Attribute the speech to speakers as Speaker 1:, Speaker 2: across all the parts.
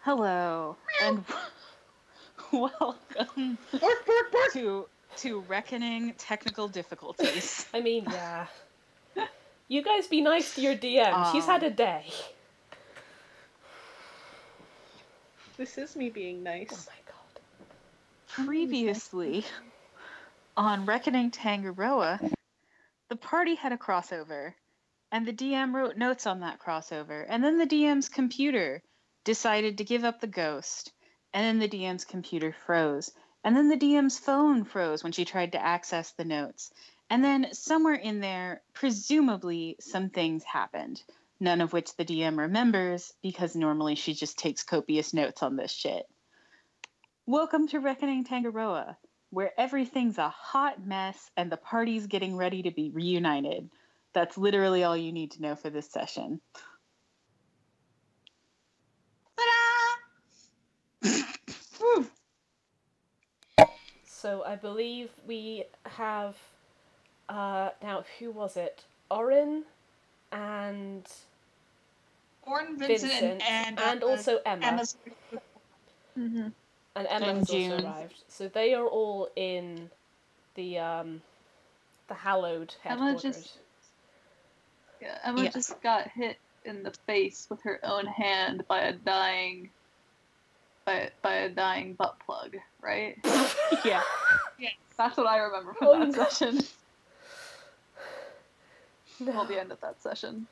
Speaker 1: Hello, and welcome
Speaker 2: Bark, bark, bark!
Speaker 1: to Reckoning Technical Difficulties.
Speaker 3: I mean, yeah. You guys be nice to your DM. She's had a day.
Speaker 2: This is me being nice.
Speaker 3: Oh my god.
Speaker 1: Previously, on Reckoning Tangaroa, the party had a crossover, and the DM wrote notes on that crossover, and then the DM's computer decided to give up the ghost, and then the DM's computer froze, and then the DM's phone froze when she tried to access the notes, and then somewhere in there, presumably, some things happened, none of which the DM remembers, because normally she just takes copious notes on this shit. Welcome to Reckoning Tangaroa, where everything's a hot mess and the party's getting ready to be reunited. That's literally all you need to know for this session.
Speaker 3: So I believe we have, now who was it? Orin and
Speaker 4: Orin, Vincent,
Speaker 3: and also Emma.
Speaker 4: Emma's...
Speaker 3: Mm-hmm. And Emma
Speaker 1: And
Speaker 3: has
Speaker 1: June.
Speaker 3: also arrived. So they are all in the Hallowed headquarters.
Speaker 5: Emma just got hit in the face with her own hand by a dying butt plug, right?
Speaker 1: Yeah.
Speaker 5: That's what I remember from that session.
Speaker 3: No.
Speaker 5: Well, the end of that session.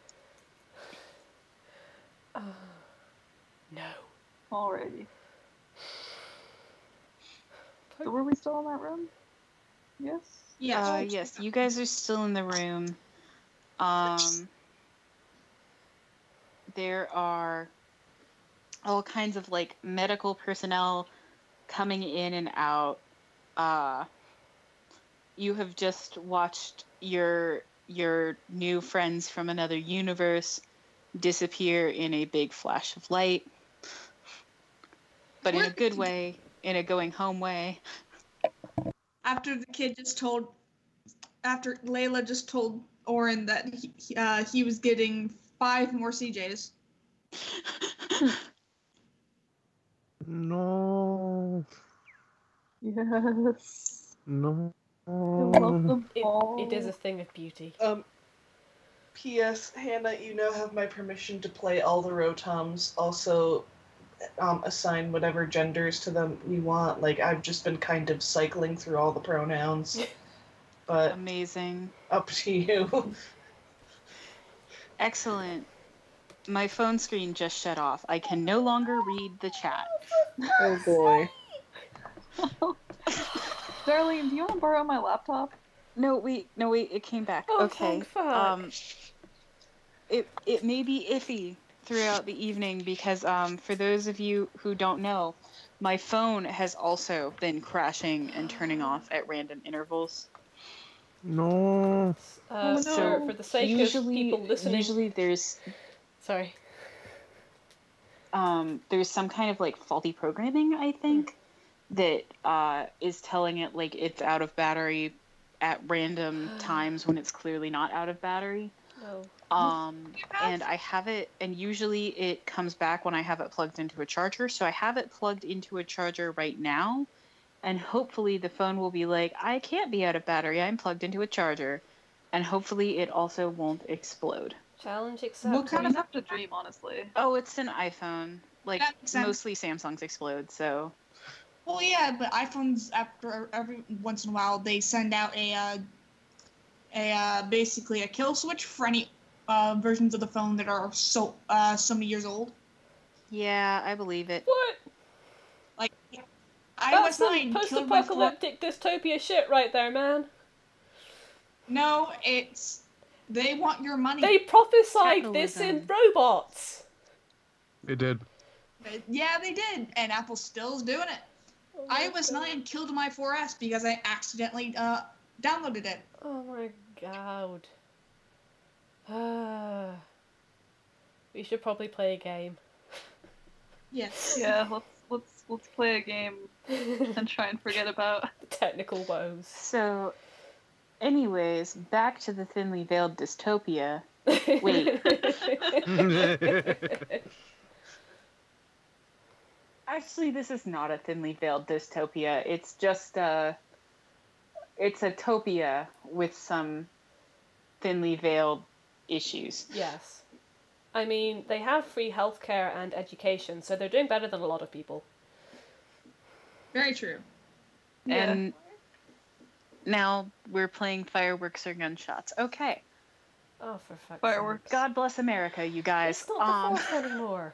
Speaker 3: No.
Speaker 5: Alrighty. So were we still in that room? Yes?
Speaker 1: Yes, you guys are still in the room. There are all kinds of, like, medical personnel coming in and out. You have just watched your new friends from another universe disappear in a big flash of light. But in a good way, in a going home way.
Speaker 4: After Layla just told Orin that he was getting 5 more CJs.
Speaker 2: No.
Speaker 5: Yes.
Speaker 2: No.
Speaker 5: I love them all.
Speaker 3: It is a thing of beauty.
Speaker 6: P.S. Hannah, you now have my permission to play all the rotoms. Also, assign whatever genders to them you want. Like, I've just been kind of cycling through all the pronouns. But
Speaker 1: Amazing.
Speaker 6: up to you.
Speaker 1: Excellent. My phone screen just shut off. I can no longer read the chat.
Speaker 6: Oh boy.
Speaker 5: Darlene, do you want to borrow my laptop?
Speaker 1: No, wait, it came back.
Speaker 3: Oh,
Speaker 1: Okay.
Speaker 3: thank fuck.
Speaker 1: It may be iffy throughout the evening because for those of you who don't know, my phone has also been crashing and turning off at random intervals.
Speaker 2: No.
Speaker 3: So for the sake of people listening,
Speaker 1: usually there's some kind of like faulty programming, I think, that is telling it like it's out of battery at random times when it's clearly not out of battery.
Speaker 3: No.
Speaker 1: And I have it, and usually it comes back when I have it plugged into a charger. So I have it plugged into a charger right now, and hopefully the phone will be like, I can't be out of battery, I'm plugged into a charger. And hopefully it also won't explode.
Speaker 3: Challenge accepted.
Speaker 4: What kind of
Speaker 5: have to dream, honestly?
Speaker 1: Oh, it's an iPhone. Like,
Speaker 4: That makes sense.
Speaker 1: mostly Samsungs explode, so...
Speaker 4: Well, yeah, but iPhones, after every once in a while, they send out basically a kill switch for any versions of the phone that are so many years old.
Speaker 1: Yeah, I believe it.
Speaker 3: What?
Speaker 4: Like,
Speaker 3: That's
Speaker 4: iOS
Speaker 3: some
Speaker 4: 9 killed my
Speaker 3: post-apocalyptic dystopia shit right there, man.
Speaker 4: No, they want your money.
Speaker 3: They prophesied this in robots.
Speaker 2: They did.
Speaker 4: Yeah, they did, and Apple still is doing it.
Speaker 3: Oh my
Speaker 4: iOS
Speaker 3: God.
Speaker 4: 9 killed my 4S because I accidentally downloaded it.
Speaker 3: Oh my god. We should probably play a game.
Speaker 4: Yes.
Speaker 5: Yeah, let's play a game and try and forget about
Speaker 3: Technical woes.
Speaker 1: So, anyways, back to the thinly veiled dystopia. Wait. Actually, this is not a thinly veiled dystopia. It's just it's a topia with some thinly veiled issues.
Speaker 3: Yes. I mean, they have free healthcare and education, so they're doing better than a lot of people.
Speaker 4: Very true.
Speaker 1: And now we're playing fireworks or gunshots. Okay.
Speaker 3: Oh, for fuck's
Speaker 5: Fireworks.
Speaker 3: sake.
Speaker 1: God bless America, you guys.
Speaker 3: It's not the Fourth anymore.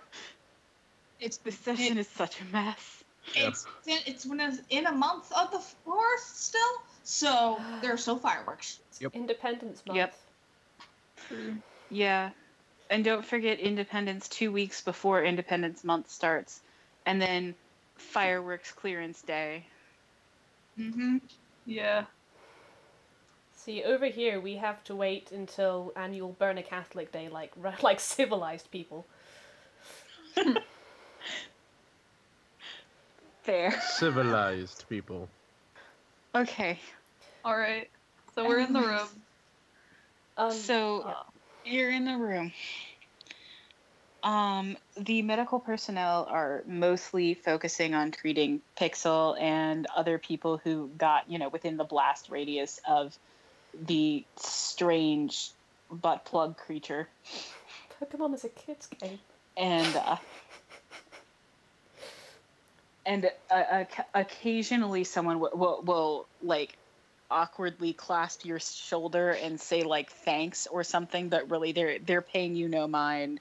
Speaker 1: The session is such a mess.
Speaker 4: It's when it's in a month of the 4th still, so there are still fireworks.
Speaker 2: Yep.
Speaker 3: Independence Month.
Speaker 1: Yep. Yeah. And don't forget Independence 2 weeks before Independence Month starts. And then Fireworks Clearance Day.
Speaker 4: Mm-hmm.
Speaker 5: Yeah.
Speaker 3: See, over here we have to wait until annual Burn a Catholic Day, like civilized people.
Speaker 1: Fair.
Speaker 2: Civilized people.
Speaker 1: Okay.
Speaker 5: Alright. So we're in the room.
Speaker 1: You're in the room. The medical personnel are mostly focusing on treating Pixel and other people who got, within the blast radius of the strange butt plug creature.
Speaker 3: Pokemon is a kid's game.
Speaker 1: And occasionally someone will like awkwardly clasp your shoulder and say like thanks or something, but really they're paying you no mind,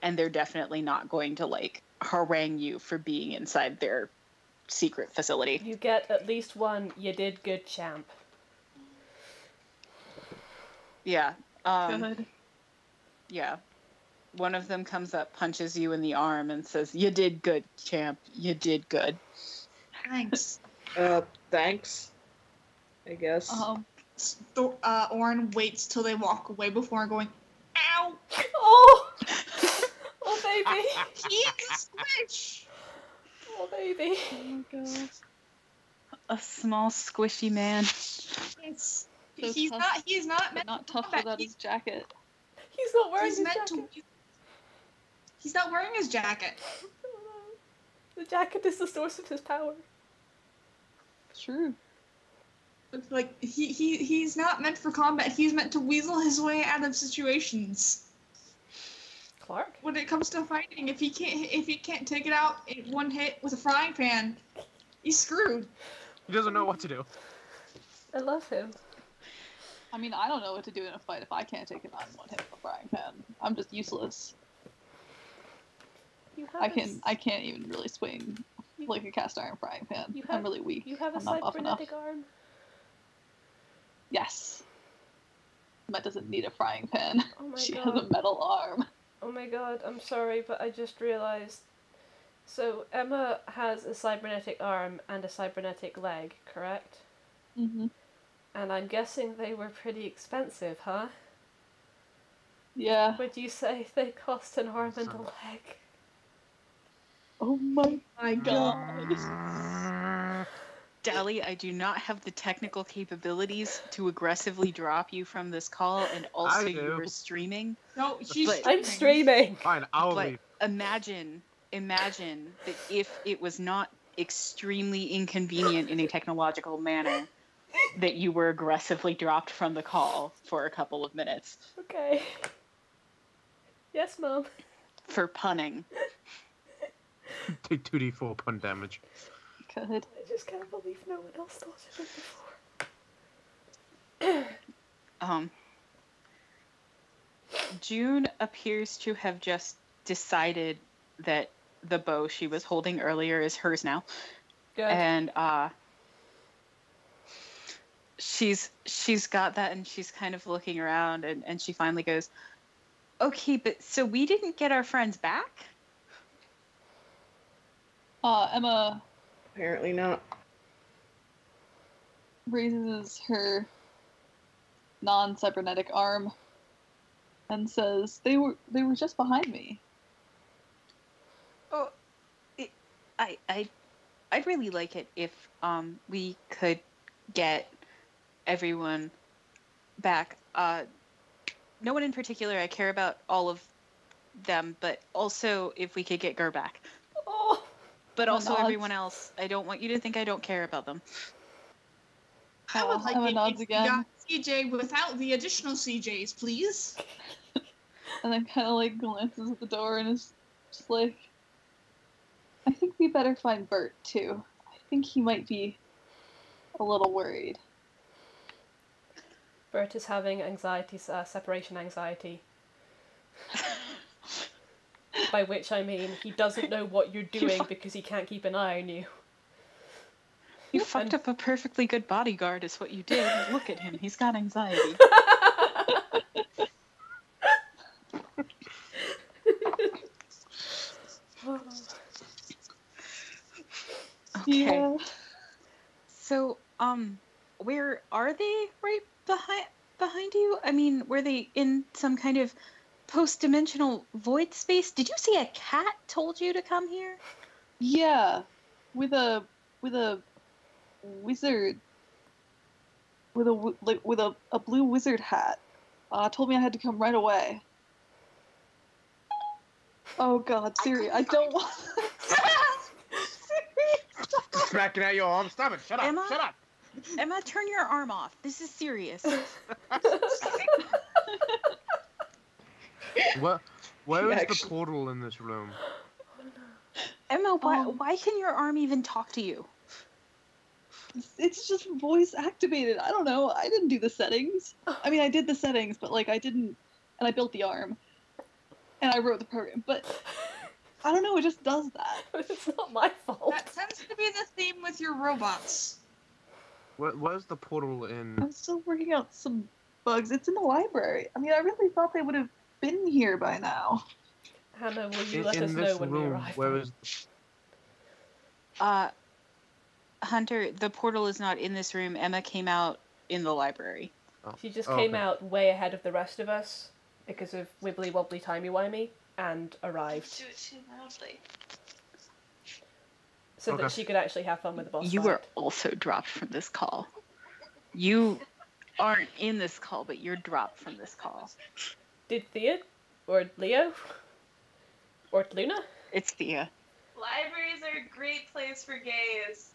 Speaker 1: and they're definitely not going to like harangue you for being inside their secret facility.
Speaker 3: You get at least one "you did good" champ.
Speaker 1: Yeah.
Speaker 5: Good.
Speaker 1: Yeah. One of them comes up, punches you in the arm, and says, "You did good, champ. You did good."
Speaker 4: Thanks.
Speaker 6: Thanks. I guess.
Speaker 4: Orin waits till they walk away before going, ow!
Speaker 3: Oh! Oh, baby!
Speaker 4: He can squish!
Speaker 3: Oh, baby!
Speaker 5: Oh my god.
Speaker 1: A small, squishy man.
Speaker 4: It's,
Speaker 5: So
Speaker 4: he's
Speaker 5: tough,
Speaker 4: not
Speaker 5: But
Speaker 4: meant
Speaker 5: not
Speaker 4: to
Speaker 5: tough
Speaker 4: combat.
Speaker 5: without his jacket.
Speaker 3: He's not wearing
Speaker 4: He's
Speaker 3: his
Speaker 4: meant
Speaker 3: jacket.
Speaker 4: to. He's not wearing his jacket.
Speaker 3: The jacket is the source of his power.
Speaker 5: True.
Speaker 4: It's like he's not meant for combat. He's meant to weasel his way out of situations.
Speaker 3: Clark?
Speaker 4: When it comes to fighting, if he can't take it out in one hit with a frying pan, he's screwed.
Speaker 2: He doesn't know what to do.
Speaker 3: I love him.
Speaker 5: I mean, I don't know what to do in a fight if I can't take him out in one hit with a frying pan. I'm just useless.
Speaker 3: You have
Speaker 5: I can't even really swing like a cast iron frying pan. I'm really weak.
Speaker 3: You have a
Speaker 5: I'm not buff enough.
Speaker 3: cybernetic arm?
Speaker 5: Yes. Emma doesn't need a frying pan.
Speaker 3: Oh my
Speaker 5: She
Speaker 3: god.
Speaker 5: has a metal arm.
Speaker 3: Oh my god, I'm sorry, but I just realized. So, Emma has a cybernetic arm and a cybernetic leg, correct?
Speaker 5: Mm-hmm.
Speaker 3: And I'm guessing they were pretty expensive, huh?
Speaker 5: Yeah.
Speaker 3: Would you say they cost an arm and a leg?
Speaker 5: Oh my
Speaker 4: My
Speaker 5: god.
Speaker 1: Dally, I do not have the technical capabilities to aggressively drop you from this call, and also
Speaker 2: I do.
Speaker 1: you're streaming.
Speaker 4: No, she's
Speaker 1: But-
Speaker 3: I'm streaming!
Speaker 2: Fine, I'll
Speaker 1: But
Speaker 2: leave.
Speaker 1: imagine that if it was not extremely inconvenient in a technological manner, that you were aggressively dropped from the call for a couple of minutes
Speaker 3: Okay. Yes, Mom.
Speaker 1: for punning.
Speaker 2: Take 2d4 pun damage.
Speaker 5: Good.
Speaker 3: I just can't believe no one else thought of it before.
Speaker 1: June appears to have just decided that the bow she was holding earlier is hers now.
Speaker 3: Good.
Speaker 1: And she's got that, and she's kind of looking around, and she finally goes, "Okay, but so we didn't get our friends back?"
Speaker 5: Emma
Speaker 6: Apparently not.
Speaker 5: raises her non-cybernetic arm and says, they were just behind me.
Speaker 1: Oh, I'd really like it if we could get everyone back. No one in particular. I care about all of them, but also if we could get Grr back.
Speaker 3: Oh!
Speaker 1: But also
Speaker 5: nods.
Speaker 1: everyone else, I don't want you to think I don't care about them.
Speaker 4: I would like
Speaker 5: Emma
Speaker 4: it
Speaker 5: nods
Speaker 4: if we
Speaker 5: again.
Speaker 4: got CJ without the additional CJs, please.
Speaker 5: And then kind of like glances at the door and is just like, I think we better find Bert too. I think he might be a little worried.
Speaker 3: Bert is having anxiety, separation anxiety. By which I mean he doesn't know what you're doing because he can't keep an eye on you.
Speaker 1: You fucked up a perfectly good bodyguard is what you did. Look at him. He's got anxiety. Okay.
Speaker 5: Yeah.
Speaker 1: So, where are they right behind you? I mean, were they in some kind of post-dimensional void space? Did you see a cat told you to come here?
Speaker 5: Yeah. With a wizard. With a blue wizard hat. Told me I had to come right away. Oh god, Siri, I don't want
Speaker 2: Smacking at your arm. Stop it. Shut up.
Speaker 1: Emma?
Speaker 2: Shut up.
Speaker 1: Emma, turn your arm off. This is serious.
Speaker 2: Where is the
Speaker 6: Actually-
Speaker 2: portal in this room?
Speaker 1: Emma, why can your arm even talk to you?
Speaker 5: It's just voice activated. I don't know. I didn't do the settings. I mean, I did the settings, but like I didn't, and I built the arm, and I wrote the program. But I don't know. It just does that.
Speaker 3: It's not my fault.
Speaker 4: That tends to be the theme with your robots.
Speaker 2: Where's the portal in?
Speaker 5: I'm still working out some bugs. It's in the library. I mean, I really thought they would have been here by now.
Speaker 3: Hannah, will you
Speaker 2: In,
Speaker 3: let
Speaker 2: in
Speaker 3: us
Speaker 2: this
Speaker 3: know when we
Speaker 2: room,
Speaker 3: arrive?
Speaker 2: where is?
Speaker 1: Hunter, the portal is not in this room. Emma came out in the library.
Speaker 2: Oh.
Speaker 3: She just
Speaker 2: Oh,
Speaker 3: came
Speaker 2: okay.
Speaker 3: out way ahead of the rest of us because of wibbly wobbly timey wimey and arrived
Speaker 5: Do it too loudly.
Speaker 3: so
Speaker 2: Okay.
Speaker 3: that she could actually have fun with the boss
Speaker 1: You
Speaker 3: fight.
Speaker 1: were also dropped from this call. You aren't in this call, but you're dropped from this call.
Speaker 3: Did Thea or Leo or Luna?
Speaker 1: It's Thea.
Speaker 7: Libraries are a great place for gays.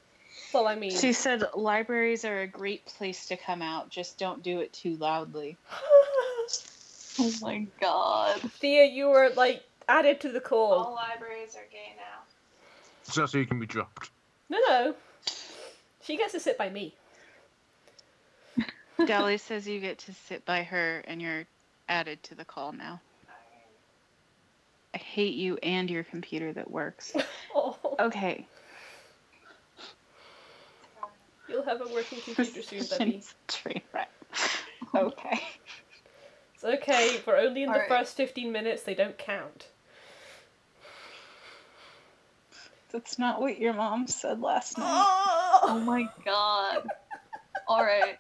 Speaker 3: Well, I mean,
Speaker 1: She said libraries are a great place to come out. Just don't do it too loudly.
Speaker 5: Oh my god.
Speaker 3: Thea, you were like added to the call.
Speaker 7: All libraries are gay now.
Speaker 2: Just so you can be dropped.
Speaker 3: No. She gets to sit by me.
Speaker 1: Dally says you get to sit by her and you're added to the call now. I hate you and your computer that works.
Speaker 3: Oh,
Speaker 1: Okay.
Speaker 3: you'll have a working computer soon, Debbie.
Speaker 1: Train wreck. Okay.
Speaker 3: It's okay. We're only in the
Speaker 5: Alright.
Speaker 3: first 15 minutes. They don't count.
Speaker 1: That's not what your mom said last night.
Speaker 5: Oh my god. Alright.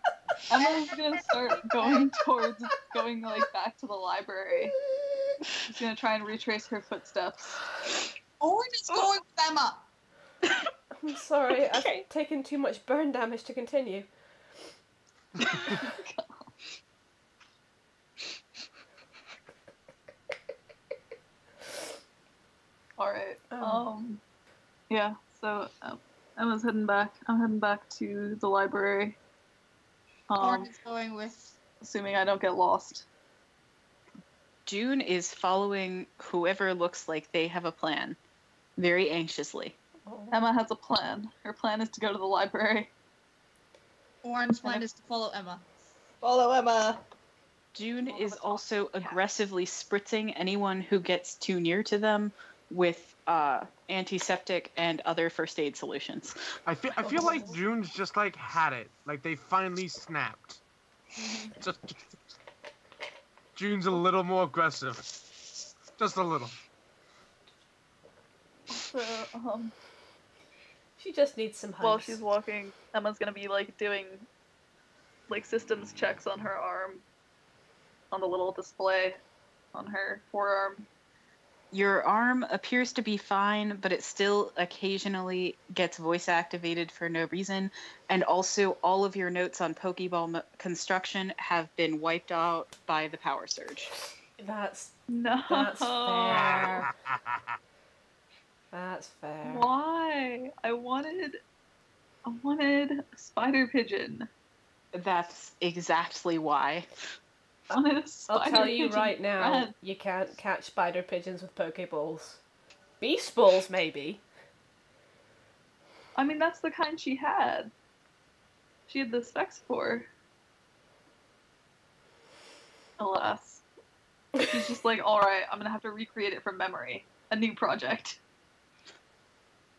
Speaker 5: Emma's gonna start going like back to the library. She's gonna try and retrace her footsteps.
Speaker 4: Orin is going with Emma.
Speaker 3: I'm sorry.
Speaker 1: Okay.
Speaker 3: I've taken too much burn damage to continue.
Speaker 5: Alright.
Speaker 3: Oh.
Speaker 5: Yeah, so Emma's heading back. I'm heading back to the library.
Speaker 4: Orin is going with.
Speaker 5: Assuming I don't get lost.
Speaker 1: June is following whoever looks like they have a plan very anxiously.
Speaker 3: Oh.
Speaker 5: Emma has a plan. Her plan is to go to the library.
Speaker 4: Orin's plan is to follow Emma.
Speaker 6: Follow Emma.
Speaker 1: June is also aggressively spritzing anyone who gets too near to them with antiseptic and other first aid solutions.
Speaker 2: I feel like June's just like had it. Like they finally snapped. Just June's a little more aggressive. Just a little.
Speaker 5: So,
Speaker 3: She just needs some hugs.
Speaker 5: while she's walking, Emma's gonna be like doing like systems checks on her arm, on the little display on her forearm.
Speaker 1: Your arm appears to be fine, but it still occasionally gets voice activated for no reason. And also, all of your notes on Pokeball construction have been wiped out by the power surge.
Speaker 5: No.
Speaker 3: That's fair. That's fair.
Speaker 5: Why? why. I wanted a spider pigeon.
Speaker 1: That's exactly why.
Speaker 5: I wanted a
Speaker 3: I'll
Speaker 5: spider
Speaker 3: tell you
Speaker 5: pigeon
Speaker 3: right now,
Speaker 5: friend.
Speaker 3: you can't catch spider pigeons with Pokeballs. Beast balls, maybe.
Speaker 5: I mean, that's the kind she had. She had the specs for. Alas. She's just like, alright, I'm gonna have to recreate it from memory. A new project.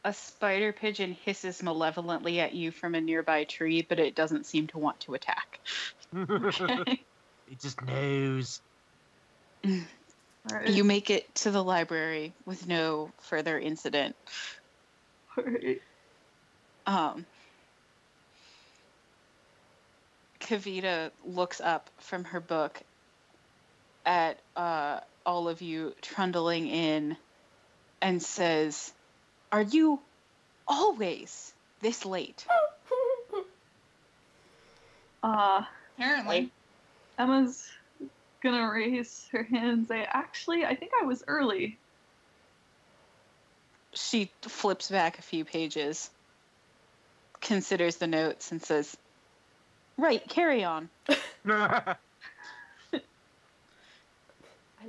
Speaker 1: A spider pigeon hisses malevolently at you from a nearby tree, but it doesn't seem to want to attack.
Speaker 5: Okay.
Speaker 2: It just knows.
Speaker 5: Alright.
Speaker 1: You make it to the library with no further incident.
Speaker 5: Alright.
Speaker 1: Kavita looks up from her book at all of you trundling in and says, "Are you always this late?"
Speaker 4: Apparently.
Speaker 5: Emma's gonna raise her hand and say, actually, I think I was early.
Speaker 1: She flips back a few pages, considers the notes, and says, "Right, carry on."
Speaker 3: I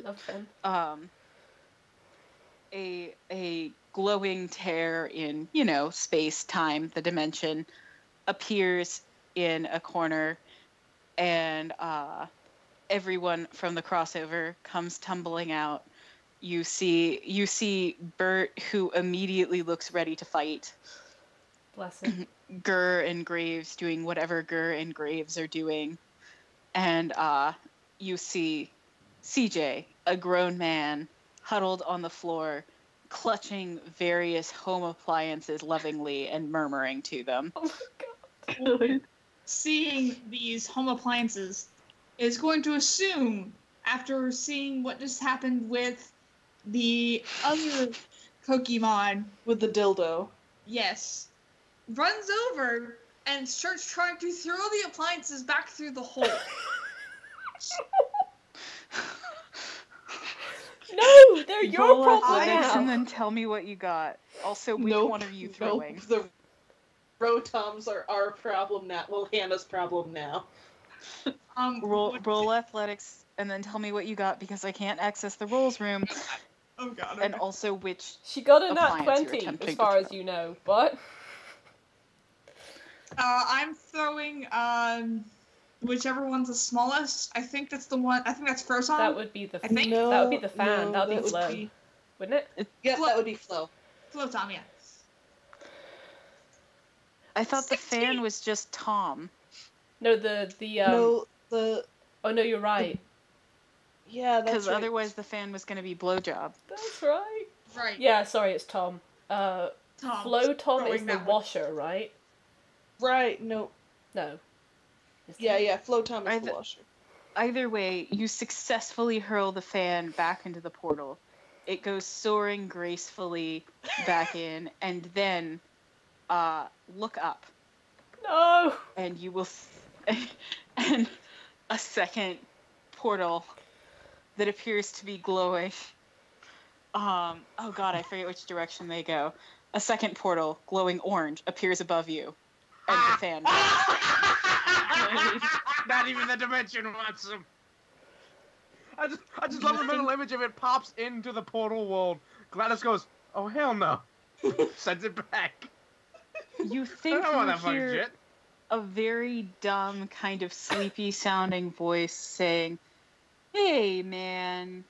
Speaker 3: love them.
Speaker 1: A glowing tear in, space, time, the dimension, appears in a corner, and everyone from the crossover comes tumbling out. You see Bert, who immediately looks ready to fight.
Speaker 3: Bless him.
Speaker 1: Grr and Graves doing whatever Grr and Graves are doing. And you see CJ, a grown man, huddled on the floor, clutching various home appliances lovingly and murmuring to them.
Speaker 3: Oh my god.
Speaker 5: Good.
Speaker 4: Seeing these home appliances is going to assume, after seeing what just happened with the other Pokemon,
Speaker 6: With the dildo.
Speaker 4: yes, runs over and starts trying to throw the appliances back through the hole.
Speaker 3: No, they're your
Speaker 1: Roll
Speaker 3: problem
Speaker 1: athletics
Speaker 3: now.
Speaker 1: and then tell me what you got. Also, which
Speaker 6: Nope,
Speaker 1: one are you throwing?
Speaker 6: Nope. The Rotoms are our problem now. Well, Hannah's problem now.
Speaker 1: Roll athletics and then tell me what you got, because I can't access the rolls room.
Speaker 4: Oh god.
Speaker 1: And also which...
Speaker 3: She got a nat
Speaker 1: appliance you're
Speaker 3: 20,
Speaker 1: attempting
Speaker 3: as
Speaker 1: to
Speaker 3: far as
Speaker 1: throw.
Speaker 3: you know, but...
Speaker 4: I'm throwing whichever one's the smallest. I think that's the one. I think that's Frozen.
Speaker 3: That would be the
Speaker 4: I think-
Speaker 3: that would be the fan.
Speaker 6: No,
Speaker 3: that would be Flo, wouldn't it?
Speaker 6: Yeah,
Speaker 4: Flo.
Speaker 6: that would be Flo.
Speaker 4: Flotom, yeah.
Speaker 1: I thought the
Speaker 4: 16.
Speaker 1: fan was just Tom.
Speaker 3: No,
Speaker 6: No, the...
Speaker 3: Oh no, you're right.
Speaker 6: Yeah, that's
Speaker 1: Because
Speaker 6: right.
Speaker 1: otherwise the fan was going to be Blowjob.
Speaker 3: That's right.
Speaker 4: Right.
Speaker 3: Yeah, sorry, it's Tom.
Speaker 4: Tom.
Speaker 3: Flo Tom
Speaker 4: throwing
Speaker 3: is the
Speaker 4: that one.
Speaker 3: washer, right?
Speaker 6: Right, no.
Speaker 3: No. Is
Speaker 6: Yeah,
Speaker 3: it?
Speaker 6: yeah, Flotom is the
Speaker 1: Either-
Speaker 6: washer.
Speaker 1: Either way, you successfully hurl the fan back into the portal. It goes soaring gracefully back in, and then look up,
Speaker 3: No.
Speaker 1: and you will and a second portal that appears to be glowing. Oh god, I forget which direction they go. A second portal, glowing orange, appears above you, and the fan.
Speaker 2: Not even the dimension wants him. I just love the mental image of it pops into the portal world. Gladys goes, "Oh hell no," sends it back.
Speaker 1: You
Speaker 2: I
Speaker 1: think
Speaker 2: don't want
Speaker 1: you
Speaker 2: that fucking
Speaker 1: hear
Speaker 2: shit.
Speaker 1: a very dumb, kind of sleepy sounding voice saying, "Hey man,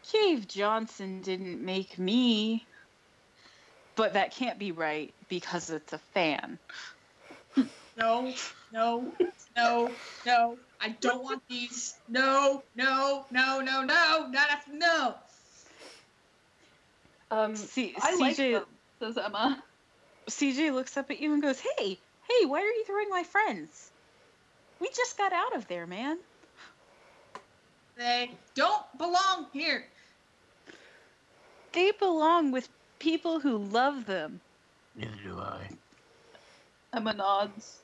Speaker 1: Cave Johnson didn't make me." But that can't be right because it's a fan.
Speaker 4: No, no, no, no. I don't want these. No, no, no, no, no. Not after. No.
Speaker 5: I like
Speaker 1: CJ,
Speaker 5: them, says Emma.
Speaker 1: CJ looks up at you and goes, hey, why are you throwing my friends? We just got out of there, man.
Speaker 4: They don't belong here.
Speaker 1: They belong with people who love them.
Speaker 2: Neither do I.
Speaker 5: Emma nods,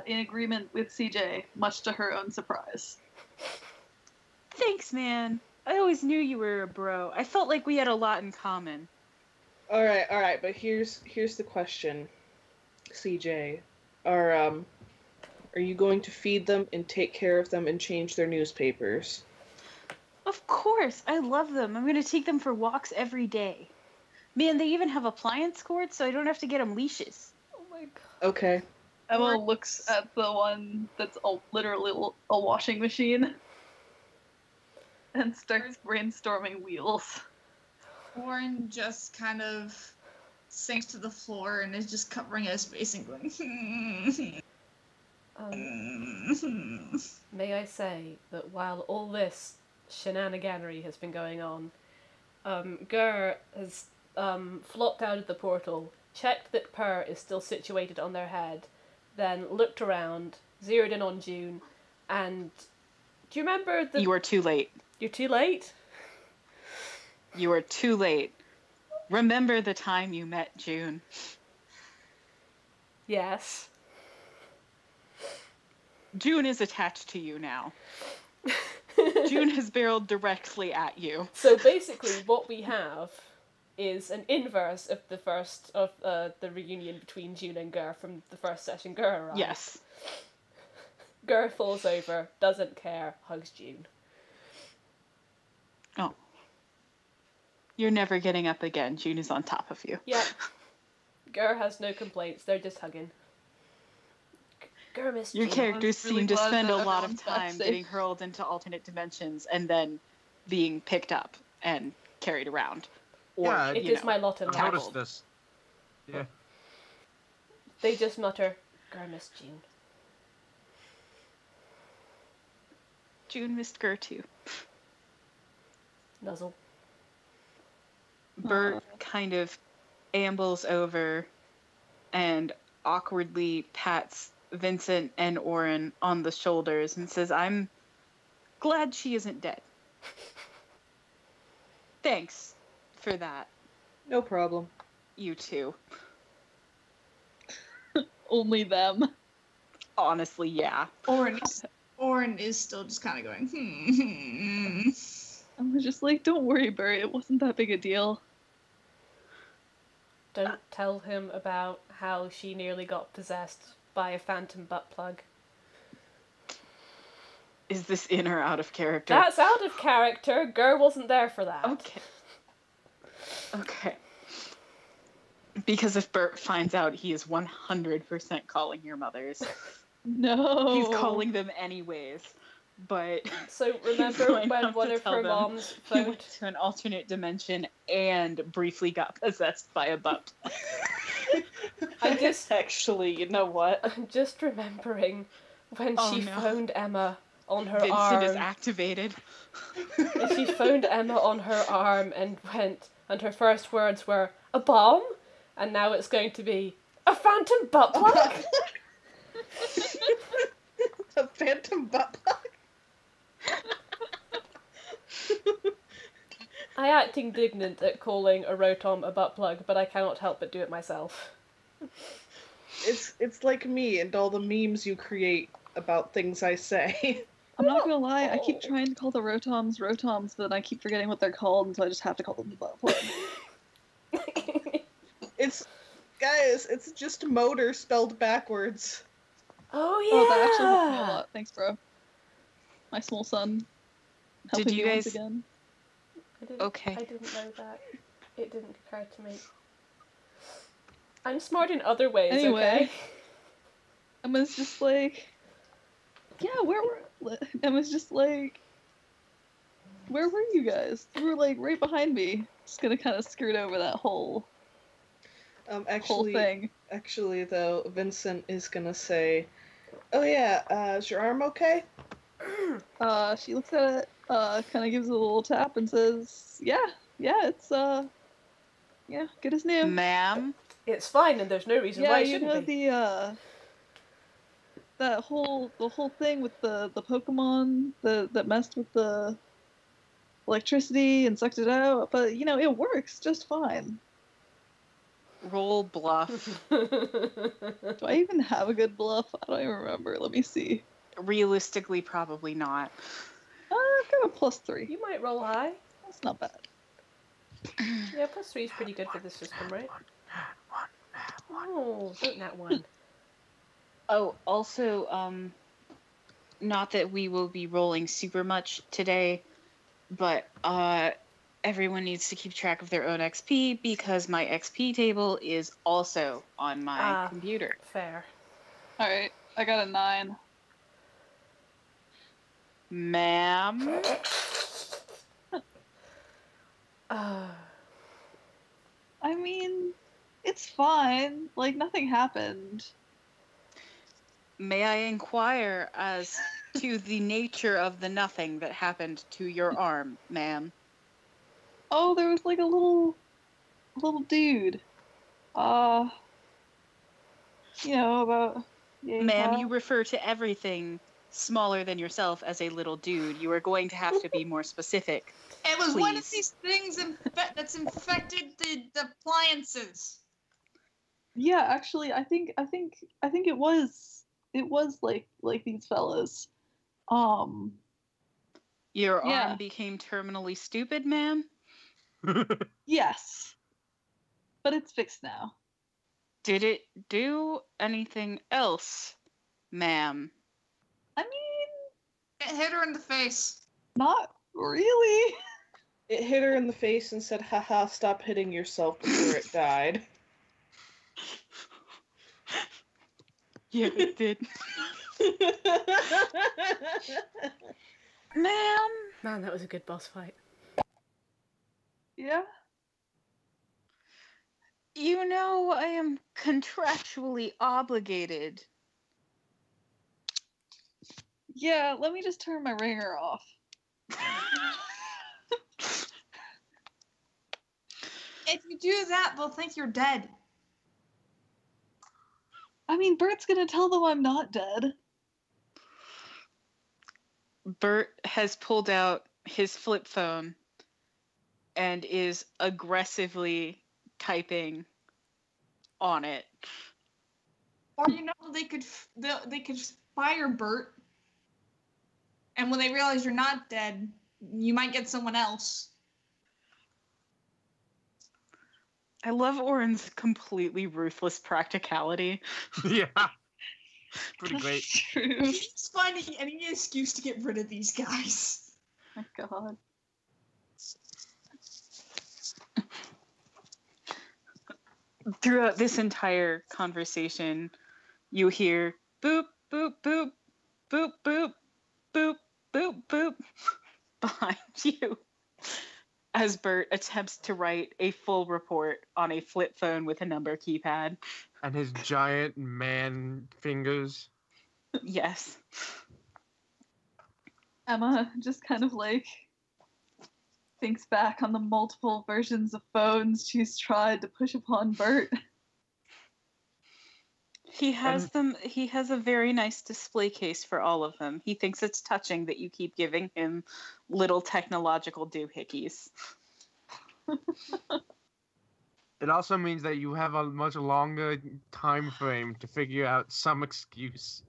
Speaker 5: in agreement with CJ, much to her own surprise.
Speaker 1: Thanks, man. I always knew you were a bro. I felt like we had a lot in common.
Speaker 6: All right, but here's the question, CJ. Are you going to feed them and take care of them and change their newspapers?
Speaker 1: Of course, I love them. I'm gonna take them for walks every day. Man, they even have appliance cords, so I don't have to get them leashes.
Speaker 3: Oh my god.
Speaker 6: Okay.
Speaker 5: Emma looks at the one that's literally a washing machine and starts brainstorming wheels.
Speaker 4: Orin just kind of sinks to the floor and is just covering his face and going,
Speaker 3: May I say that while all this shenaniganery has been going on, Grr has flopped out of the portal, checked that Per is still situated on their head, then looked around, zeroed in on June, and do you remember the...
Speaker 1: You are too late.
Speaker 3: You're too late?
Speaker 1: You are too late. Remember the time you met June.
Speaker 3: Yes.
Speaker 1: June is attached to you now. June has barreled directly at you.
Speaker 3: So basically what we have is an inverse of the reunion between June and Grr from the first session Grr arrived.
Speaker 1: Yes.
Speaker 3: Grr falls over, doesn't care, hugs June.
Speaker 1: Oh. You're never getting up again. June is on top of you.
Speaker 3: Yep. Grr has no complaints, they're just hugging. Grr missed
Speaker 1: Your
Speaker 3: June.
Speaker 1: characters
Speaker 5: really
Speaker 1: seem to
Speaker 5: glad
Speaker 1: spend a
Speaker 5: that
Speaker 1: lot of
Speaker 5: everyone's back
Speaker 1: time
Speaker 5: safe.
Speaker 1: getting hurled into alternate dimensions and then being picked up and carried around. Or,
Speaker 2: Yeah,
Speaker 3: It
Speaker 1: you
Speaker 3: is
Speaker 1: know,
Speaker 3: my lot in
Speaker 2: I've
Speaker 3: life.
Speaker 2: noticed this. Yeah.
Speaker 3: They just mutter, Grr missed June.
Speaker 1: June missed Grr too.
Speaker 3: Nuzzle.
Speaker 1: Bert kind of ambles over and awkwardly pats Vincent and Orin on the shoulders and says, I'm glad she isn't dead. Thanks for that,
Speaker 6: No problem.
Speaker 1: you two.
Speaker 5: Only them.
Speaker 1: Honestly, yeah.
Speaker 4: Orin is still just kind of going,
Speaker 5: I was just like, don't worry, Bert, it wasn't that big a deal.
Speaker 3: Don't tell him about how she nearly got possessed by a phantom butt plug.
Speaker 1: Is this in or out of character?
Speaker 3: That's out of character. Grr wasn't there for that.
Speaker 1: Okay. Okay. Because if Bert finds out, he is 100% calling your mothers.
Speaker 5: No.
Speaker 1: He's calling them anyways. But
Speaker 3: So
Speaker 1: he's
Speaker 3: remember
Speaker 1: going
Speaker 3: when
Speaker 1: to
Speaker 3: one of
Speaker 1: tell
Speaker 3: her
Speaker 1: them
Speaker 3: moms
Speaker 1: he
Speaker 3: phoned...
Speaker 1: went to an alternate dimension and briefly got possessed by a butt.
Speaker 3: I just...
Speaker 6: Actually, you know what?
Speaker 3: I'm just remembering when
Speaker 1: Oh,
Speaker 3: she
Speaker 1: no.
Speaker 3: phoned Emma on her
Speaker 1: Vincent
Speaker 3: arm.
Speaker 1: is activated.
Speaker 3: And she phoned Emma on her arm and went, and her first words were, a bomb? And now it's going to be, a phantom butt plug?
Speaker 6: A phantom butt plug?
Speaker 3: I act indignant at calling a rotom a butt plug, but I cannot help but do it myself.
Speaker 6: It's like me and all the memes you create about things I say.
Speaker 5: I'm not gonna lie, I keep trying to call the rotoms, but I keep forgetting what they're called, and so I just have to call them the butt plug.
Speaker 6: It's just motor spelled backwards.
Speaker 3: Oh yeah!
Speaker 5: Oh, that actually helped me a lot. Thanks, bro. My small son.
Speaker 1: Did
Speaker 5: Helping
Speaker 1: you
Speaker 5: me once
Speaker 1: guys-
Speaker 5: again.
Speaker 1: Okay.
Speaker 3: I didn't know that. It didn't occur to me. I'm smart in other ways,
Speaker 5: Anyway.
Speaker 3: okay?
Speaker 5: Emma's just like, yeah, Emma's just like, where were you guys? You were like right behind me. Just gonna kind of skirt over that whole thing.
Speaker 6: Actually, though, Vincent is gonna say, "Oh yeah, is your arm okay?"
Speaker 5: She looks at it, kind of gives it a little tap and says, yeah, it's yeah, good as new.
Speaker 1: Ma'am?
Speaker 3: It's fine, and there's no reason
Speaker 5: Yeah,
Speaker 3: why it
Speaker 5: you
Speaker 3: shouldn't
Speaker 5: know
Speaker 3: be.
Speaker 5: the whole thing with the Pokemon that messed with the electricity and sucked it out, but you know it works just fine.
Speaker 1: Roll bluff.
Speaker 5: Do I even have a good bluff? I don't even remember. Let me see.
Speaker 1: Realistically, probably not.
Speaker 5: I've got a +3.
Speaker 3: You might roll high.
Speaker 5: That's not bad.
Speaker 3: Yeah, +3 is pretty good for this system, right? Oh, don't that one.
Speaker 1: Oh, also, not that we will be rolling super much today, but everyone needs to keep track of their own XP because my XP table is also on my computer.
Speaker 3: Fair.
Speaker 5: Alright, I got a 9.
Speaker 1: Ma'am?
Speaker 5: I mean, it's fine. Like, nothing happened.
Speaker 1: May I inquire as to the nature of the nothing that happened to your arm, ma'am?
Speaker 5: Oh, there was like a little dude. You know, about yay
Speaker 1: Ma'am,
Speaker 5: high.
Speaker 1: you refer to everything smaller than yourself as a little dude. You are going to have to be more specific.
Speaker 4: It was one of
Speaker 1: Please.
Speaker 4: these things that's infected the appliances.
Speaker 5: Yeah, actually, I think it was like these fellas.
Speaker 1: Your
Speaker 5: Yeah.
Speaker 1: arm became terminally stupid, ma'am?
Speaker 5: Yes, but it's fixed now.
Speaker 1: Did it do anything else, ma'am?
Speaker 5: I mean,
Speaker 4: It hit her in the face.
Speaker 5: not really.
Speaker 6: It hit her in the face and said, haha, stop hitting yourself before it died.
Speaker 1: Yeah, it did. Ma'am?
Speaker 3: Man, that was a good boss fight.
Speaker 5: Yeah.
Speaker 1: You know, I am contractually obligated.
Speaker 5: Yeah, let me just turn my ringer off.
Speaker 4: If you do that, they'll think you're dead.
Speaker 5: I mean, Bert's gonna tell them I'm not dead.
Speaker 1: Bert has pulled out his flip phone and is aggressively typing on it.
Speaker 4: Or they could fire Bert, and when they realize you're not dead, you might get someone else.
Speaker 1: I love Orin's completely ruthless practicality.
Speaker 2: Yeah. Pretty great.
Speaker 5: That's true.
Speaker 4: He's finding any excuse to get rid of these guys.
Speaker 5: My God.
Speaker 1: Throughout this entire conversation, you hear boop, boop, boop, boop, boop, boop, boop, boop behind you as Bert attempts to write a full report on a flip phone with a number keypad.
Speaker 2: And his giant man fingers.
Speaker 1: Yes.
Speaker 5: Emma just kind of like thinks back on the multiple versions of phones she's tried to push upon Bert.
Speaker 1: He has he has a very nice display case for all of them. He thinks it's touching that you keep giving him little technological doohickeys.
Speaker 2: It also means that you have a much longer time frame to figure out some excuse.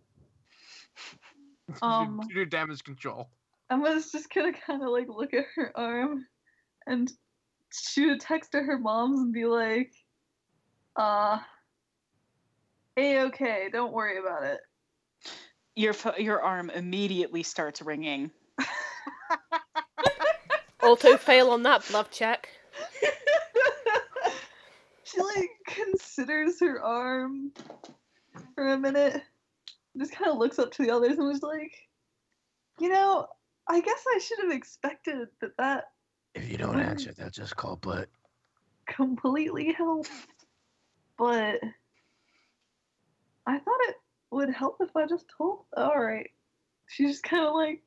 Speaker 2: To do damage control.
Speaker 5: Emma's just gonna kind of like look at her arm and shoot a text to her mom's and be like, A-okay, don't worry about it.
Speaker 1: Your arm immediately starts ringing.
Speaker 3: Auto fail on that bluff check.
Speaker 5: She like considers her arm for a minute, just kind of looks up to the others and was like, I guess I should have expected that
Speaker 2: If you don't answer, they'll just call Bert.
Speaker 5: completely help. But I thought it would help if I just told. Alright. She just kind of like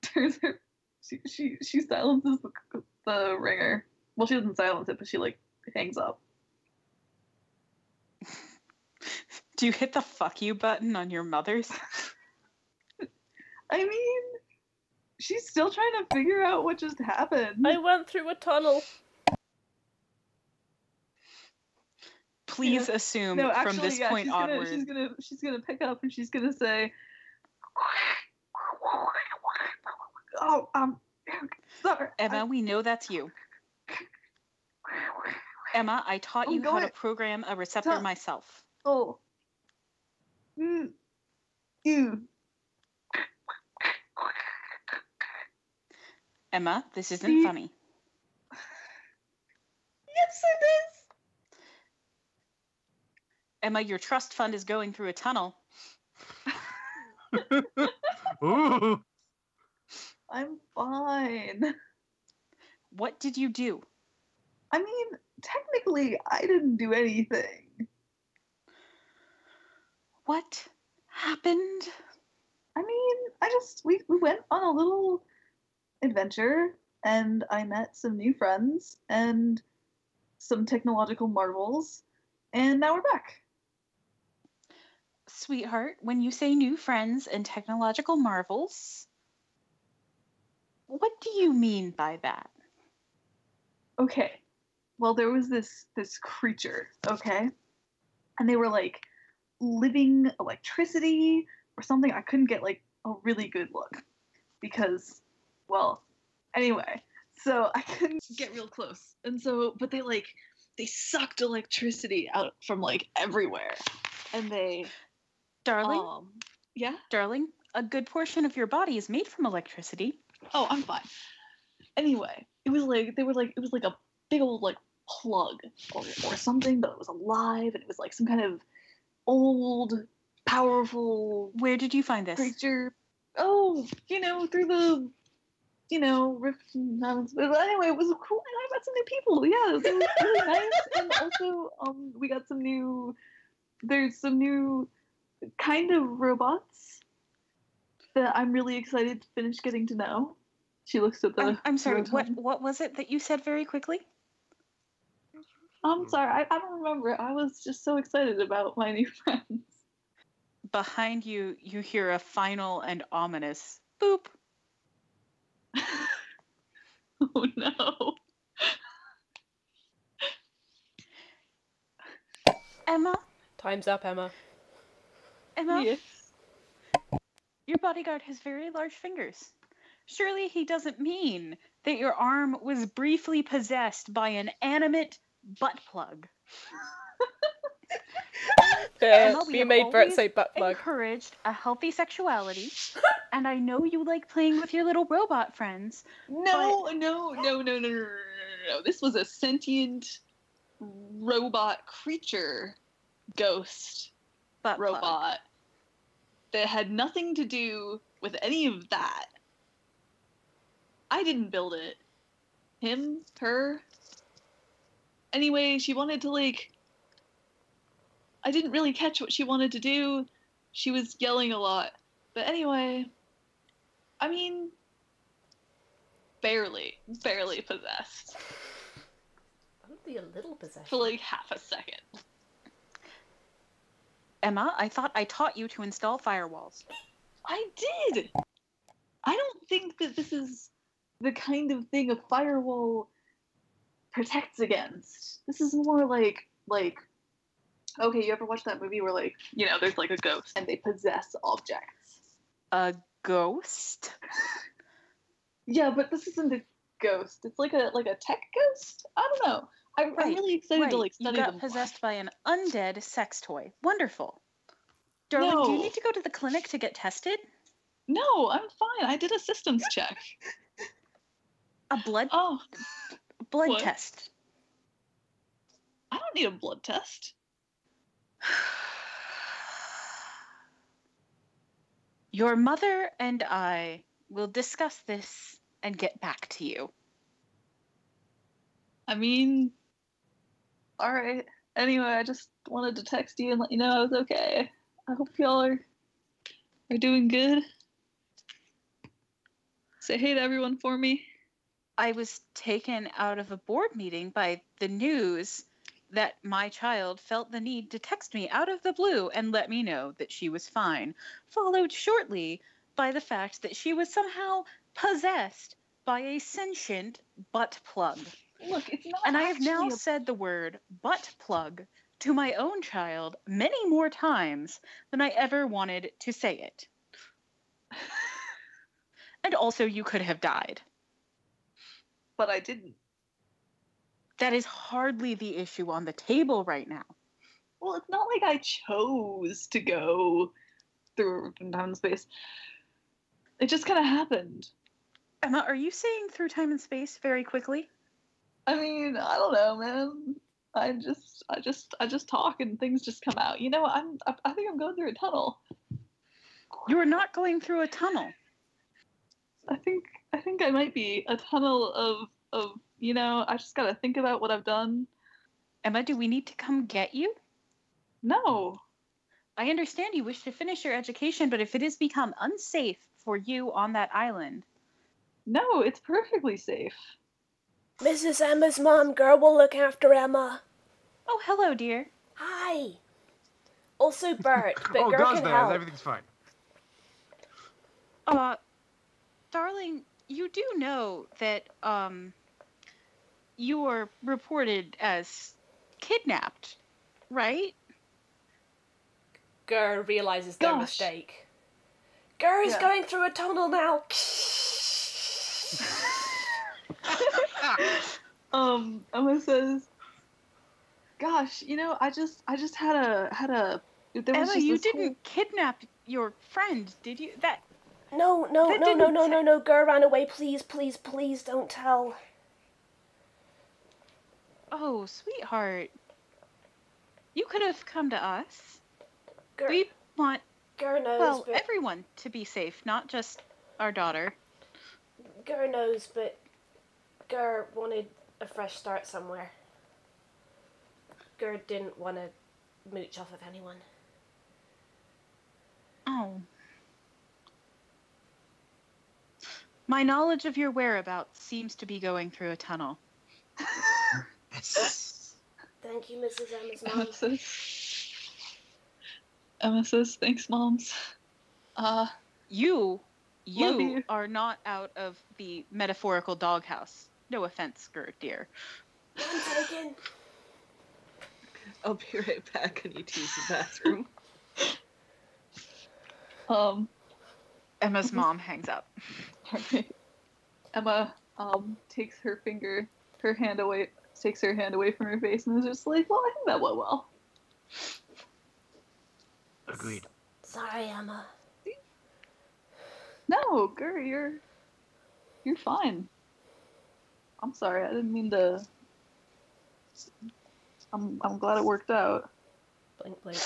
Speaker 5: turns her. She silences the ringer. Well, she doesn't silence it, but she like hangs up.
Speaker 1: Do you hit the fuck you button on your mother's?
Speaker 5: I mean, she's still trying to figure out what just happened.
Speaker 3: I went through a tunnel.
Speaker 1: Please assume
Speaker 5: No, actually,
Speaker 1: from this point onward.
Speaker 5: She's gonna pick up and she's gonna say, "Oh, sorry."
Speaker 1: Emma, we know that's you. Emma, I taught
Speaker 5: I'm
Speaker 1: you how to
Speaker 5: going-
Speaker 1: program a receptor
Speaker 5: Ta-
Speaker 1: myself.
Speaker 5: Oh. Ew.
Speaker 1: Emma, this isn't
Speaker 5: See?
Speaker 1: funny.
Speaker 5: Yes, it is.
Speaker 1: Emma, your trust fund is going through a tunnel.
Speaker 2: Ooh.
Speaker 5: I'm fine.
Speaker 1: What did you do?
Speaker 5: I mean, technically, I didn't do anything.
Speaker 1: What happened?
Speaker 5: I mean, we went on a little adventure, and I met some new friends and some technological marvels, and now we're back.
Speaker 1: Sweetheart, when you say new friends and technological marvels, what do you mean by that?
Speaker 5: Okay. Well, there was this creature, okay? And they were like living electricity or something. I couldn't get like a really good look because, well, anyway, so I couldn't get real close. And so, but they sucked electricity out from like everywhere. And they
Speaker 1: Darling,
Speaker 5: yeah?
Speaker 1: darling, a good portion of your body is made from electricity.
Speaker 5: Oh, I'm fine. Anyway, it was like it was like a big old like plug or something, but it was alive and it was like some kind of old, powerful
Speaker 1: Where did you find this?
Speaker 5: creature. Oh, through the rifts and mountains. But anyway, it was cool and I met some new people. Yeah, it was really nice. And also, we got there's some new kind of robots that I'm really excited to finish getting to know. She looks at the.
Speaker 1: I'm sorry,
Speaker 5: rotom.
Speaker 1: what was it that you said very quickly?
Speaker 5: I'm sorry, I don't remember. I was just so excited about my new friends.
Speaker 1: Behind you, you hear a final and ominous boop.
Speaker 5: Oh no.
Speaker 1: Emma?
Speaker 3: Time's up, Emma.
Speaker 1: Emma?
Speaker 5: Yes.
Speaker 1: Your bodyguard has very large fingers. Surely he doesn't mean that your arm was briefly possessed by an animate butt plug. Emma, we
Speaker 3: You
Speaker 1: have
Speaker 3: made Bert
Speaker 1: always
Speaker 3: say butt plug.
Speaker 1: encouraged a healthy sexuality, and I know you like playing with your little robot friends.
Speaker 5: No. This was a sentient robot creature ghost
Speaker 1: Butt plug.
Speaker 5: robot that had nothing to do with any of that. I didn't build it. Him, her. Anyway, she wanted to I didn't really catch what she wanted to do. She was yelling a lot. But anyway, I mean, barely possessed.
Speaker 3: Only a little possession.
Speaker 5: For like half a second.
Speaker 1: Emma, I thought I taught you to install firewalls.
Speaker 5: I did! I don't think that this is the kind of thing a firewall protects against. This is more like, okay, you ever watch that movie where there's like a ghost and they possess objects?
Speaker 1: A ghost?
Speaker 5: Yeah, but this isn't a ghost. It's like a tech ghost? I don't know. I'm really excited to study
Speaker 1: you
Speaker 5: them.
Speaker 1: got possessed by an undead sex toy. Wonderful. Darling, do you
Speaker 5: No.
Speaker 1: need to go to the clinic to get tested?
Speaker 5: No, I'm fine. I did a systems check.
Speaker 1: A blood
Speaker 5: Oh, what?
Speaker 1: test.
Speaker 5: I don't need a blood test.
Speaker 1: Your mother and I will discuss this and get back to you.
Speaker 5: I mean, alright. Anyway, I just wanted to text you and let you know I was okay. I hope y'all are doing good. Say hey to everyone for me.
Speaker 1: I was taken out of a board meeting by the news that my child felt the need to text me out of the blue and let me know that she was fine, followed shortly by the fact that she was somehow possessed by a sentient butt plug.
Speaker 5: Look, it's not
Speaker 1: And I have now
Speaker 5: actually
Speaker 1: said the word butt plug to my own child many more times than I ever wanted to say it. And also, you could have died.
Speaker 5: but I didn't.
Speaker 1: That is hardly the issue on the table right now.
Speaker 5: Well, it's not like I chose to go through time and space. It just kind of happened.
Speaker 1: Emma, are you saying through time and space very quickly?
Speaker 5: I mean, I don't know, man. I just talk and things just come out. You know, I think I'm going through a tunnel.
Speaker 1: You are not going through a tunnel.
Speaker 5: I think I might be a tunnel of you know, I just gotta think about what I've done.
Speaker 1: Emma, do we need to come get you?
Speaker 5: No.
Speaker 1: I understand you wish to finish your education, but if it has become unsafe for you on that island...
Speaker 5: No, it's perfectly safe.
Speaker 8: Mrs. Emma's mom, Grr will look after Emma.
Speaker 1: Oh, hello, dear.
Speaker 8: Hi. Also Bert, but
Speaker 2: Oh,
Speaker 8: Grr
Speaker 2: Grr's
Speaker 8: can
Speaker 2: there.
Speaker 8: help.
Speaker 2: Everything's fine.
Speaker 1: Darling, you do know that, you were reported as kidnapped, right?
Speaker 3: Grr realizes their
Speaker 5: Gosh.
Speaker 3: mistake.
Speaker 8: Grr is
Speaker 5: Yeah.
Speaker 8: going through a tunnel now.
Speaker 5: Emma says, "Gosh, you know, I just had a. There was
Speaker 1: Emma,
Speaker 5: just
Speaker 1: you
Speaker 5: this
Speaker 1: didn't kidnap your friend, did you?
Speaker 8: No,
Speaker 1: That didn't
Speaker 8: Grr, run away, please, please, please, don't tell.
Speaker 1: Oh, sweetheart. You could have come to us.
Speaker 8: Grr,
Speaker 1: We want,
Speaker 8: Grr knows,
Speaker 1: well,
Speaker 8: but
Speaker 1: everyone to be safe, not just our daughter.
Speaker 8: Grr knows, but Grr wanted a fresh start somewhere. Grr didn't want to mooch off of anyone.
Speaker 1: Oh. My knowledge of your whereabouts seems to be going through a tunnel.
Speaker 8: Thank you, Mrs. Emma's mom.
Speaker 5: Emma says, "Thanks, moms."
Speaker 1: You
Speaker 5: Love you.
Speaker 1: are not out of the metaphorical doghouse. No offense, Gert, dear.
Speaker 8: None taken.
Speaker 6: I'll be right back. I need to use the bathroom.
Speaker 1: Emma's mom hangs up.
Speaker 5: Alright. Emma takes her hand away from her face and is just like, "Well, I think that went well."
Speaker 2: Agreed.
Speaker 8: Sorry, Emma.
Speaker 5: No, Gurr, you're fine. I'm sorry, I didn't mean to. I'm glad it worked out.
Speaker 3: Blink, blink.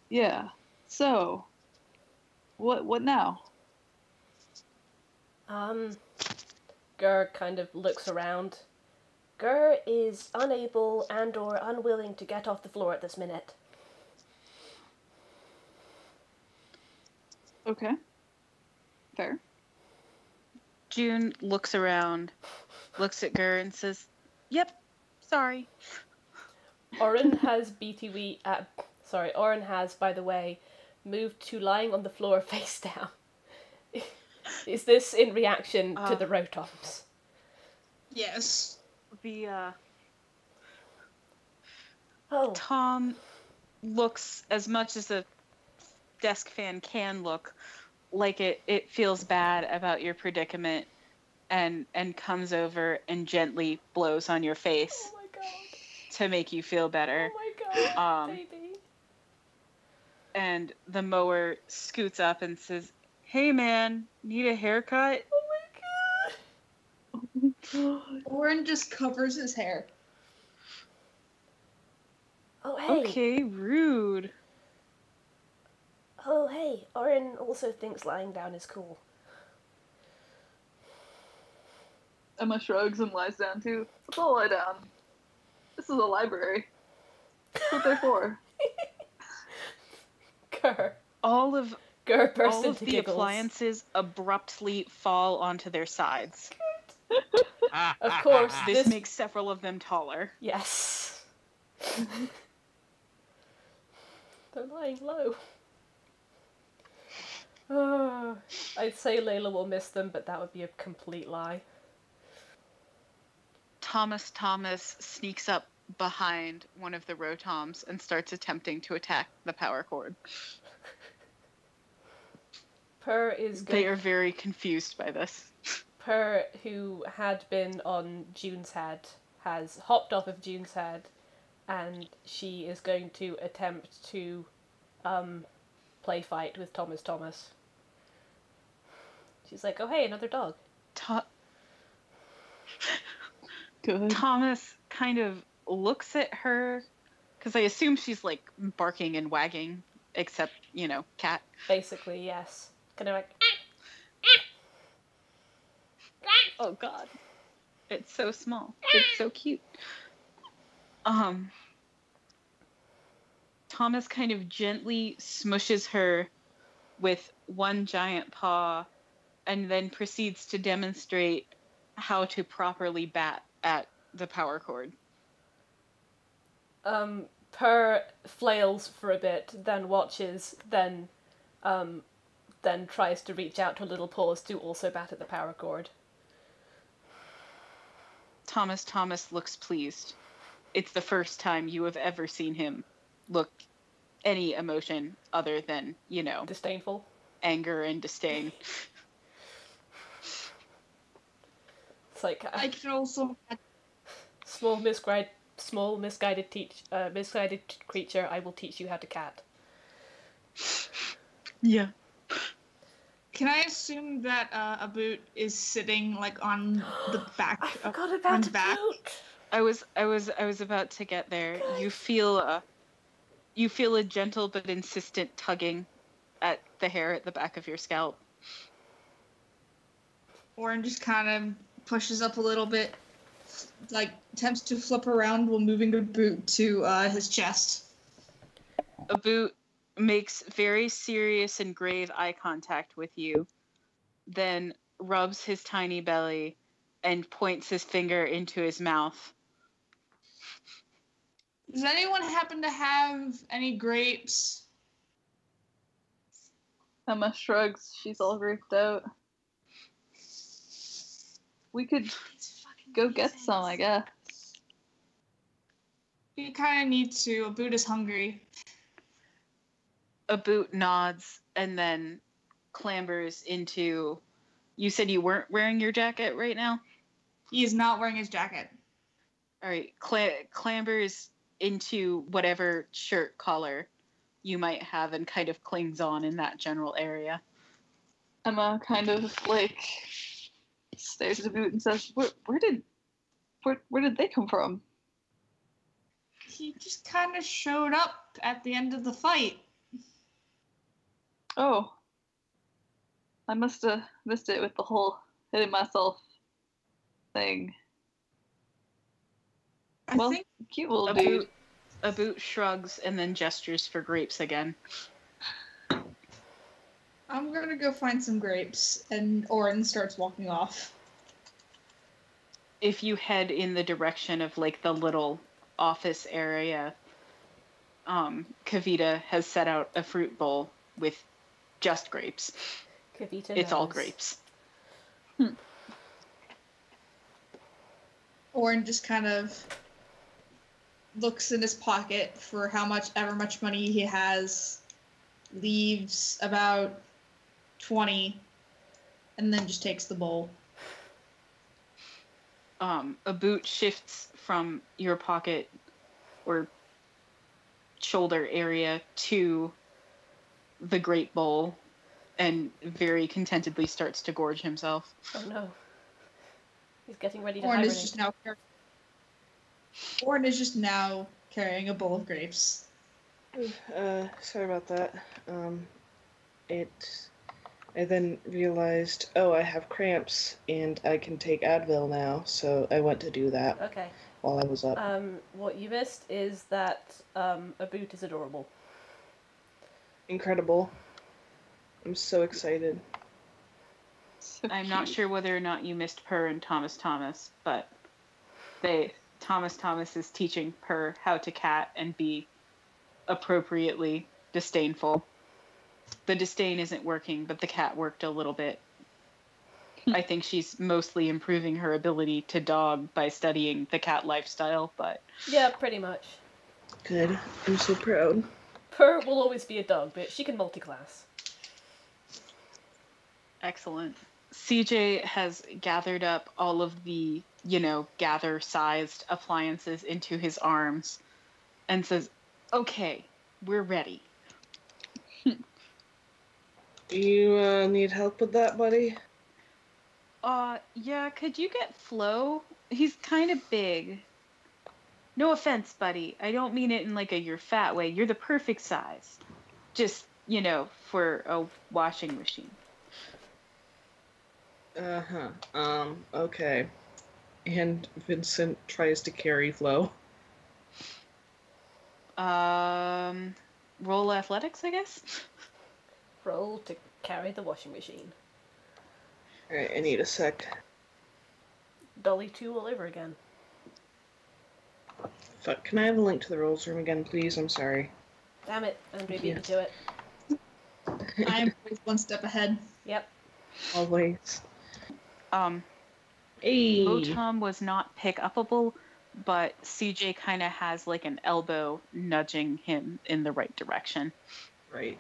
Speaker 5: Yeah. So, what now?
Speaker 3: Grr kind of looks around.
Speaker 8: Grr is unable and or unwilling to get off the floor at this minute.
Speaker 5: Okay. Fair.
Speaker 1: June looks around, looks at Gurr and says, "Yep, sorry."
Speaker 3: Orin has Orin has, by the way, moved to lying on the floor face down. Is this in reaction to the Rotoms?
Speaker 4: Yes.
Speaker 1: Tom looks, as much as a desk fan can look, like it feels bad about your predicament and comes over and gently blows on your face.
Speaker 3: Oh my god.
Speaker 1: To make you feel better.
Speaker 3: Oh my god, baby.
Speaker 1: And the mower scoots up and says, "Hey man, need a haircut?"
Speaker 3: Oh my god.
Speaker 4: Orin just covers his hair.
Speaker 8: Oh, hey.
Speaker 1: Okay, rude.
Speaker 8: Oh, hey. Orin also thinks lying down is cool.
Speaker 5: Emma shrugs and lies down too. Let's all lie down. This is a library. That's what they're for.
Speaker 3: Grr.
Speaker 1: All of
Speaker 3: bursts into
Speaker 1: the
Speaker 3: giggles.
Speaker 1: appliances abruptly fall onto their sides.
Speaker 3: Of course,
Speaker 1: This makes several of them taller.
Speaker 3: Yes. They're lying low. I'd say Layla will miss them, but that would be a complete lie.
Speaker 1: Thomas sneaks up behind one of the Rotoms and starts attempting to attack the power cord.
Speaker 3: Per is good.
Speaker 1: They are very confused by this.
Speaker 3: Per, who had been on June's head, has hopped off of June's head, and she is going to attempt to play fight with Thomas. She's like, oh hey, another dog.
Speaker 5: Good.
Speaker 1: Thomas kind of looks at her, because I assume she's like barking and wagging, except, cat.
Speaker 3: Basically, yes. Kind of like,
Speaker 1: Oh god. It's so small. It's so cute. Thomas kind of gently smushes her with one giant paw and then proceeds to demonstrate how to properly bat at the power cord.
Speaker 3: Per flails for a bit, then watches, then tries to reach out to little paws to also bat at the power cord.
Speaker 1: Thomas looks pleased. It's the first time you have ever seen him look any emotion other than,
Speaker 3: Disdainful.
Speaker 1: anger and disdain.
Speaker 3: It's like
Speaker 4: I can also.
Speaker 3: small misguided creature. I will teach you how to cat.
Speaker 1: Yeah.
Speaker 4: Can I assume that a boot is sitting like on the back?
Speaker 3: I forgot
Speaker 4: on
Speaker 3: about
Speaker 4: the back.
Speaker 3: Boot.
Speaker 1: I was about to get there. You feel a gentle but insistent tugging at the hair at the back of your scalp.
Speaker 4: Orin just kind of pushes up a little bit, like attempts to flip around while moving the boot to his chest.
Speaker 1: A boot makes very serious and grave eye contact with you, then rubs his tiny belly and points his finger into his mouth.
Speaker 4: Does anyone happen to have any grapes?
Speaker 5: Emma shrugs. She's all graped out. We could go get some, I guess.
Speaker 4: We kind of need to. A boot is hungry.
Speaker 1: A boot nods and then clambers into... You said you weren't wearing your jacket right now?
Speaker 4: He is not wearing his jacket.
Speaker 1: All right, clambers into whatever shirt collar you might have and kind of clings on in that general area.
Speaker 5: Emma kind of stares at the boot and says, "Where did they come from?"
Speaker 4: He just kind of showed up at the end of the fight.
Speaker 5: Oh, I must have missed it with the whole hitting myself thing.
Speaker 4: I
Speaker 5: Well,
Speaker 4: think
Speaker 5: cute little dude.
Speaker 1: A boot shrugs and then gestures for grapes again.
Speaker 4: I'm gonna go find some grapes, and Orin starts walking off.
Speaker 1: If you head in the direction of like the little office area, Kavita has set out a fruit bowl with just grapes.
Speaker 3: Kavita
Speaker 1: It's all
Speaker 3: knows.
Speaker 1: grapes.
Speaker 4: Orin just kind of looks in his pocket for ever much money he has, leaves about 20, and then just takes the bowl.
Speaker 1: A boot shifts from your pocket or shoulder area to the grape bowl and very contentedly starts to gorge himself.
Speaker 3: Oh no. He's getting ready to
Speaker 4: Orin
Speaker 3: hibernate.
Speaker 4: Orin is just now carrying a bowl of grapes.
Speaker 6: Sorry about that. I then realized, oh, I have cramps and I can take Advil now, so I went to do that
Speaker 3: Okay.
Speaker 6: while I was up.
Speaker 3: What you missed is that a boot is adorable.
Speaker 6: Incredible. I'm so excited.
Speaker 5: So
Speaker 1: I'm not
Speaker 5: cute.
Speaker 1: sure whether or not you missed Per and Thomas, but Thomas is teaching Per how to cat and be appropriately disdainful. The disdain isn't working, but the cat worked a little bit. I think she's mostly improving her ability to dog by studying the cat lifestyle, but
Speaker 3: Yeah, pretty much.
Speaker 6: Good. I'm so proud.
Speaker 3: Per will always be a dog, but she can multi-class.
Speaker 1: Excellent. CJ has gathered up all of the, gather-sized appliances into his arms and says, "Okay, we're ready."
Speaker 6: Do you need help with that, buddy?
Speaker 1: Yeah, could you get Flo? He's kind of big. No offense, buddy. I don't mean it in like a you're fat way. You're the perfect size. Just, for a washing machine.
Speaker 6: Okay. And Vincent tries to carry Flo.
Speaker 1: Roll athletics, I guess?
Speaker 3: Roll to carry the washing machine.
Speaker 6: Alright, I need a sec.
Speaker 3: Dolly 2 all over again.
Speaker 6: Fuck, can I have a link to the rolls room again, please? I'm sorry.
Speaker 3: Damn it, Andre beat me
Speaker 6: Yes.
Speaker 3: to it.
Speaker 4: I'm always one step ahead.
Speaker 3: Yep.
Speaker 6: Always.
Speaker 1: Hey.
Speaker 6: Hey!
Speaker 1: Rotom was not pick-upable, but CJ kind of has like an elbow nudging him in the right direction.
Speaker 6: Right.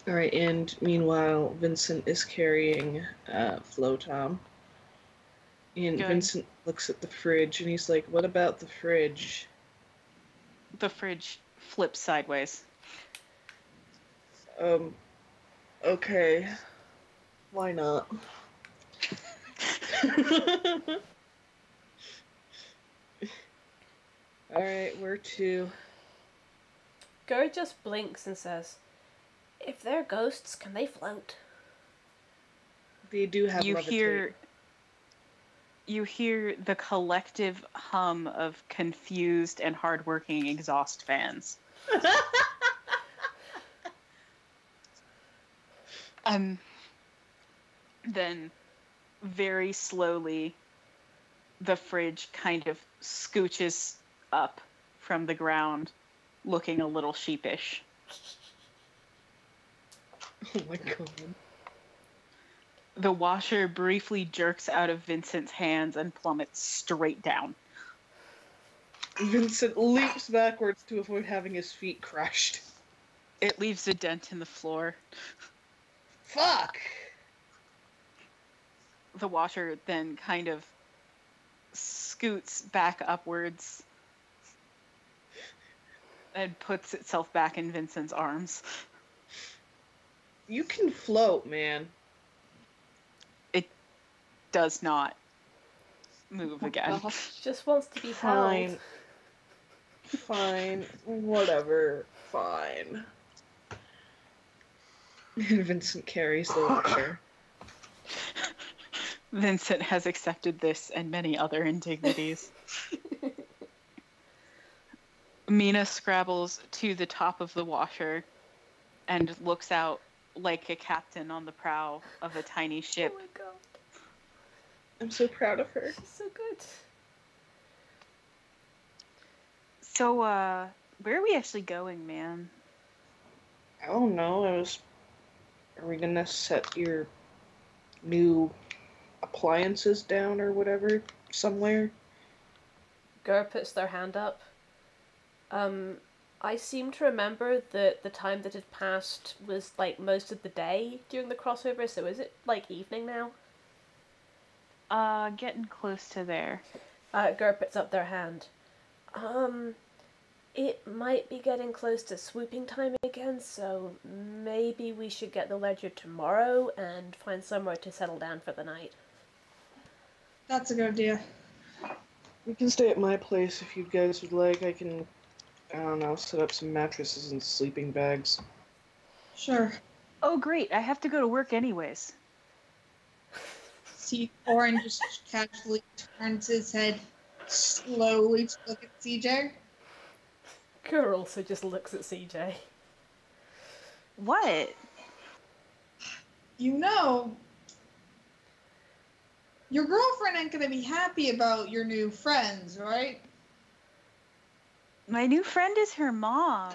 Speaker 6: Alright, and meanwhile, Vincent is carrying Flotom. And
Speaker 1: Good.
Speaker 6: Vincent looks at the fridge and he's like, "What about the fridge?"
Speaker 1: The fridge flips sideways.
Speaker 6: Okay. Why not? Alright, where to?
Speaker 3: Grr just blinks and says, "If they're ghosts, can they float?"
Speaker 6: They do have
Speaker 1: You
Speaker 6: levitate.
Speaker 1: hear the collective hum of confused and hardworking exhaust fans. Then very slowly the fridge kind of scooches up from the ground, looking a little sheepish.
Speaker 6: Oh my god.
Speaker 1: The washer briefly jerks out of Vincent's hands and plummets straight down.
Speaker 6: Vincent leaps backwards to avoid having his feet crushed.
Speaker 1: It leaves a dent in the floor.
Speaker 6: Fuck!
Speaker 1: The washer then kind of scoots back upwards and puts itself back in Vincent's arms.
Speaker 6: You can float, man.
Speaker 1: It does not move again.
Speaker 3: Just wants to be
Speaker 6: Fine.
Speaker 3: held.
Speaker 6: Fine. Whatever. Fine. And Vincent carries the washer.
Speaker 1: Vincent has accepted this and many other indignities. Mina scrabbles to the top of the washer and looks out like a captain on the prow of a tiny ship.
Speaker 3: Oh my god,
Speaker 6: I'm so proud of her.
Speaker 3: she's so good.
Speaker 1: So, where are we actually going, man?
Speaker 6: I don't know. Are we gonna set your new appliances down or whatever somewhere?
Speaker 3: Grr puts their hand up. I seem to remember that the time that had passed was like most of the day during the crossover, so is it like evening now?
Speaker 1: Getting close to there.
Speaker 3: Grr puts up their hand. It might be getting close to swooping time again, so maybe we should get the ledger tomorrow and find somewhere to settle down for the night.
Speaker 4: That's a good idea.
Speaker 6: We can stay at my place if you guys would like. I don't know, set up some mattresses and sleeping bags.
Speaker 4: Sure.
Speaker 1: Oh, great. I have to go to work anyways.
Speaker 4: See, Orin just casually turns his head slowly to look at CJ.
Speaker 3: Grr also just looks at CJ.
Speaker 1: What?
Speaker 4: You know, your girlfriend ain't gonna be happy about your new friends, right?
Speaker 1: My new friend is her mom.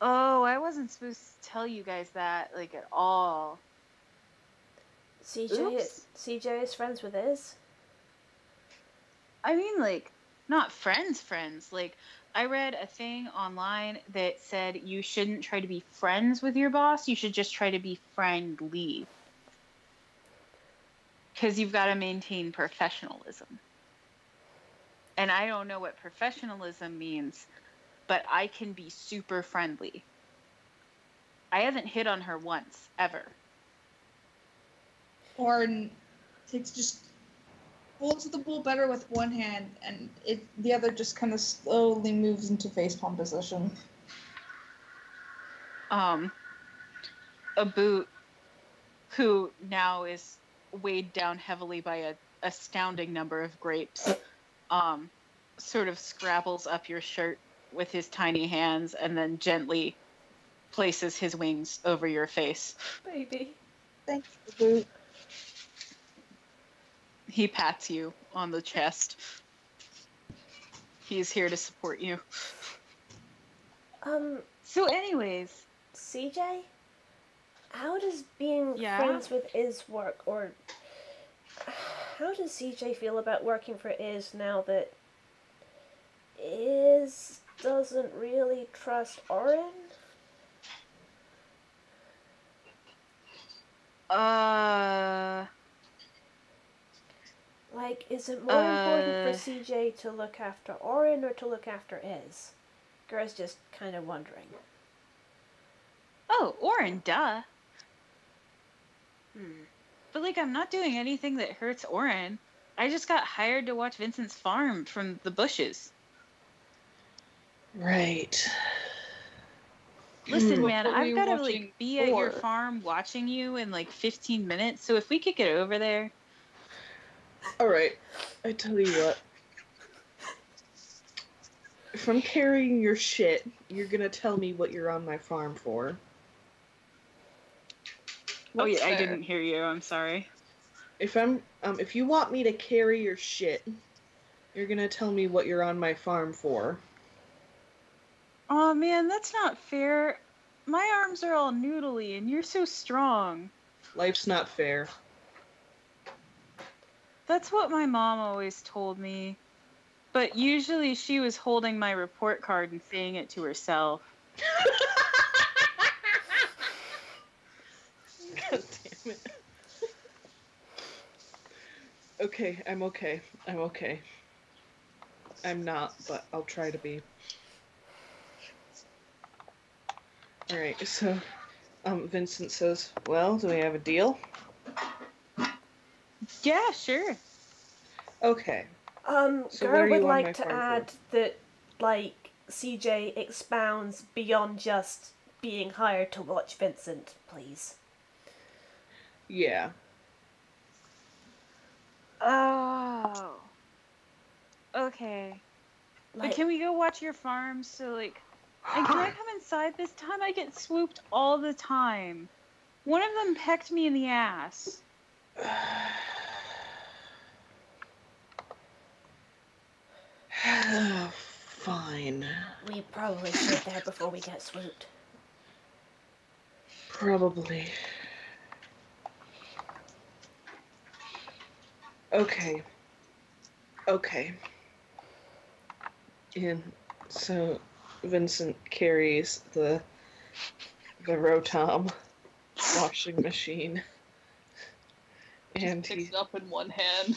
Speaker 1: Oh, I wasn't supposed to tell you guys that, like, at all. Oops.
Speaker 3: CJ is friends with Iz?
Speaker 1: I mean, like, not friends, like, I read a thing online that said you shouldn't try to be friends with your boss. You should just try to be friendly. Because you've got to maintain professionalism. And I don't know what professionalism means, but I can be super friendly. I haven't hit on her once, ever.
Speaker 4: Orin just holds the bowl better with one hand, and the other just kind of slowly moves into facepalm position.
Speaker 1: A boot who now is weighed down heavily by a astounding number of grapes, sort of scrabbles up your shirt with his tiny hands and then gently places his wings over your face.
Speaker 3: Baby.
Speaker 4: Thank you, Boot.
Speaker 1: He pats you on the chest. He's here to support you. So anyways,
Speaker 8: CJ? How does being friends with Iz work, or how does CJ feel about working for Iz now that Iz doesn't really trust Orin? Like, is it more important for CJ to look after Orin or to look after Iz? Grr's just kind of wondering.
Speaker 1: Oh, Orin, duh. But, like, I'm not doing anything that hurts Orin. I just got hired to watch Vincent's farm from the bushes.
Speaker 6: Right.
Speaker 1: Listen,
Speaker 5: What
Speaker 1: man,
Speaker 5: were
Speaker 1: I've
Speaker 5: you
Speaker 1: got to,
Speaker 5: watching
Speaker 1: like, be at your
Speaker 5: for?
Speaker 1: farm watching you in, like, 15 minutes. So if we could get over there.
Speaker 6: Alright, I tell you what. If I'm carrying your shit, you're gonna tell me what you're on my farm for.
Speaker 1: Oh, yeah, I
Speaker 5: What's
Speaker 1: didn't hear you. I'm sorry.
Speaker 6: If you want me to carry your shit, you're gonna tell me what you're on my farm for.
Speaker 1: Oh, man, that's not fair. My arms are all noodly, and you're so strong.
Speaker 6: Life's not fair.
Speaker 1: That's what my mom always told me. But usually she was holding my report card and saying it to herself.
Speaker 6: God damn it. Okay, I'm okay. I'm okay. I'm not, but I'll try to be. Alright, so, Vincent says, well, do we have a deal?
Speaker 1: Yeah, sure.
Speaker 6: Okay. So
Speaker 8: Grr would like to add that, like, CJ expounds beyond just being hired to watch Vincent, please.
Speaker 6: Yeah.
Speaker 1: Oh. Okay. But can we go watch your farm? So, like, and can I come inside this time? I get swooped all the time. One of them pecked me in the ass.
Speaker 6: Fine.
Speaker 8: We probably should there before we get swooped.
Speaker 6: Probably. Okay. And so Vincent carries the Rotom washing machine. And
Speaker 5: Picks
Speaker 6: he
Speaker 5: it up in one hand.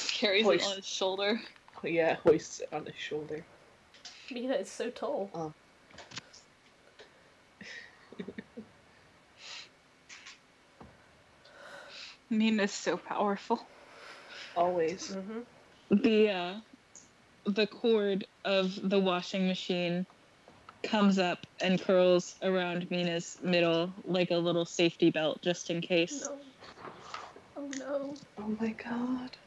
Speaker 5: Carries it on his shoulder.
Speaker 6: Yeah, hoists it on his shoulder.
Speaker 3: Mina is so tall.
Speaker 1: Mina's so powerful.
Speaker 6: Always.
Speaker 1: Mm-hmm. The cord of the washing machine comes up and curls around Mina's middle like a little safety belt just in case.
Speaker 3: No. Oh no.
Speaker 6: Oh my god.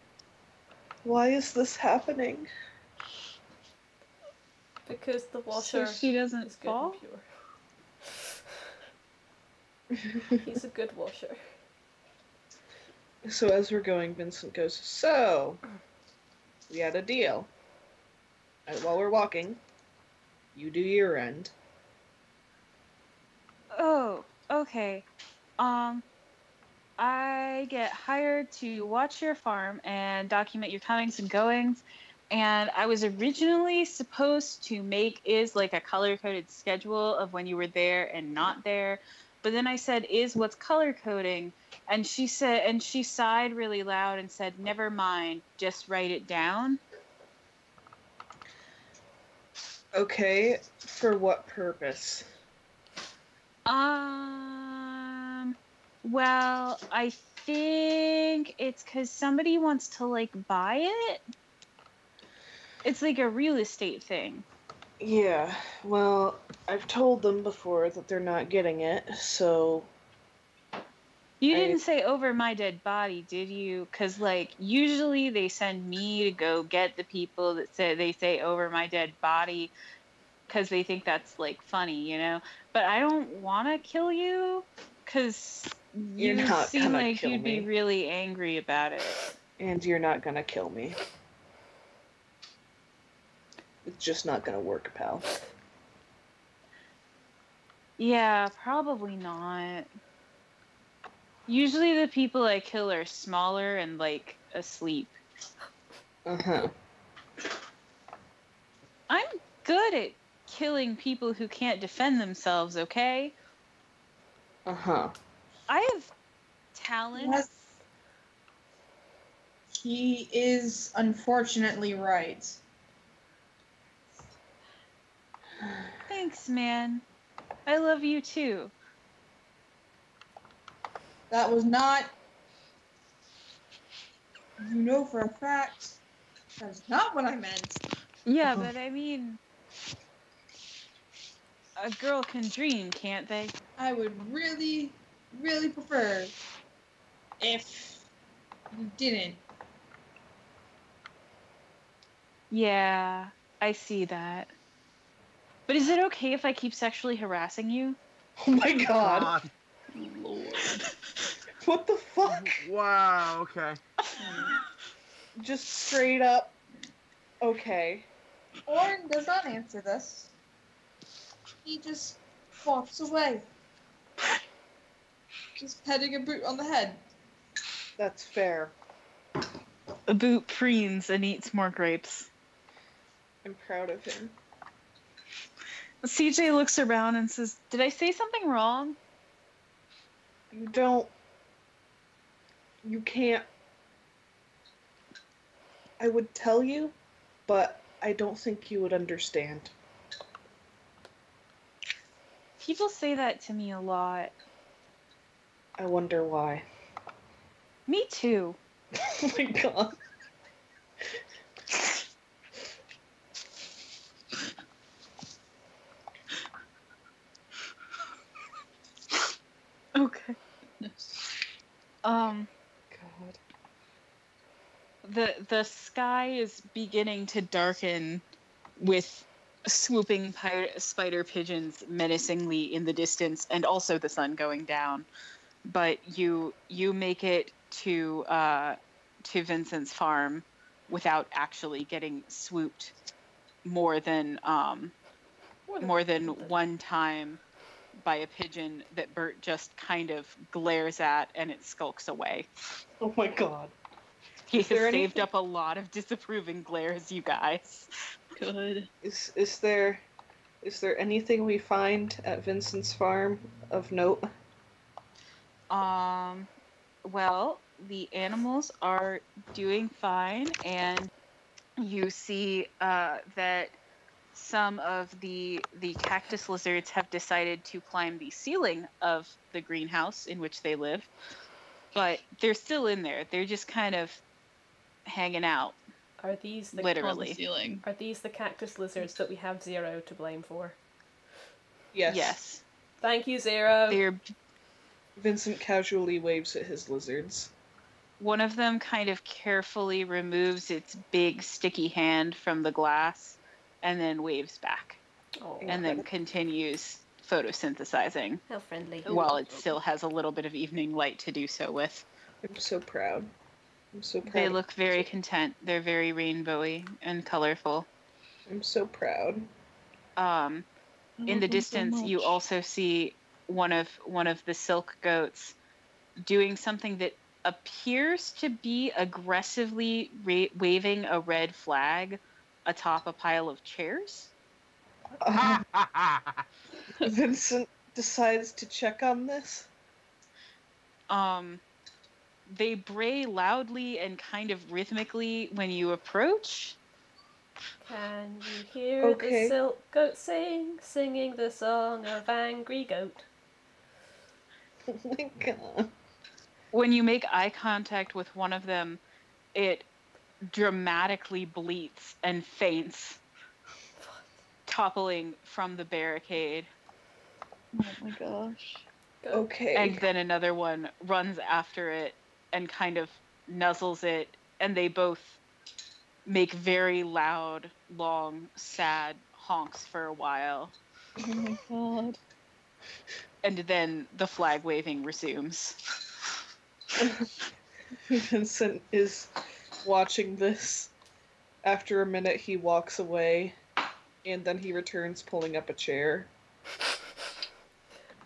Speaker 6: Why is this happening?
Speaker 3: Because the washer
Speaker 1: so she doesn't
Speaker 3: is
Speaker 1: fall?
Speaker 3: good and pure. He's a good washer.
Speaker 6: So as we're going, Vincent goes, so, we had a deal. While we're walking, you do your end.
Speaker 1: Oh, okay. I get hired to watch your farm and document your comings and goings, And I was originally supposed to make Is like a color-coded schedule of when you were there and not there. But then I said, Is what's color-coding? And she sighed really loud and said, never mind, just write it down.
Speaker 6: Okay, for what purpose?
Speaker 1: Well, I think it's because somebody wants to, like, buy it. It's like a real estate thing.
Speaker 6: Yeah, well, I've told them before that they're not getting it, so...
Speaker 1: You didn't say over my dead body, did you? Because, like, usually they send me to go get the people that say over my dead body because they think that's, like, funny, you know? But I don't want to kill you because you seem like you'd be really angry about it.
Speaker 6: And you're not gonna kill me. It's just not gonna work, pal.
Speaker 1: Yeah, probably not. Usually the people I kill are smaller and, like, asleep.
Speaker 6: Uh-huh.
Speaker 1: I'm good at killing people who can't defend themselves, okay?
Speaker 6: Uh-huh.
Speaker 1: I have talents.
Speaker 4: Yes. He is unfortunately right.
Speaker 1: Thanks, man. I love you too.
Speaker 4: That was not... You know for a fact, that's not what I meant.
Speaker 1: Yeah, but I mean... A girl can dream, can't they?
Speaker 4: I would really, really prefer if you didn't.
Speaker 1: Yeah, I see that. But is it okay if I keep sexually harassing you?
Speaker 6: Oh my god.
Speaker 5: Lord.
Speaker 6: What the fuck?
Speaker 2: Wow, okay.
Speaker 6: Just straight up. Okay.
Speaker 4: Orin does not answer this. He just walks away. Just petting a boot on the head.
Speaker 6: That's fair.
Speaker 1: A boot preens and eats more grapes.
Speaker 6: I'm proud of him.
Speaker 1: CJ looks around and says, did I say something wrong?
Speaker 6: You don't... You can't... I would tell you, but I don't think you would understand.
Speaker 1: People say that to me a lot.
Speaker 6: I wonder why.
Speaker 1: Me too.
Speaker 6: Oh my god.
Speaker 1: Okay.
Speaker 6: God.
Speaker 1: The sky is beginning to darken with swooping spider pigeons menacingly in the distance, and also the sun going down. But you make it to Vincent's farm without actually getting swooped more than one time by a pigeon that Bert just kind of glares at and it skulks away.
Speaker 6: Oh my god.
Speaker 1: He has saved up a lot of disapproving glares, you guys.
Speaker 5: Good.
Speaker 6: Is there anything we find at Vincent's farm of note?
Speaker 1: Well, the animals are doing fine, and you see that some of the cactus lizards have decided to climb the ceiling of the greenhouse in which they live, but they're still in there. They're just kind of hanging out.
Speaker 3: Are these the
Speaker 1: literally?
Speaker 5: Ceiling.
Speaker 3: Are these the cactus lizards that we have Zero to blame for?
Speaker 6: Yes.
Speaker 1: Yes.
Speaker 3: Thank you, Zero.
Speaker 1: They're
Speaker 6: Vincent casually waves at his lizards.
Speaker 1: One of them kind of carefully removes its big sticky hand from the glass and then waves back.
Speaker 3: Oh,
Speaker 1: And then continues photosynthesizing
Speaker 3: how friendly.
Speaker 1: while it still has a little bit of evening light to do so with.
Speaker 6: I'm so proud. I'm so proud.
Speaker 1: They look very content. They're very rainbowy and colorful.
Speaker 6: I'm so proud.
Speaker 1: In the distance, you also see one of the silk goats doing something that appears to be aggressively waving a red flag atop a pile of chairs.
Speaker 6: Vincent decides to check on this.
Speaker 1: They bray loudly and kind of rhythmically when you approach.
Speaker 3: Can you hear the silk goat singing the song of Angry Goat?
Speaker 6: Oh my god.
Speaker 1: When you make eye contact with one of them, it dramatically bleats and faints, toppling from the barricade.
Speaker 5: Oh my gosh.
Speaker 6: Okay.
Speaker 1: And then another one runs after it and kind of nuzzles it, and they both make very loud, long, sad honks for a while.
Speaker 5: Oh my god.
Speaker 1: And then the flag waving resumes.
Speaker 6: Vincent is watching this. After a minute, he walks away, and then he returns pulling up a chair.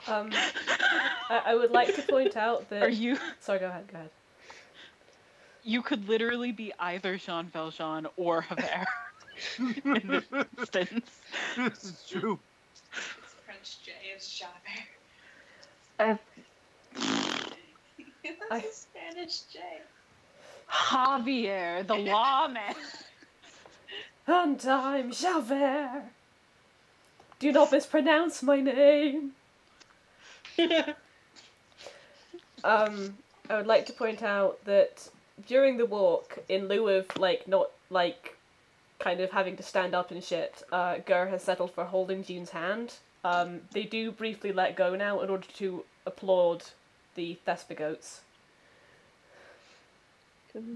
Speaker 3: I would like to point out that...
Speaker 1: Are you...
Speaker 3: Sorry, go ahead.
Speaker 1: You could literally be either Jean Valjean or Javert in this instance.
Speaker 2: This is true.
Speaker 7: It's French J, it's Javert. That's a Spanish J.
Speaker 1: Javier, the lawman.
Speaker 3: And I'm Javert. Do not mispronounce my name. I would like to point out that during the walk, in lieu of, not, kind of having to stand up and shit, Grr has settled for holding June's hand. They do briefly let go now in order to applaud the Thespigoats.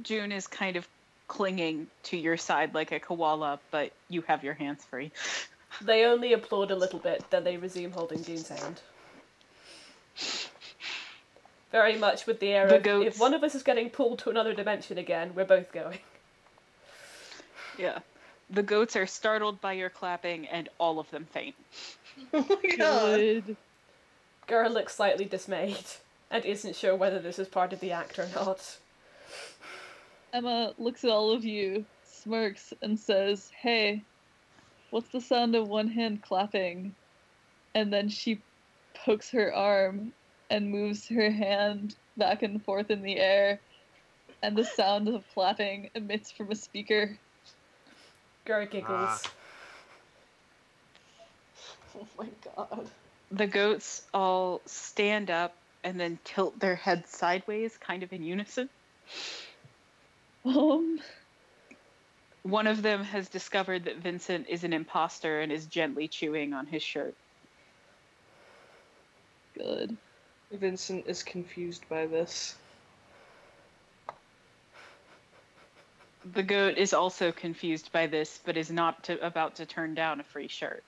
Speaker 1: June is kind of clinging to your side like a koala, but you have your hands free.
Speaker 3: They only applaud a little bit, then they resume holding June's hand. Very much with the air of, if one of us is getting pulled to another dimension again, we're both going.
Speaker 1: Yeah. The goats are startled by your clapping, and all of them faint.
Speaker 6: Oh my god.
Speaker 3: Grr looks slightly dismayed, and isn't sure whether this is part of the act or not.
Speaker 5: Emma looks at all of you, smirks, and says, "Hey, what's the sound of one hand clapping?" And then she pokes her arm and moves her hand back and forth in the air, and the sound of clapping emits from a speaker.
Speaker 3: Grr giggles.
Speaker 6: Oh my god.
Speaker 1: The goats all stand up and then tilt their heads sideways, kind of in unison. One of them has discovered that Vincent is an imposter and is gently chewing on his shirt.
Speaker 5: Good.
Speaker 6: Vincent is confused by this.
Speaker 1: The goat is also confused by this, but is not about to turn down a free shirt.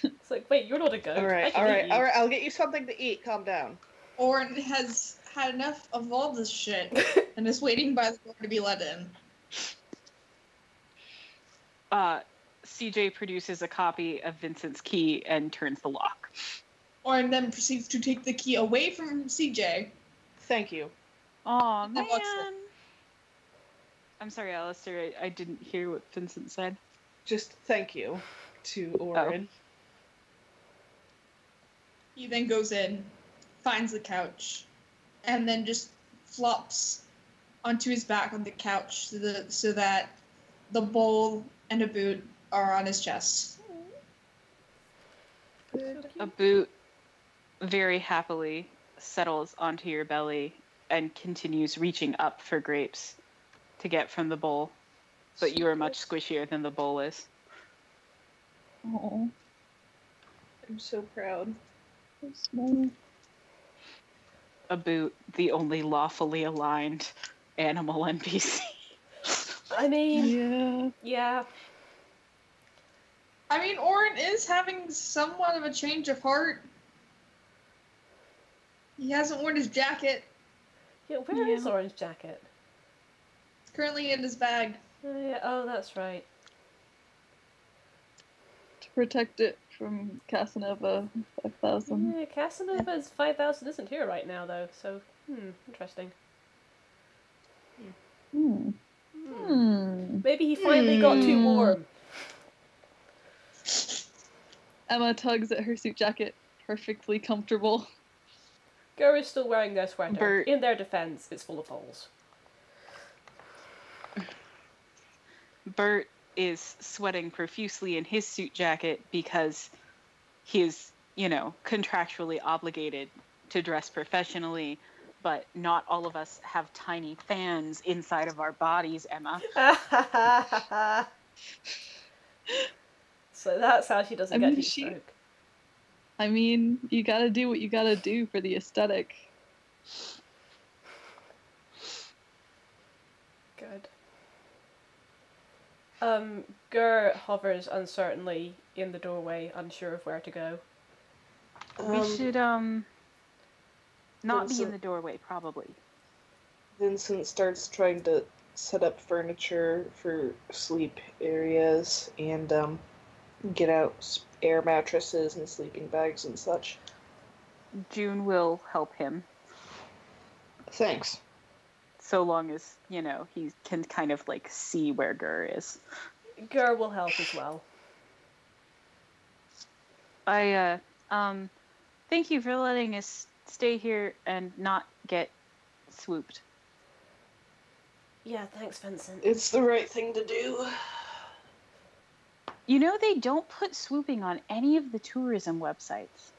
Speaker 3: It's like, wait, you're not a goat.
Speaker 6: Alright, I'll get you something to eat, calm down.
Speaker 4: Orin has had enough of all this shit and is waiting by the door to be let in.
Speaker 1: CJ produces a copy of Vincent's key and turns the lock.
Speaker 4: Orin then proceeds to take the key away from CJ.
Speaker 6: Thank you.
Speaker 1: Aw, man. I'm sorry, Alistair, I didn't hear what Vincent said.
Speaker 6: Just thank you to Orin.
Speaker 4: He then goes in, finds the couch, and then just flops onto his back on the couch so that the bowl and a boot are on his chest.
Speaker 1: A boot very happily settles onto your belly and continues reaching up for grapes to get from the bowl, but you are much squishier than the bowl is.
Speaker 5: Oh,
Speaker 6: I'm so proud.
Speaker 5: so small.
Speaker 1: A boot, the only lawfully aligned animal NPC.
Speaker 3: I mean, yeah.
Speaker 4: I mean, Orin is having somewhat of a change of heart. He hasn't worn his jacket.
Speaker 3: Yeah, where is Orin's jacket?
Speaker 4: It's currently in his bag.
Speaker 3: Oh, that's right.
Speaker 5: To protect it from Casanova 5000.
Speaker 3: Yeah, Casanova's 5000 isn't here right now, though, so Interesting.
Speaker 5: Hmm.
Speaker 3: Maybe he finally got too warm.
Speaker 5: Emma tugs at her suit jacket, perfectly comfortable.
Speaker 3: Grr is still wearing their sweater.
Speaker 1: Bert.
Speaker 3: In their defense, it's full of holes.
Speaker 1: Bert is sweating profusely in his suit jacket because he is, contractually obligated to dress professionally, but not all of us have tiny fans inside of our bodies, Emma.
Speaker 3: So that's how she doesn't get heat stroke.
Speaker 5: I mean, you gotta do what you gotta do for the aesthetic.
Speaker 3: Good. Grr hovers uncertainly in the doorway, unsure of where to go.
Speaker 1: We should, not
Speaker 6: Vincent,
Speaker 1: be in the doorway, probably.
Speaker 6: Vincent starts trying to set up furniture for sleep areas and, get out air mattresses and sleeping bags and such.
Speaker 1: June will help him.
Speaker 6: Thanks.
Speaker 1: So long as, he can kind of, see where Grr is.
Speaker 3: Grr will help as well.
Speaker 1: Thank you for letting us stay here and not get swooped.
Speaker 8: Yeah, thanks, Vincent.
Speaker 6: It's the right thing to do.
Speaker 1: They don't put swooping on any of the tourism websites.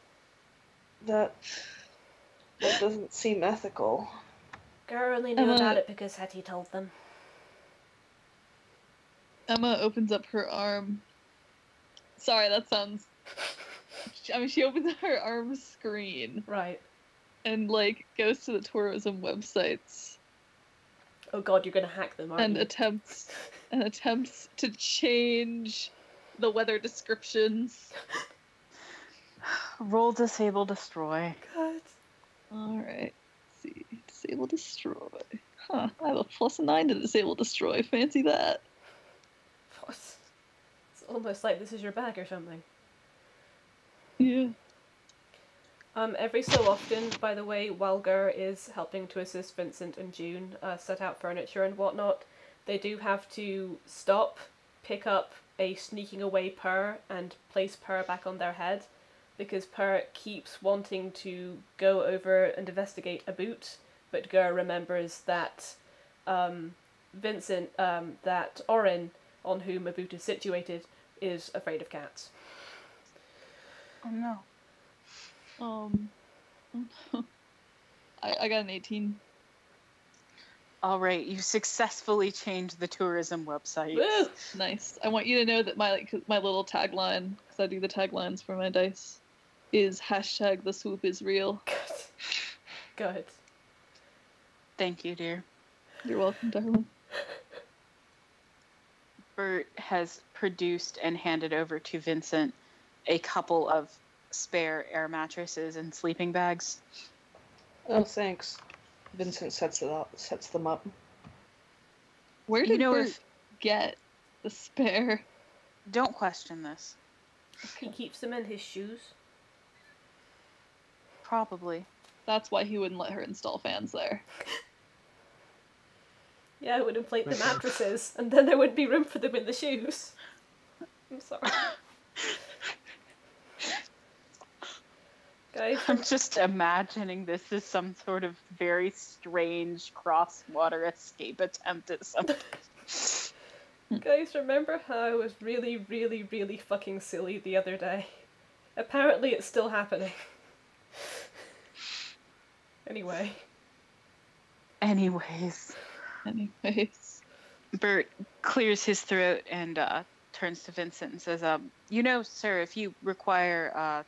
Speaker 6: That doesn't seem ethical.
Speaker 8: Grr only knew about it because Hetty told them.
Speaker 5: Emma opens up her arm. Sorry, that sounds... she opens her arm screen.
Speaker 3: Right.
Speaker 5: And, goes to the tourism websites.
Speaker 3: Oh god, you're gonna hack them, aren't you?
Speaker 5: Attempts to change the weather descriptions.
Speaker 1: Roll disable destroy.
Speaker 3: God.
Speaker 5: Alright. Let's see. Disable destroy. Huh. I have a +9 to disable destroy. Fancy that.
Speaker 3: What? It's almost like this is your bag or something.
Speaker 5: Yeah.
Speaker 3: Every so often, by the way, while Grr is helping to assist Vincent and June set out furniture and whatnot, they do have to stop, pick up a sneaking away purr, and place purr back on their head, because purr keeps wanting to go over and investigate a boot, but Grr remembers that that Orin, on whom a boot is situated, is afraid of cats.
Speaker 1: Oh no.
Speaker 5: I got an 18.
Speaker 1: All right, you successfully changed the tourism website.
Speaker 3: Woo!
Speaker 5: Nice. I want you to know that my little tagline, because I do the taglines for my dice, is #the swoop is real.
Speaker 3: Good.
Speaker 1: Thank you, dear.
Speaker 5: You're welcome, darling.
Speaker 1: Bert has produced and handed over to Vincent a couple of spare air mattresses and sleeping bags.
Speaker 6: Oh, thanks. Vincent sets them up.
Speaker 5: Where did Bert get the spare?
Speaker 1: Don't question this.
Speaker 3: He keeps them in his shoes.
Speaker 1: Probably.
Speaker 5: That's why he wouldn't let her install fans there.
Speaker 3: Yeah, it would inflate the mattresses, and then there wouldn't be room for them in the shoes. I'm sorry. Guys,
Speaker 1: I'm just imagining this as some sort of very strange cross-water escape attempt at something.
Speaker 3: Guys, remember how I was really, really, really fucking silly the other day? Apparently it's still happening. Anyways.
Speaker 1: Bert clears his throat and turns to Vincent and says, sir, if you require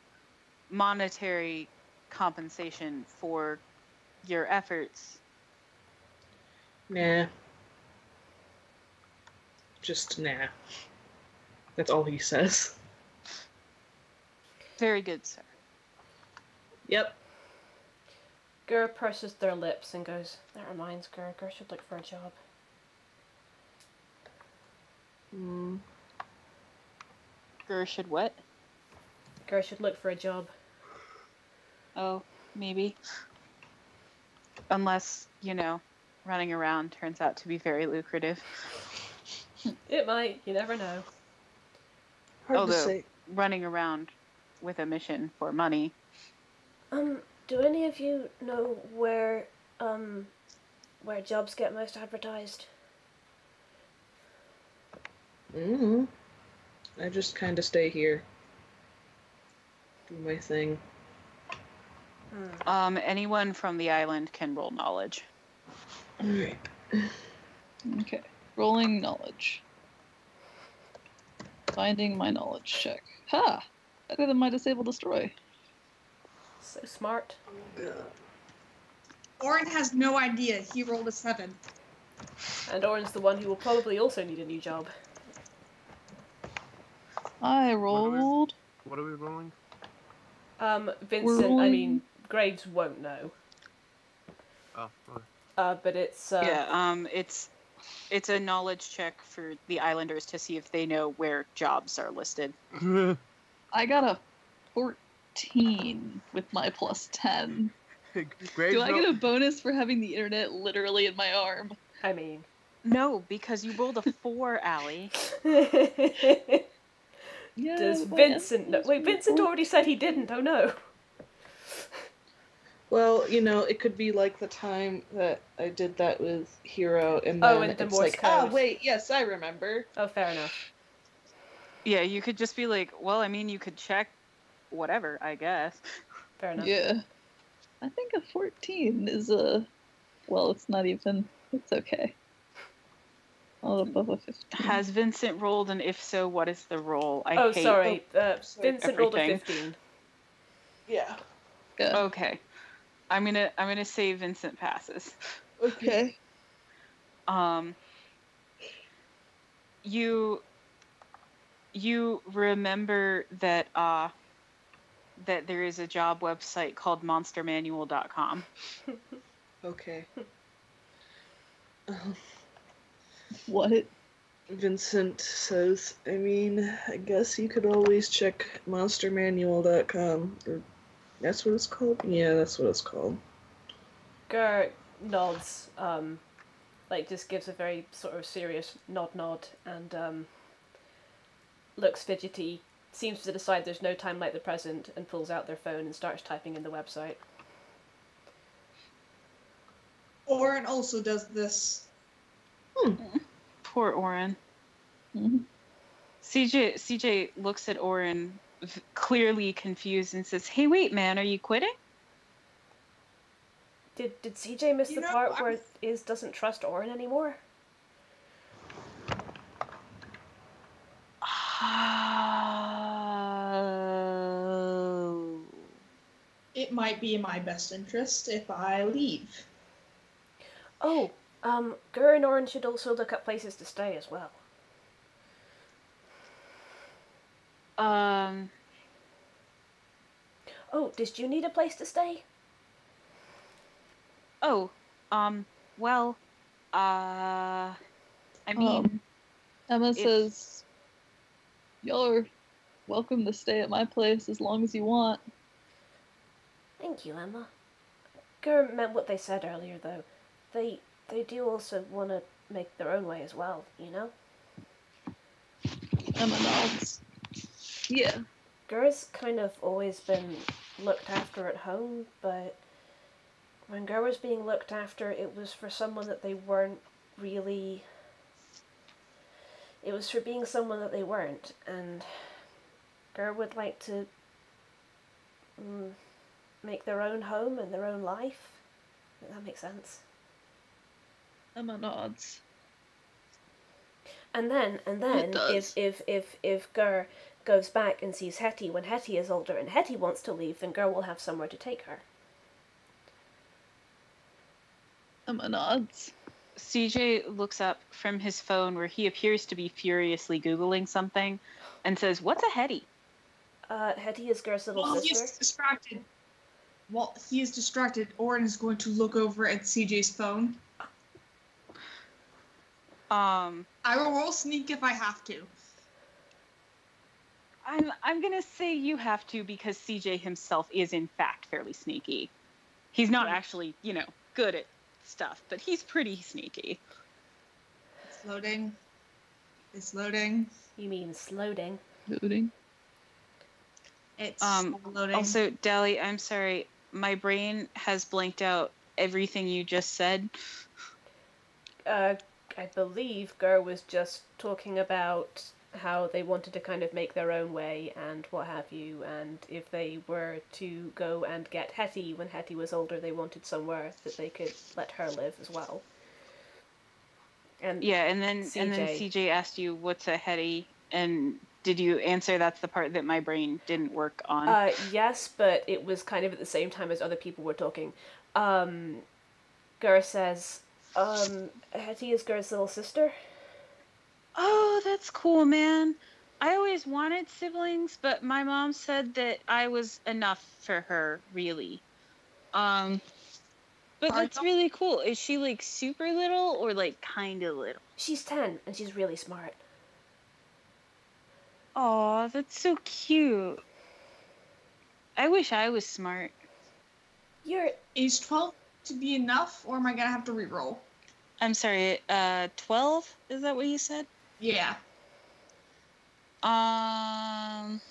Speaker 1: monetary compensation for your efforts.
Speaker 6: Nah. Just nah. That's all he says.
Speaker 1: Very good, sir.
Speaker 6: Yep.
Speaker 3: Grr purses their lips and goes, that reminds Grr, Grr should look for a job.
Speaker 1: Grr should what?
Speaker 3: Grr should look for a job.
Speaker 1: Oh, maybe. Unless, running around turns out to be very lucrative.
Speaker 3: It might. You never know.
Speaker 6: Hard
Speaker 1: Although,
Speaker 6: to say.
Speaker 1: running around with a mission for money.
Speaker 8: Do any of you know where jobs get most advertised?
Speaker 6: I just kind of stay here. Do my thing.
Speaker 1: Anyone from the island can roll knowledge.
Speaker 6: Alright.
Speaker 5: Okay. Rolling knowledge. Finding my knowledge check. Ha! Better than my disable destroy.
Speaker 3: So smart.
Speaker 4: Orin has no idea. He rolled a 7.
Speaker 3: And Orin's the one who will probably also need a new job.
Speaker 5: I rolled.
Speaker 2: What are we rolling?
Speaker 3: Vincent, Graves won't know.
Speaker 2: Oh, okay.
Speaker 3: But it's...
Speaker 1: It's a knowledge check for the islanders to see if they know where jobs are listed.
Speaker 5: I got a 14 with my plus 10.
Speaker 2: Graves,
Speaker 5: Do I get a bonus for having the internet literally in my arm?
Speaker 3: I mean...
Speaker 1: No, because you rolled a 4, Allie.
Speaker 5: Yeah,
Speaker 3: Does
Speaker 5: but
Speaker 3: Vincent know?
Speaker 5: that's
Speaker 3: Wait, Vincent already said he didn't. Oh no.
Speaker 6: Well, it could be like the time that I did that with Hero, and then
Speaker 3: and the
Speaker 6: it's
Speaker 3: Morse
Speaker 6: like,
Speaker 3: code.
Speaker 6: wait, yes, I remember.
Speaker 3: Oh, fair enough.
Speaker 1: Yeah, you could just be like, well, you could check whatever, I guess.
Speaker 3: Fair enough.
Speaker 5: Yeah. I think a 14 is well, it's not even, it's okay. All above a 15.
Speaker 1: Has Vincent rolled, and if so, what is the roll?
Speaker 3: Sorry. Vincent rolled a
Speaker 1: everything.
Speaker 3: 15.
Speaker 6: Yeah.
Speaker 5: Yeah.
Speaker 1: Okay. I'm gonna say Vincent passes.
Speaker 6: Okay.
Speaker 1: You remember that that there is a job website called monstermanual.com.
Speaker 6: Okay.
Speaker 5: What?
Speaker 6: Vincent says, I guess you could always check monstermanual.com. That's what it's called? Yeah, that's what it's called.
Speaker 3: Grr nods, just gives a very sort of serious nod, and looks fidgety, seems to decide there's no time like the present, and pulls out their phone and starts typing in the website.
Speaker 4: Orin also does this.
Speaker 1: Poor Orin.
Speaker 5: Mm-hmm.
Speaker 1: CJ looks at Orin, clearly confused, and says, "Hey, wait, man, are you quitting?"
Speaker 3: Did CJ miss the part where Iz doesn't trust Orin anymore?
Speaker 4: It might be in my best interest if I leave.
Speaker 3: Oh, Grr and Orin should also look up places to stay as well. Oh, did you need a place to stay?
Speaker 5: Emma says, y'all are welcome to stay at my place as long as you want.
Speaker 8: Thank you, Emma. Grr meant what they said earlier, though. They do also want to make their own way as well, you know?
Speaker 5: Emma nods. Yeah.
Speaker 8: Grr's kind of always been looked after at home, but when Grr was being looked after, it was for someone that they weren't really... It was for being someone that they weren't, and Grr would like to make their own home and their own life. If that makes sense.
Speaker 5: Emma nods.
Speaker 8: And then if Grr goes back and sees Hetty when Hetty is older and Hetty wants to leave, then Grr will have somewhere to take her.
Speaker 5: Emma nods.
Speaker 1: CJ looks up from his phone where he appears to be furiously Googling something and says, "What's a Hetty?"
Speaker 8: Hetty is Grr's little
Speaker 4: While
Speaker 8: sister.
Speaker 4: While he is distracted, Orin is going to look over at CJ's phone. I will roll sneak if I have to.
Speaker 1: I'm gonna say you have to because CJ himself is in fact fairly sneaky. He's not actually, good at stuff, but he's pretty sneaky.
Speaker 4: It's loading. It's loading.
Speaker 3: You mean slowding?
Speaker 5: Loading.
Speaker 4: It's loading.
Speaker 1: Also, Dally, I'm sorry. My brain has blanked out everything you just said.
Speaker 3: I believe Grr was just talking about how they wanted to kind of make their own way and what have you, and if they were to go and get Hetty when Hetty was older, they wanted somewhere that they could let her live as well. And
Speaker 1: yeah, and then CJ asked you what's a Hetty, and did you answer that's the part that my brain didn't work on?
Speaker 3: Yes, but it was kind of at the same time as other people were talking. Grr says, Hetty is Grr's little sister.
Speaker 1: Oh, that's cool, man. I always wanted siblings, but my mom said that I was enough for her, really. But that's really cool. Is she, like, super little or, like, kind of little?
Speaker 3: She's 10, and she's really smart.
Speaker 1: Aw, that's so cute. I wish I was smart.
Speaker 4: Is 12 to be enough, or am I gonna have to re-roll?
Speaker 1: I'm sorry, 12? Is that what you said?
Speaker 4: Yeah.
Speaker 1: I'm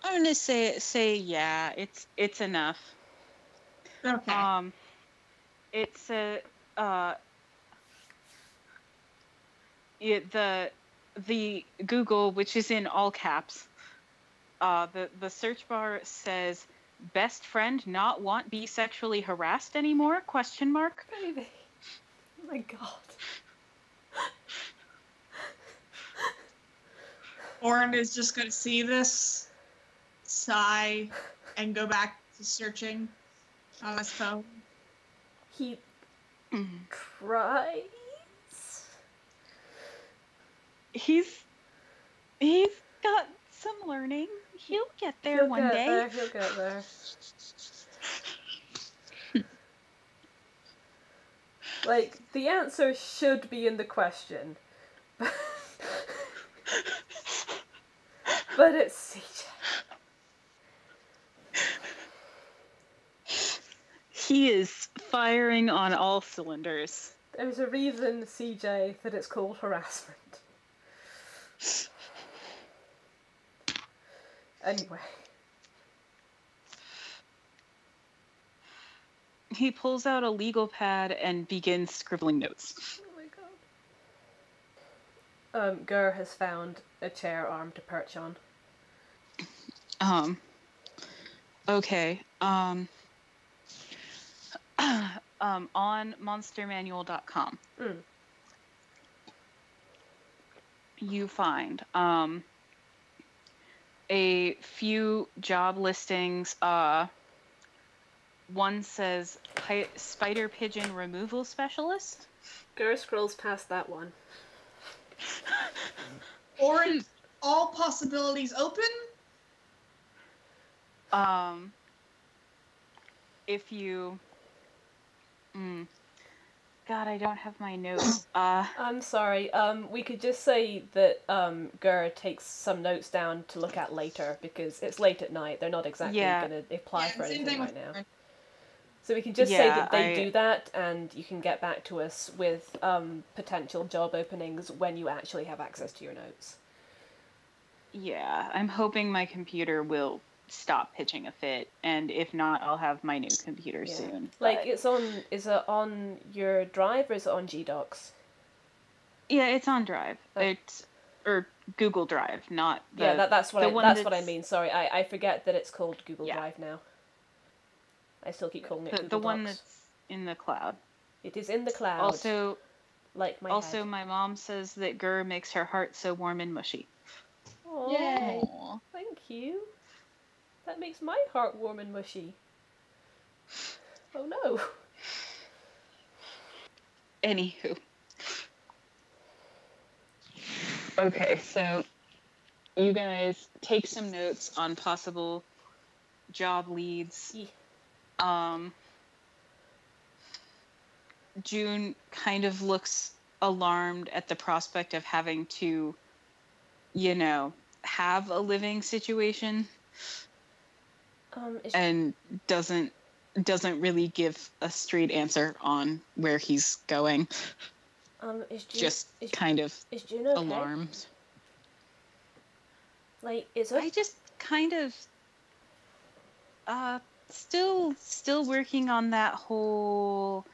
Speaker 1: gonna say yeah, it's enough.
Speaker 4: Okay.
Speaker 1: It's a the Google, which is in all caps, the search bar says best friend not want be sexually harassed anymore? ?
Speaker 3: Baby. Oh my god.
Speaker 4: Orin is just gonna see this, sigh, and go back to searching on his phone.
Speaker 3: He tries.
Speaker 1: He's got some learning. He'll get there one day.
Speaker 3: He'll get there. Like, the answer should be in the question. But it's CJ.
Speaker 1: He is firing on all cylinders.
Speaker 3: There's a reason, CJ, that it's called harassment. Anyway.
Speaker 1: He pulls out a legal pad and begins scribbling notes.
Speaker 3: Oh my god. Grr has found a chair arm to perch on.
Speaker 1: Okay. On monstermanual.com. You find a few job listings. One says spider pigeon removal specialist.
Speaker 3: Grr scrolls past that one.
Speaker 4: Orin, all possibilities open?
Speaker 1: If you... God, I don't have my notes.
Speaker 3: I'm sorry. We could just say that Grr takes some notes down to look at later because it's late at night. They're not exactly going to apply for anything right now. So we can just say that they do that, and you can get back to us with potential job openings when you actually have access to your notes.
Speaker 1: Yeah, I'm hoping my computer will stop pitching a fit, and if not, I'll have my new computer soon.
Speaker 3: Like, is it on your drive, or is it on GDocs?
Speaker 1: Yeah, it's on Drive. Or Google Drive, not the...
Speaker 3: Yeah, that's what I mean. Sorry, I forget that it's called Google Drive now. I still keep calling it Google
Speaker 1: the one
Speaker 3: Docs.
Speaker 1: that's in the cloud.
Speaker 3: It is in the cloud.
Speaker 1: Also,
Speaker 3: like my head.
Speaker 1: my mom says that Grr makes her heart so warm and mushy.
Speaker 3: Aww.
Speaker 5: Yay!
Speaker 3: Thank you. That makes my heart warm and mushy. Oh no.
Speaker 1: Anywho. Okay, so you guys take some notes on possible job leads.
Speaker 3: Yeah.
Speaker 1: June kind of looks alarmed at the prospect of having to, have a living situation. And doesn't doesn't really give a straight answer on where he's going.
Speaker 8: Is June
Speaker 1: Just kind of
Speaker 8: is June okay?
Speaker 1: alarmed.
Speaker 8: Like, is it?
Speaker 1: I just kind of still working on that whole.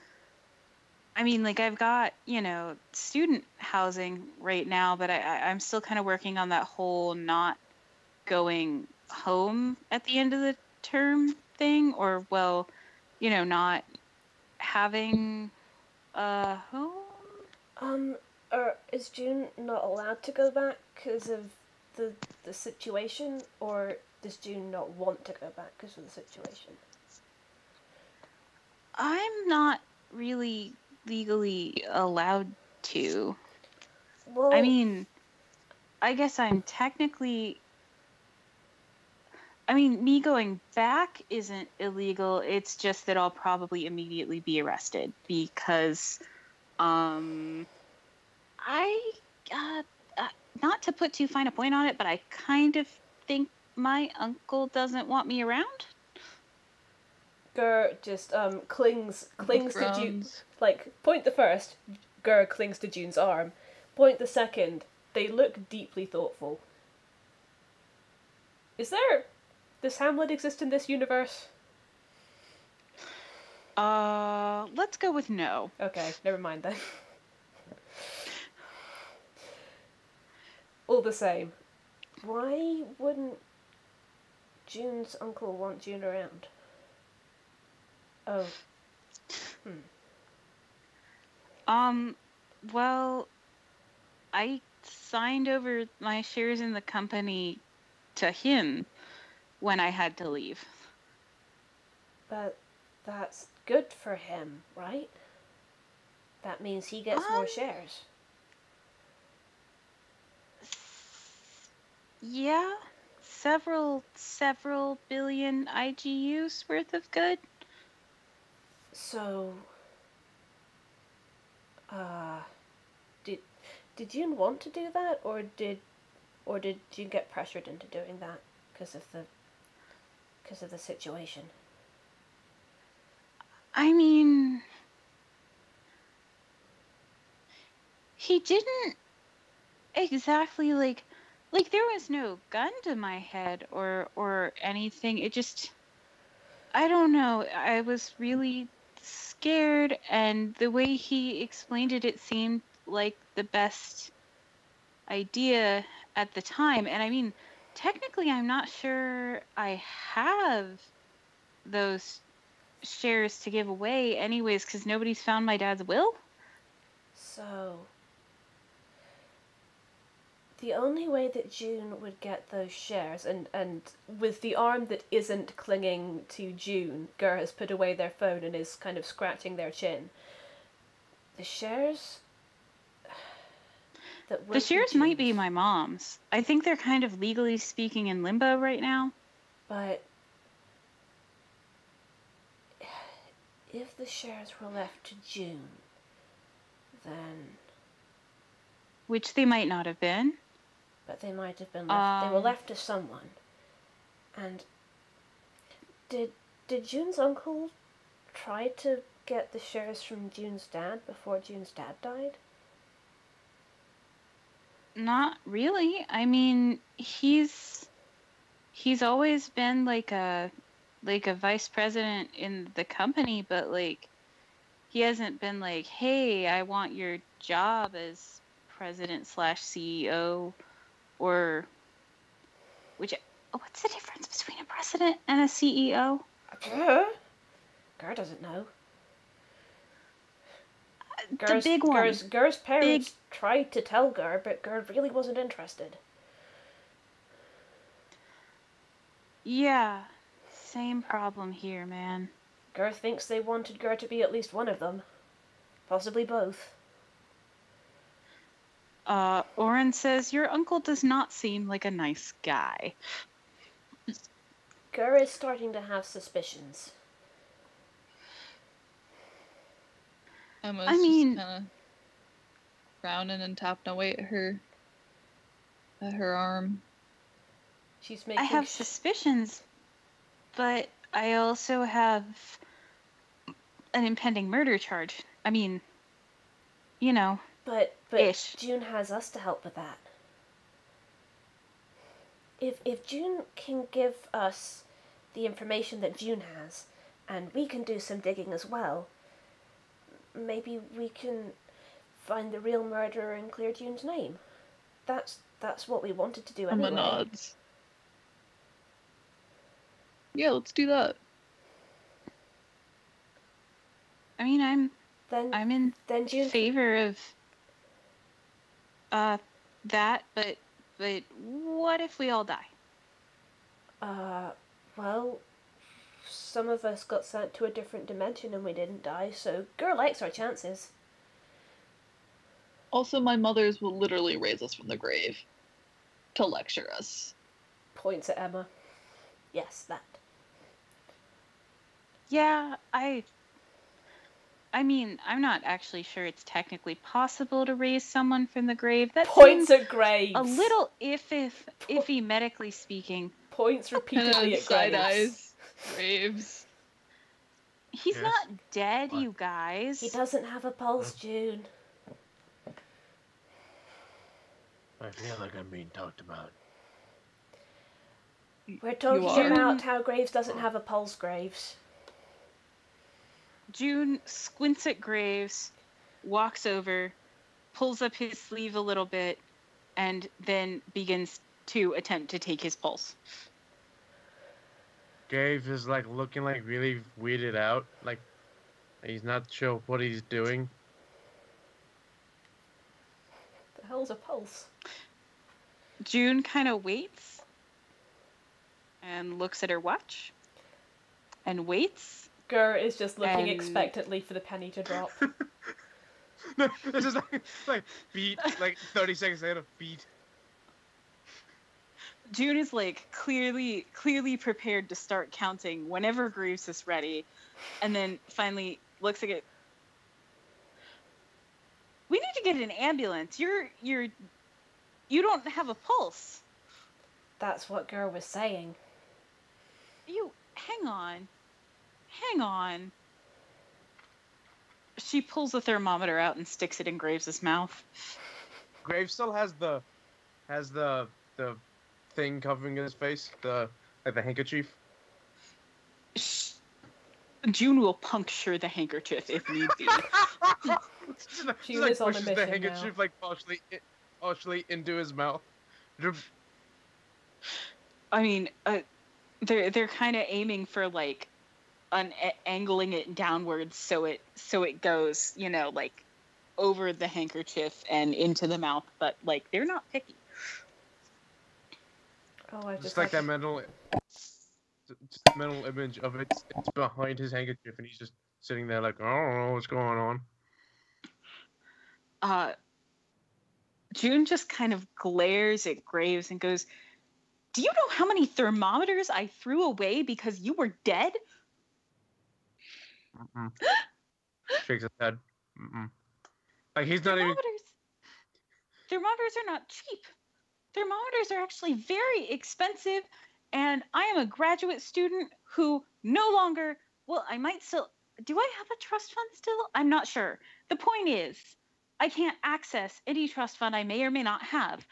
Speaker 1: I mean, like, I've got, student housing right now, but I'm still kind of working on that whole not going home at the end of the term thing, or, well, not having a home.
Speaker 8: Or is June not allowed to go back because of the situation, or does June not want to go back because of the situation?
Speaker 1: I'm not really legally allowed to.
Speaker 8: Well,
Speaker 1: I mean, I guess I'm technically. I mean, me going back isn't illegal. It's just that I'll probably immediately be arrested because, I, not to put too fine a point on it, but I kind of think my uncle doesn't want me around.
Speaker 3: Grr just clings to June. Like, point the first, Grr clings to June's arm. Point the second, they look deeply thoughtful. Does Hamlet exist in this universe?
Speaker 1: Let's go with no.
Speaker 3: Okay, never mind then. All the same.
Speaker 8: Why wouldn't June's uncle want June around? Oh.
Speaker 1: Well, I signed over my shares in the company to him when I had to leave.
Speaker 8: But that's good for him, right? That means he gets more shares.
Speaker 1: Yeah, several billion IGUs worth of good.
Speaker 8: So, did June want to do that, or did June get pressured into doing that because of the situation?
Speaker 1: I mean, he didn't exactly like there was no gun to my head or anything. It just, I don't know. I was really scared, and the way he explained it seemed like the best idea at the time. And I mean, technically, I'm not sure I have those shares to give away anyways, because nobody's found my dad's will.
Speaker 8: So, the only way that June would get those shares, and with the arm that isn't clinging to June, Grr has put away their phone and is kind of scratching their chin. The shares
Speaker 1: might be my mom's. I think they're kind of legally speaking in limbo right now.
Speaker 8: But if the shares were left to June, then...
Speaker 1: Which they might not have been.
Speaker 8: But they might have been left. They were left to someone. And did June's uncle try to get the shares from June's dad before June's dad died?
Speaker 1: Not really. I mean, he's always been like a vice president in the company, but like he hasn't been like, hey, I want your job as president/CEO, or what's the difference between a president and a CEO?
Speaker 8: Grr doesn't know.
Speaker 1: The big one.
Speaker 8: Grr's parents tried to tell Grr, but Grr really wasn't interested.
Speaker 1: Yeah, same problem here, man.
Speaker 8: Grr thinks they wanted Grr to be at least one of them. Possibly both.
Speaker 1: Orin says, your uncle does not seem like a nice guy.
Speaker 8: Grr is starting to have suspicions.
Speaker 5: Emma's just kind of frowning and tapping away at her arm.
Speaker 1: I have suspicions, but I also have an impending murder charge. I mean, you know.
Speaker 8: But
Speaker 1: Ish.
Speaker 8: June has us to help with that. If June can give us the information that June has, and we can do some digging as well, maybe we can find the real murderer and clear June's name. That's what we wanted to do anyway.
Speaker 5: Emma nods. Yeah, let's do that.
Speaker 1: I mean, I'm in
Speaker 8: June
Speaker 1: favor of that, but what if we all die?
Speaker 8: Well, some of us got sent to a different dimension and we didn't die, so Grr likes our chances.
Speaker 5: Also, my mothers will literally raise us from the grave to lecture us.
Speaker 8: Points at Emma. Yes, that.
Speaker 1: Yeah, I mean, I'm not actually sure it's technically possible to raise someone from the grave. That
Speaker 8: Points
Speaker 1: seems
Speaker 8: at graves.
Speaker 1: a little iffy medically speaking.
Speaker 8: Points repeatedly at
Speaker 5: Side
Speaker 8: graves.
Speaker 5: eyes. Graves.
Speaker 1: He's
Speaker 2: Yes.
Speaker 1: not dead,
Speaker 2: What?
Speaker 1: you guys.
Speaker 8: He doesn't have a pulse, June.
Speaker 2: I feel like I'm being talked about.
Speaker 8: We're talking
Speaker 5: are.
Speaker 8: about how Graves doesn't have a pulse, Graves.
Speaker 1: June squints at Graves, walks over, pulls up his sleeve a little bit, and then begins to attempt to take his pulse.
Speaker 2: Gabe is like looking like really weirded out, like he's not sure what he's doing.
Speaker 8: The hell's a pulse?
Speaker 1: June kind of waits and looks at her watch and waits.
Speaker 8: Grr is just looking
Speaker 1: And-
Speaker 8: expectantly for the penny to drop.
Speaker 2: No, it's just like beat, like 30 seconds later, beat.
Speaker 1: June is like clearly prepared to start counting whenever Graves is ready, and then finally looks at it. We need to get an ambulance. You don't have a pulse.
Speaker 8: That's what Grr was saying.
Speaker 1: Hang on. She pulls a thermometer out and sticks it in Graves' mouth.
Speaker 2: Graves still has the thing covering his face, the handkerchief.
Speaker 1: June will puncture the handkerchief if need be.
Speaker 8: She
Speaker 2: Just like
Speaker 8: was on a
Speaker 2: pushes the
Speaker 8: mission
Speaker 2: handkerchief like partially into his mouth.
Speaker 1: I mean, they're kind of aiming for like angling it downwards so it goes, like over the handkerchief and into the mouth, but like they're not picky.
Speaker 8: Oh, I
Speaker 2: Just like
Speaker 8: had
Speaker 2: that mental image of it's behind his handkerchief, and he's just sitting there like, I don't know what's going on.
Speaker 1: June just kind of glares at Graves and goes, "Do you know how many thermometers I threw away because you were dead?"
Speaker 2: Mm-mm. Shakes his head. Mm-mm. Like he's not even.
Speaker 1: Thermometers are not cheap. Thermometers are actually very expensive, and I am a graduate student who no longer, well, I might still, do I have a trust fund still? I'm not sure. The point is, I can't access any trust fund I may or may not have.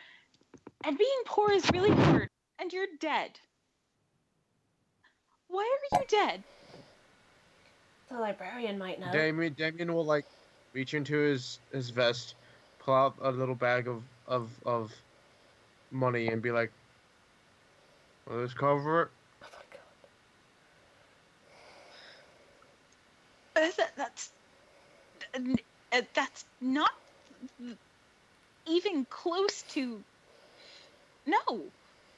Speaker 1: And being poor is really hard, and you're dead. Why are you dead?
Speaker 8: The librarian might know.
Speaker 2: Damien will like reach into his vest, pull out a little bag of money, and be like, "Will this cover it?"
Speaker 8: Oh my god.
Speaker 1: That's not even close to. No,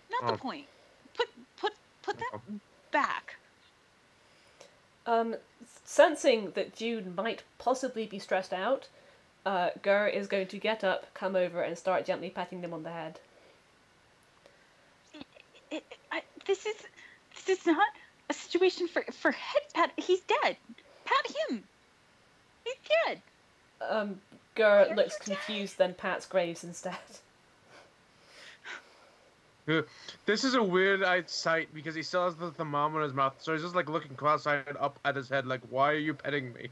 Speaker 1: not the point. Put that back.
Speaker 8: Sensing that June might possibly be stressed out, Grr is going to get up, come over, and start gently patting them on the head.
Speaker 1: This is not a situation for head pat. He's dead. Pat him. He's dead.
Speaker 8: Grr looks confused, then pats Graves instead.
Speaker 2: This is a weird sight because he still has the thermometer in his mouth, so he's just like looking cross-eyed up at his head, like, "Why are you petting me?"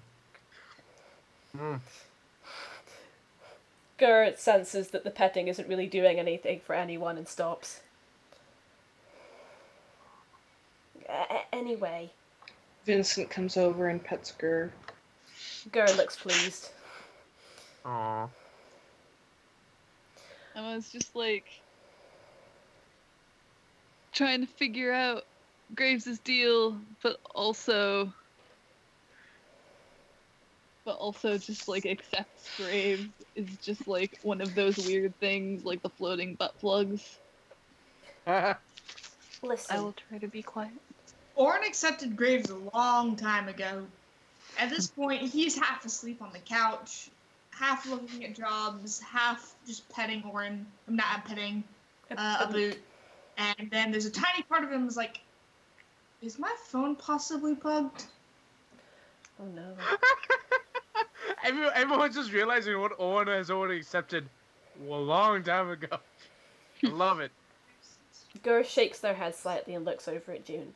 Speaker 3: Grr senses that the petting isn't really doing anything for anyone and stops. Anyway.
Speaker 6: Vincent comes over and pets Grr.
Speaker 3: Grr looks pleased.
Speaker 2: Aww.
Speaker 5: Emma's just like trying to figure out Graves' deal, but also just like accepts Graves is just like one of those weird things, like the floating butt plugs.
Speaker 3: Listen.
Speaker 1: I will try to be quiet.
Speaker 4: Orin accepted Graves a long time ago. At this point, he's half asleep on the couch, half looking at jobs, half just petting Orin. I'm not petting a boot. And then there's a tiny part of him is like, is my phone possibly bugged?
Speaker 3: Oh no.
Speaker 2: Everyone's just realizing what Owen has already accepted a long time ago. I love it.
Speaker 3: Grr shakes their head slightly and looks over at June.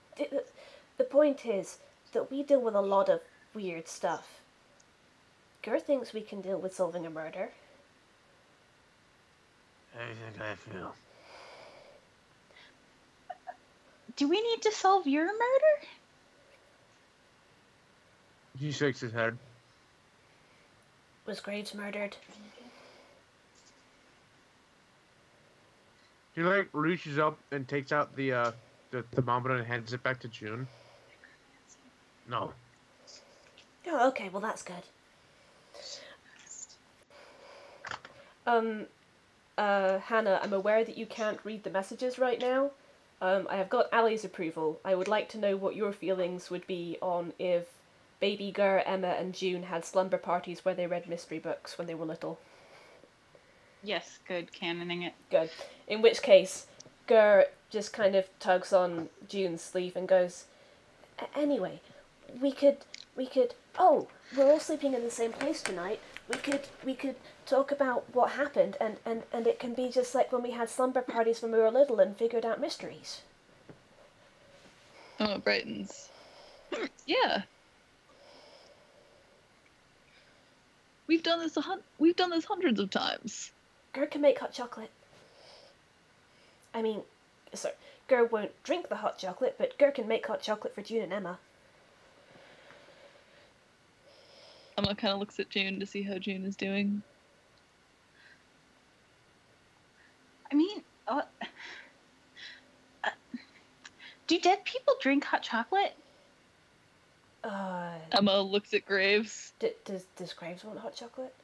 Speaker 3: The point is that we deal with a lot of weird stuff. Grr thinks we can deal with solving a murder.
Speaker 2: I think I feel.
Speaker 1: Do we need to solve your murder?
Speaker 2: He shakes his head.
Speaker 3: Was Graves murdered?
Speaker 2: He like reaches up and takes out the thermometer and hands it back to June. No.
Speaker 3: Oh, okay, well that's good. Hannah, I'm aware that you can't read the messages right now. I have got Ali's approval. I would like to know what your feelings would be on if baby Grr, Emma, and June had slumber parties where they read mystery books when they were little.
Speaker 1: Yes, good. Canoning it.
Speaker 3: Good. In which case, Grr just kind of tugs on June's sleeve and goes, anyway, we could, oh, we're all sleeping in the same place tonight. We could talk about what happened and it can be just like when we had slumber parties when we were little and figured out mysteries.
Speaker 5: Oh, it brightens. Yeah. We've done this hundreds of times.
Speaker 3: Grr can make hot chocolate. I mean, sorry, Grr won't drink the hot chocolate, but Grr can make hot chocolate for June and Emma.
Speaker 5: Emma kind of looks at June to see how June is doing.
Speaker 1: I mean, do dead people drink hot chocolate?
Speaker 5: Emma looks at Graves.
Speaker 3: Does Graves want hot chocolate?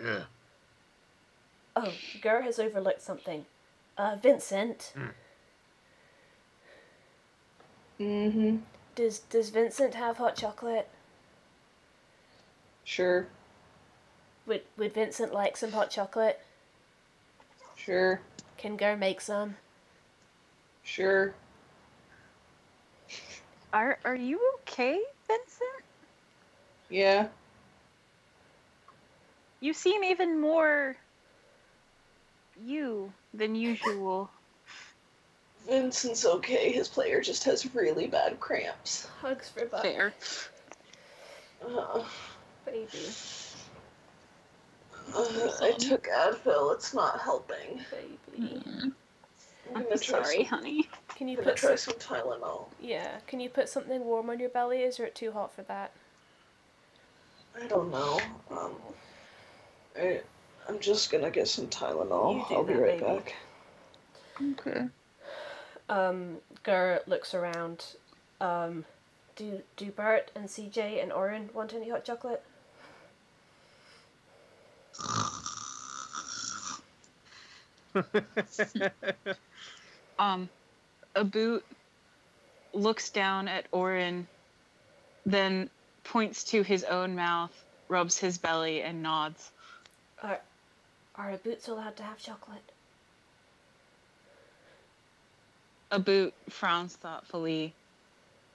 Speaker 2: Yeah.
Speaker 3: Oh, Grr has overlooked something. Vincent.
Speaker 6: Mm-hmm.
Speaker 3: Does Vincent have hot chocolate?
Speaker 6: Sure.
Speaker 3: Would Vincent like some hot chocolate?
Speaker 6: Sure.
Speaker 3: Can Grr make some?
Speaker 6: Sure.
Speaker 1: Are you okay, Vincent?
Speaker 6: Yeah.
Speaker 1: You seem even more you than usual.
Speaker 6: Vincent's okay. His player just has really bad cramps.
Speaker 3: Hugs for Buck.
Speaker 1: Fair.
Speaker 3: Baby.
Speaker 6: I took Advil. It's not helping.
Speaker 3: Baby.
Speaker 1: I'm sorry, honey.
Speaker 3: Can you
Speaker 6: I'm gonna
Speaker 3: put
Speaker 6: try some Tylenol.
Speaker 3: Yeah, can you put something warm on your belly? Is it too hot for that?
Speaker 6: I don't know. I'm just gonna get some Tylenol. I'll be right back.
Speaker 5: Okay.
Speaker 3: Grr looks around. Do Bert and CJ and Orin want any hot chocolate?
Speaker 1: A boot looks down at Orin, then points to his own mouth, rubs his belly, and nods.
Speaker 3: Are boots allowed to have chocolate?
Speaker 1: A boot frowns thoughtfully,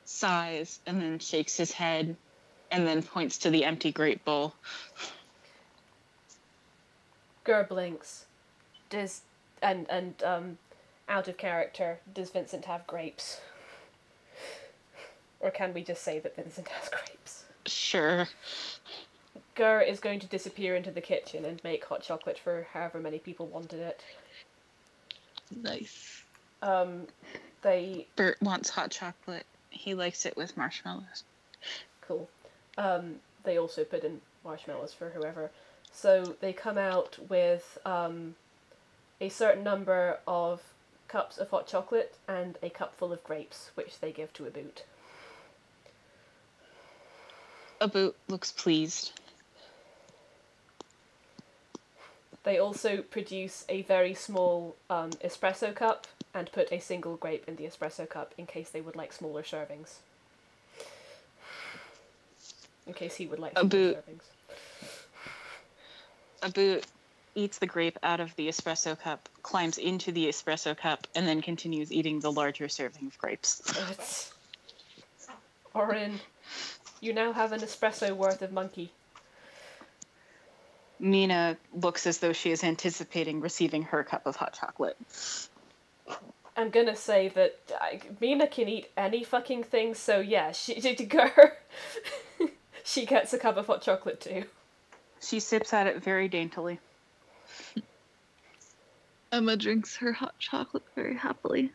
Speaker 1: sighs, and then shakes his head, and then points to the empty grape bowl.
Speaker 3: Grr blinks. Does out of character, does Vincent have grapes? Or can we just say that Vincent has grapes?
Speaker 1: Sure.
Speaker 3: Grr is going to disappear into the kitchen and make hot chocolate for however many people wanted it.
Speaker 5: Nice.
Speaker 1: Bert wants hot chocolate. He likes it with marshmallows.
Speaker 3: Cool. They also put in marshmallows for whoever. So they come out with a certain number of cups of hot chocolate and a cup full of grapes, which they give to a boot.
Speaker 1: A boot looks pleased.
Speaker 3: They also produce a very small espresso cup and put a single grape in the espresso cup in case they would like smaller servings. In case he would like smaller servings.
Speaker 1: A boot eats the grape out of the espresso cup, climbs into the espresso cup, and then continues eating the larger serving of grapes.
Speaker 3: Orin, you now have an espresso worth of monkey.
Speaker 1: Mina looks as though she is anticipating receiving her cup of hot chocolate.
Speaker 3: I'm gonna say that Mina can eat any fucking thing, so yeah, she gets a cup of hot chocolate too.
Speaker 1: She sips at it very daintily.
Speaker 5: Emma drinks her hot chocolate very happily.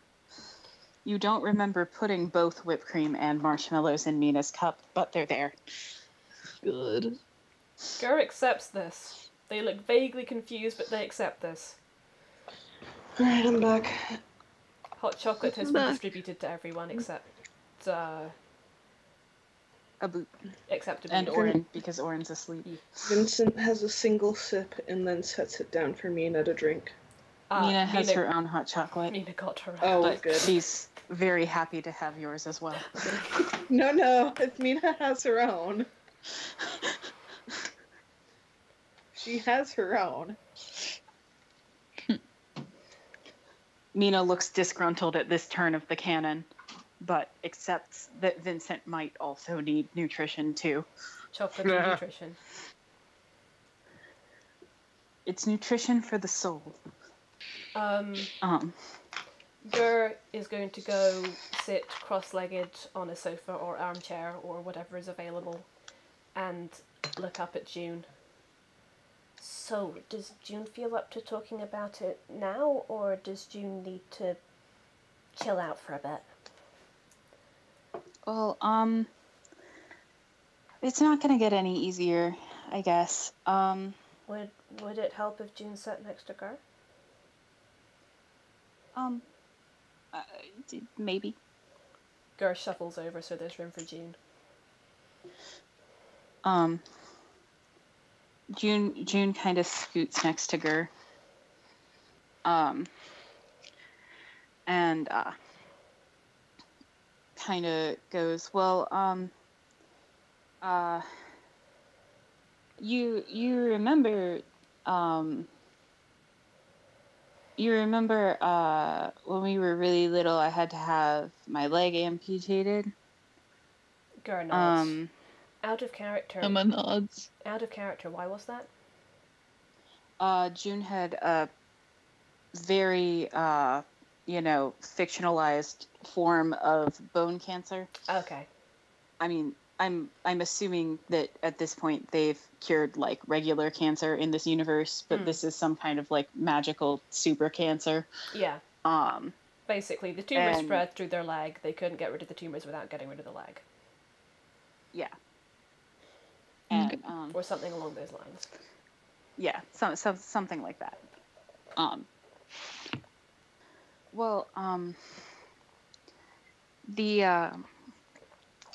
Speaker 1: You don't remember putting both whipped cream and marshmallows in Mina's cup, but they're there.
Speaker 5: Good.
Speaker 3: Grr accepts this. They look vaguely confused, but they accept this.
Speaker 6: Alright, I'm back.
Speaker 3: Hot chocolate has been distributed to everyone except
Speaker 1: a boot.
Speaker 3: Except a boot.
Speaker 1: And Orin, because Orin's asleep.
Speaker 6: Vincent has a single sip and then sets it down for Mina to drink.
Speaker 1: Mina has her own hot chocolate.
Speaker 3: Mina got her own.
Speaker 6: Oh,
Speaker 1: but
Speaker 6: good.
Speaker 1: She's very happy to have yours as well.
Speaker 6: No, if Mina has her own. She has her own.
Speaker 1: Mina looks disgruntled at this turn of the canon, but accepts that Vincent might also need nutrition too.
Speaker 3: Chocolate and nutrition.
Speaker 1: It's nutrition for the soul.
Speaker 3: Grr is going to go sit cross-legged on a sofa or armchair or whatever is available and look up at June.
Speaker 8: So, does June feel up to talking about it now, or does June need to chill out for a bit?
Speaker 1: Well, it's not gonna get any easier, I guess.
Speaker 8: Would it help if June sat next to Grr?
Speaker 1: Maybe.
Speaker 3: Grr shuffles over so there's room for June.
Speaker 1: June kind of scoots next to Grr. And kind of goes, well, you remember, when we were really little, I had to have my leg amputated?
Speaker 3: Grr nods. Out of character.
Speaker 5: Emma nods.
Speaker 3: Out of character, why was that?
Speaker 1: June had a very, fictionalized form of bone cancer.
Speaker 3: Okay.
Speaker 1: I mean, I'm assuming that at this point they've cured like regular cancer in this universe, but this is some kind of like magical super cancer.
Speaker 3: Yeah. Basically, the tumor spread through their leg. They couldn't get rid of the tumors without getting rid of the leg.
Speaker 1: Yeah. And
Speaker 3: or something along those lines.
Speaker 1: Yeah, something like that.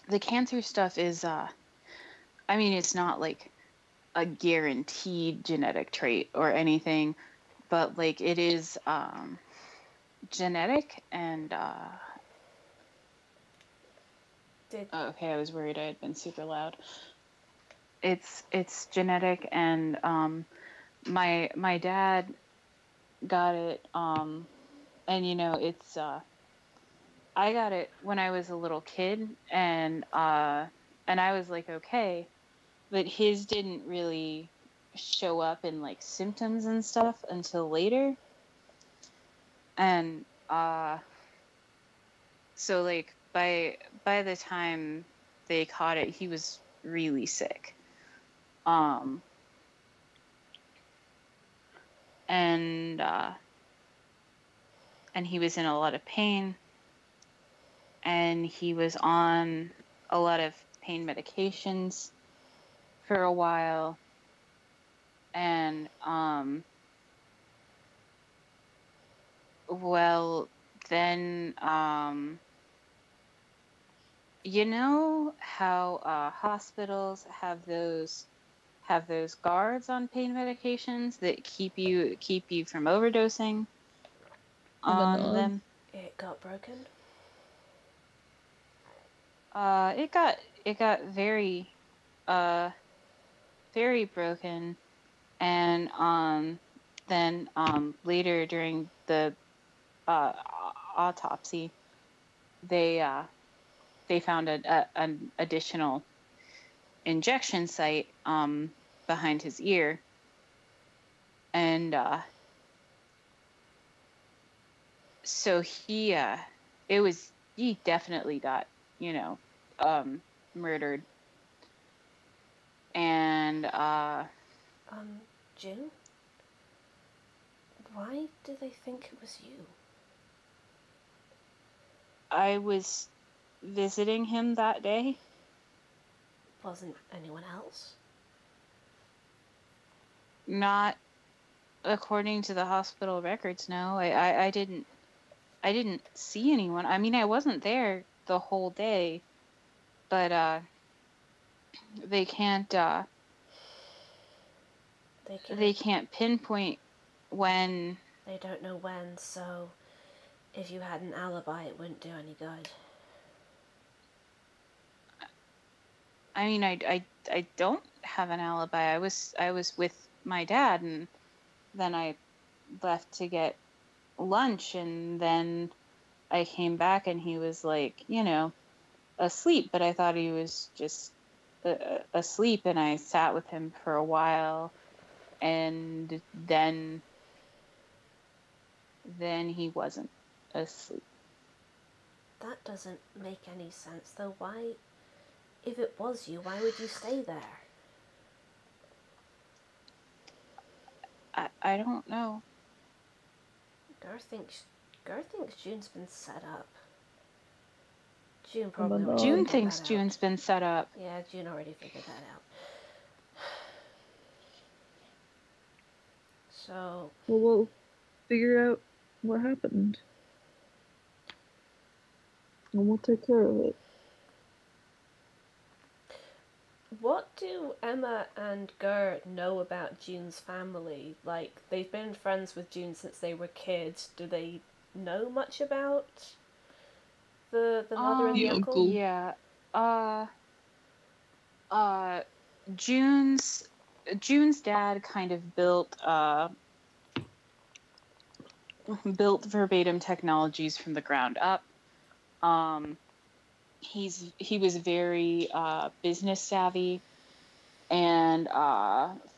Speaker 1: The cancer stuff is it's not like a guaranteed genetic trait or anything, but like it is genetic and okay, I was worried I had been super loud. It's genetic, and my dad got it, and it's I got it when I was a little kid, and I was like okay, but his didn't really show up in like symptoms and stuff until later. And so like by the time they caught it, he was really sick. And he was in a lot of pain, and he was on a lot of pain medications for a while. And well, then you know how hospitals have those guards on pain medications that keep you from overdosing on
Speaker 5: knob.
Speaker 1: them?
Speaker 8: It got broken.
Speaker 1: It got very very broken, and then later during the autopsy, they found an additional injection site behind his ear, and so he definitely got, murdered. And
Speaker 8: June? Why do they think it was you?
Speaker 1: I was visiting him that day.
Speaker 8: Wasn't anyone else?
Speaker 1: Not according to the hospital records, no. I didn't see anyone. I mean, I wasn't there the whole day, but they can't they can't pinpoint when.
Speaker 8: They don't know when, so if you had an alibi, it wouldn't do any good.
Speaker 1: I mean, I don't have an alibi. I was with my dad, and then I left to get lunch, and then I came back and he was like, asleep, but I thought he was just asleep, and I sat with him for a while, and then he wasn't asleep.
Speaker 8: That doesn't make any sense, though. Why, if it was you, why would you stay there?
Speaker 1: I don't know.
Speaker 8: Grr thinks June's been set up. June
Speaker 1: June thinks June's been set up.
Speaker 8: Yeah, June already figured that out. So...
Speaker 5: Well, we'll figure out what happened. And we'll take care of it.
Speaker 8: What do Emma and Grr know about June's family? Like, they've been friends with June since they were kids. Do they know much about the mother and the uncle?
Speaker 1: Yeah. June's dad kind of built Verbatim Technologies from the ground up. He was very business savvy, and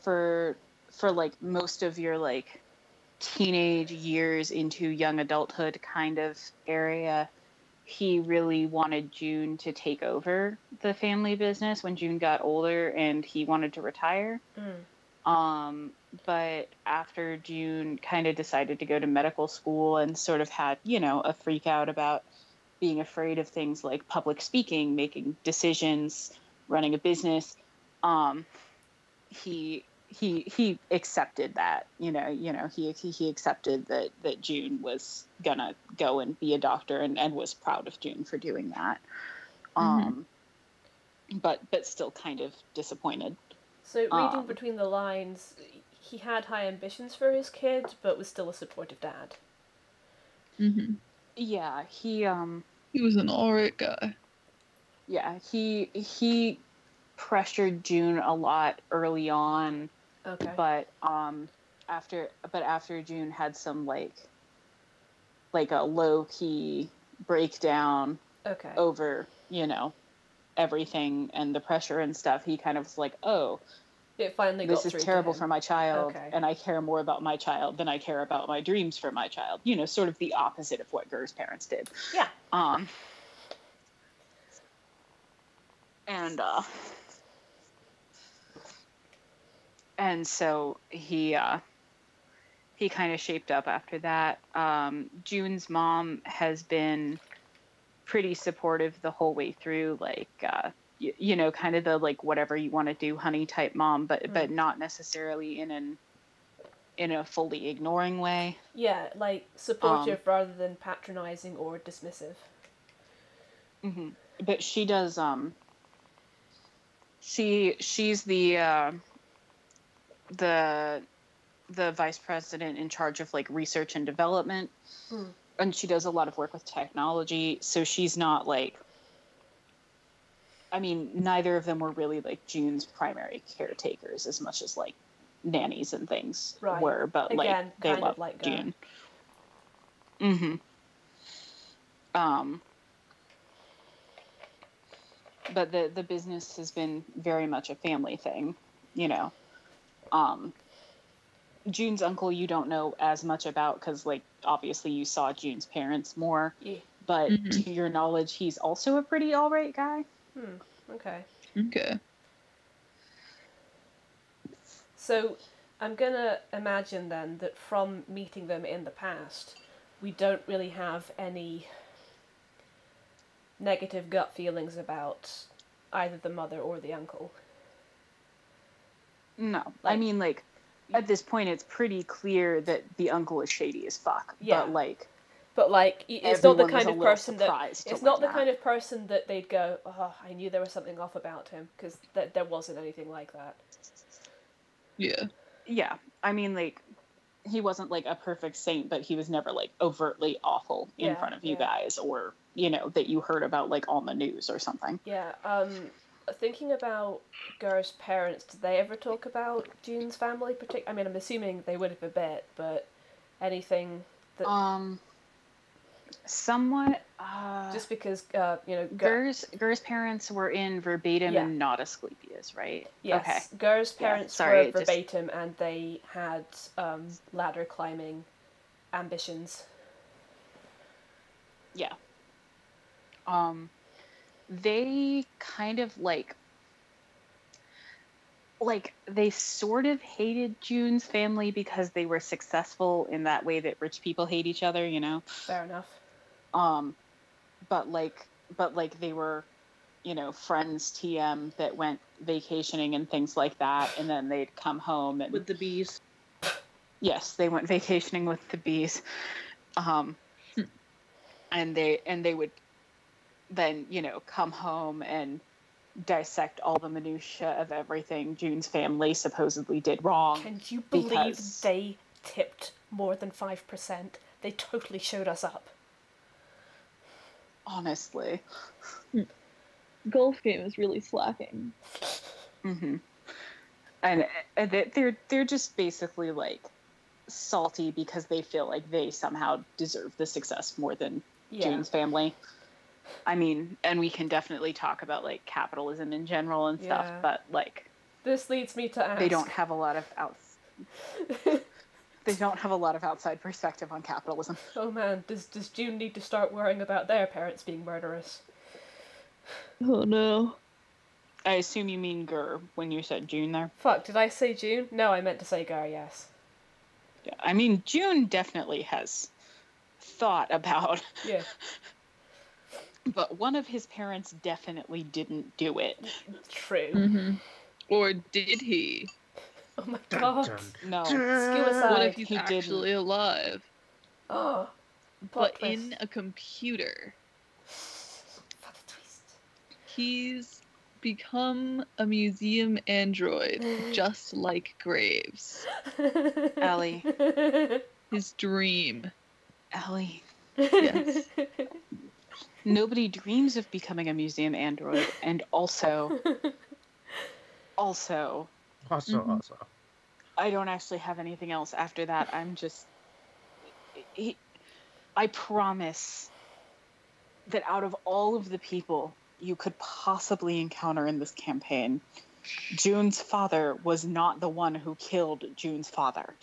Speaker 1: for like most of your like teenage years into young adulthood kind of area, he really wanted June to take over the family business when June got older and he wanted to retire. But after June kind of decided to go to medical school and sort of had, a freak out about being afraid of things like public speaking, making decisions, running a business, he accepted that, he accepted that June was gonna go and be a doctor, and was proud of June for doing that. But still kind of disappointed.
Speaker 8: So reading between the lines, he had high ambitions for his kid, but was still a supportive dad.
Speaker 1: Yeah, he
Speaker 5: was an alright guy.
Speaker 1: Yeah, he pressured June a lot early on.
Speaker 8: Okay.
Speaker 1: But after June had some like a low key breakdown over, everything and the pressure and stuff, he kind of was like, oh,
Speaker 3: It finally got
Speaker 1: this is
Speaker 3: through to
Speaker 1: terrible
Speaker 3: him.
Speaker 1: for my child,
Speaker 3: Okay.
Speaker 1: and I care more about my child than I care about my dreams for my child. You know, sort of the opposite of what Grr's parents did.
Speaker 3: Yeah.
Speaker 1: And so he kind of shaped up after that. June's mom has been pretty supportive the whole way through, like, you know, kind of the, like, whatever you want to do, honey type mom, but not necessarily in a fully ignoring way.
Speaker 3: Yeah, like, supportive rather than patronizing or dismissive.
Speaker 1: Mm-hmm. But she does, she's the vice president in charge of, like, research and development. And she does a lot of work with technology, so she's not, like, I mean, neither of them were really, like, June's primary caretakers as much as, like, nannies and things were, but,
Speaker 3: again,
Speaker 1: like, they
Speaker 3: kind
Speaker 1: love
Speaker 3: of like
Speaker 1: June. Mm-hmm. But the business has been very much a family thing, you know. June's uncle you don't know as much about because, like, obviously you saw June's parents more.
Speaker 3: Yeah.
Speaker 1: But to your knowledge, he's also a pretty alright guy.
Speaker 3: Okay.
Speaker 5: Okay.
Speaker 3: So, I'm gonna imagine then that from meeting them in the past, we don't really have any negative gut feelings about either the mother or the uncle.
Speaker 1: No.
Speaker 3: Like,
Speaker 1: I mean, like, at this point, it's pretty clear that the uncle is shady as fuck.
Speaker 3: Yeah.
Speaker 1: But,
Speaker 3: like, it's not the
Speaker 1: everyone was
Speaker 3: kind
Speaker 1: a
Speaker 3: of
Speaker 1: little
Speaker 3: person that
Speaker 1: surprised to
Speaker 3: it's not
Speaker 1: learn
Speaker 3: the kind
Speaker 1: that.
Speaker 3: of person that they'd go, oh, I knew there was something off about him, because there wasn't anything like that.
Speaker 5: Yeah.
Speaker 1: Yeah. I mean, like, he wasn't, like, a perfect saint, but he was never, like, overtly awful in front of you guys, or, you know, that you heard about, like, on the news or something.
Speaker 3: Yeah. Thinking about Grr's parents, did they ever talk about June's family? I mean, I'm assuming they would have a bit, but anything that...
Speaker 1: Somewhat.
Speaker 3: Just because, you know...
Speaker 1: Grr's parents were in verbatim and not Asclepius, right?
Speaker 3: Yes.
Speaker 1: Okay.
Speaker 3: Grr's parents were verbatim, and they had ladder climbing ambitions.
Speaker 1: Yeah. They kind of, like, they sort of hated June's family because they were successful in that way that rich people hate each other, you know?
Speaker 3: Fair enough.
Speaker 1: But they were, you know, friends TM that went vacationing and things like that, and then they'd come home and...
Speaker 6: With the bees.
Speaker 1: Yes, they went vacationing with the bees. And they would then, you know, come home and dissect all the minutiae of everything June's family supposedly did wrong.
Speaker 3: Can you believe they tipped more than 5%? They totally showed us up.
Speaker 1: Honestly.
Speaker 5: Golf game is really slacking.
Speaker 1: Mm-hmm. And they're just basically, like, salty because they feel like they somehow deserve the success more than June's family. I mean, and we can definitely talk about, like, capitalism in general and stuff, but, like...
Speaker 3: This leads me to ask...
Speaker 1: They don't have a lot of They don't have a lot of outside perspective on capitalism.
Speaker 3: Oh man, does June need to start worrying about their parents being murderous?
Speaker 5: Oh no.
Speaker 1: I assume you mean Grr when you said June there.
Speaker 3: Fuck, did I say June? No, I meant to say Grr, yes.
Speaker 1: Yeah, I mean, June definitely has thought about...
Speaker 3: Yeah.
Speaker 1: But one of his parents definitely didn't do it.
Speaker 3: True.
Speaker 5: Mm-hmm. Or did he?
Speaker 3: Oh my god.
Speaker 1: No.
Speaker 3: Suicide.
Speaker 5: What if he's actually alive?
Speaker 3: Oh.
Speaker 5: But in a computer.
Speaker 3: What a twist.
Speaker 5: He's become a museum android, just like Graves.
Speaker 1: Ellie.
Speaker 5: His dream.
Speaker 1: Ellie.
Speaker 5: Yes.
Speaker 1: Nobody dreams of becoming a museum android, and also, I don't actually have anything else after that. I'm just, I promise that out of all of the people you could possibly encounter in this campaign, June's father was not the one who killed June's father.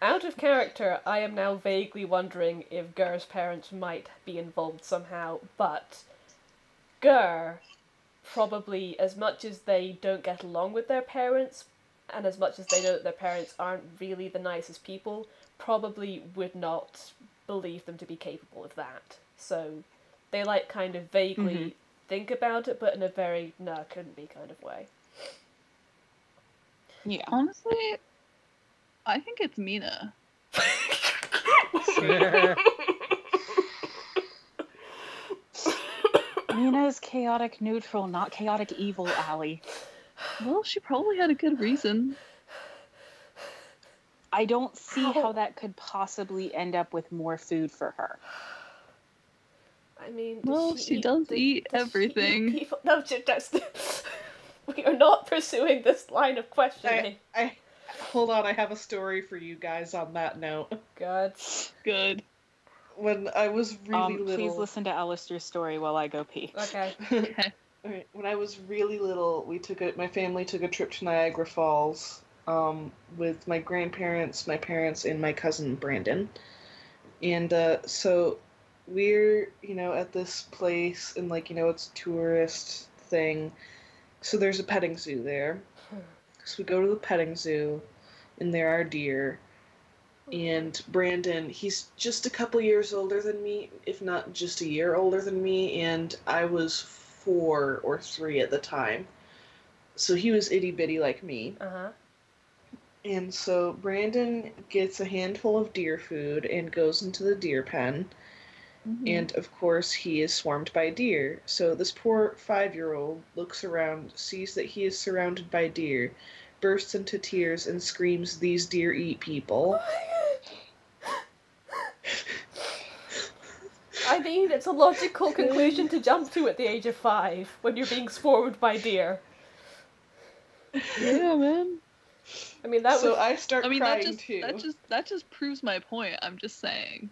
Speaker 3: Out of character, I am now vaguely wondering if Gr's parents might be involved somehow, but Gr, probably, as much as they don't get along with their parents, and as much as they know that their parents aren't really the nicest people, probably would not believe them to be capable of that. So they like kind of vaguely think about it, but in a very no, couldn't be kind of way.
Speaker 1: Yeah.
Speaker 5: Honestly, I think it's Mina.
Speaker 1: Mina is chaotic neutral, not chaotic evil, Allie.
Speaker 5: Well, she probably had a good reason.
Speaker 1: I don't see how that could possibly end up with more food for her.
Speaker 3: I mean,
Speaker 5: Well, she does eat everything.
Speaker 3: She eat people? No, that's we are not pursuing this line of questioning.
Speaker 6: I hold on, I have a story for you guys on that note.
Speaker 3: God.
Speaker 5: Good.
Speaker 6: When I was really little...
Speaker 1: Please listen to Alistair's story while I go pee.
Speaker 3: Okay.
Speaker 5: Okay.
Speaker 6: Alright, when I was really little, my family took a trip to Niagara Falls with my grandparents, my parents, and my cousin Brandon. And so we're, at this place, and it's a tourist thing. So there's a petting zoo there. So we go to the petting zoo, and there are deer. And Brandon, he's just a couple years older than me, if not just a year older than me, and I was 4 or 3 at the time. So he was itty-bitty like me.
Speaker 3: Uh-huh.
Speaker 6: And so Brandon gets a handful of deer food and goes into the deer pen. Mm-hmm. And, of course, he is swarmed by deer. So this poor 5-year-old looks around, sees that he is surrounded by deer, bursts into tears, and screams, "These deer eat people."
Speaker 3: I mean, it's a logical conclusion to jump to at the age of 5 when you're being swarmed by deer.
Speaker 5: Yeah, man.
Speaker 3: I mean, that
Speaker 6: I start crying too.
Speaker 5: That just proves my point. I'm just saying.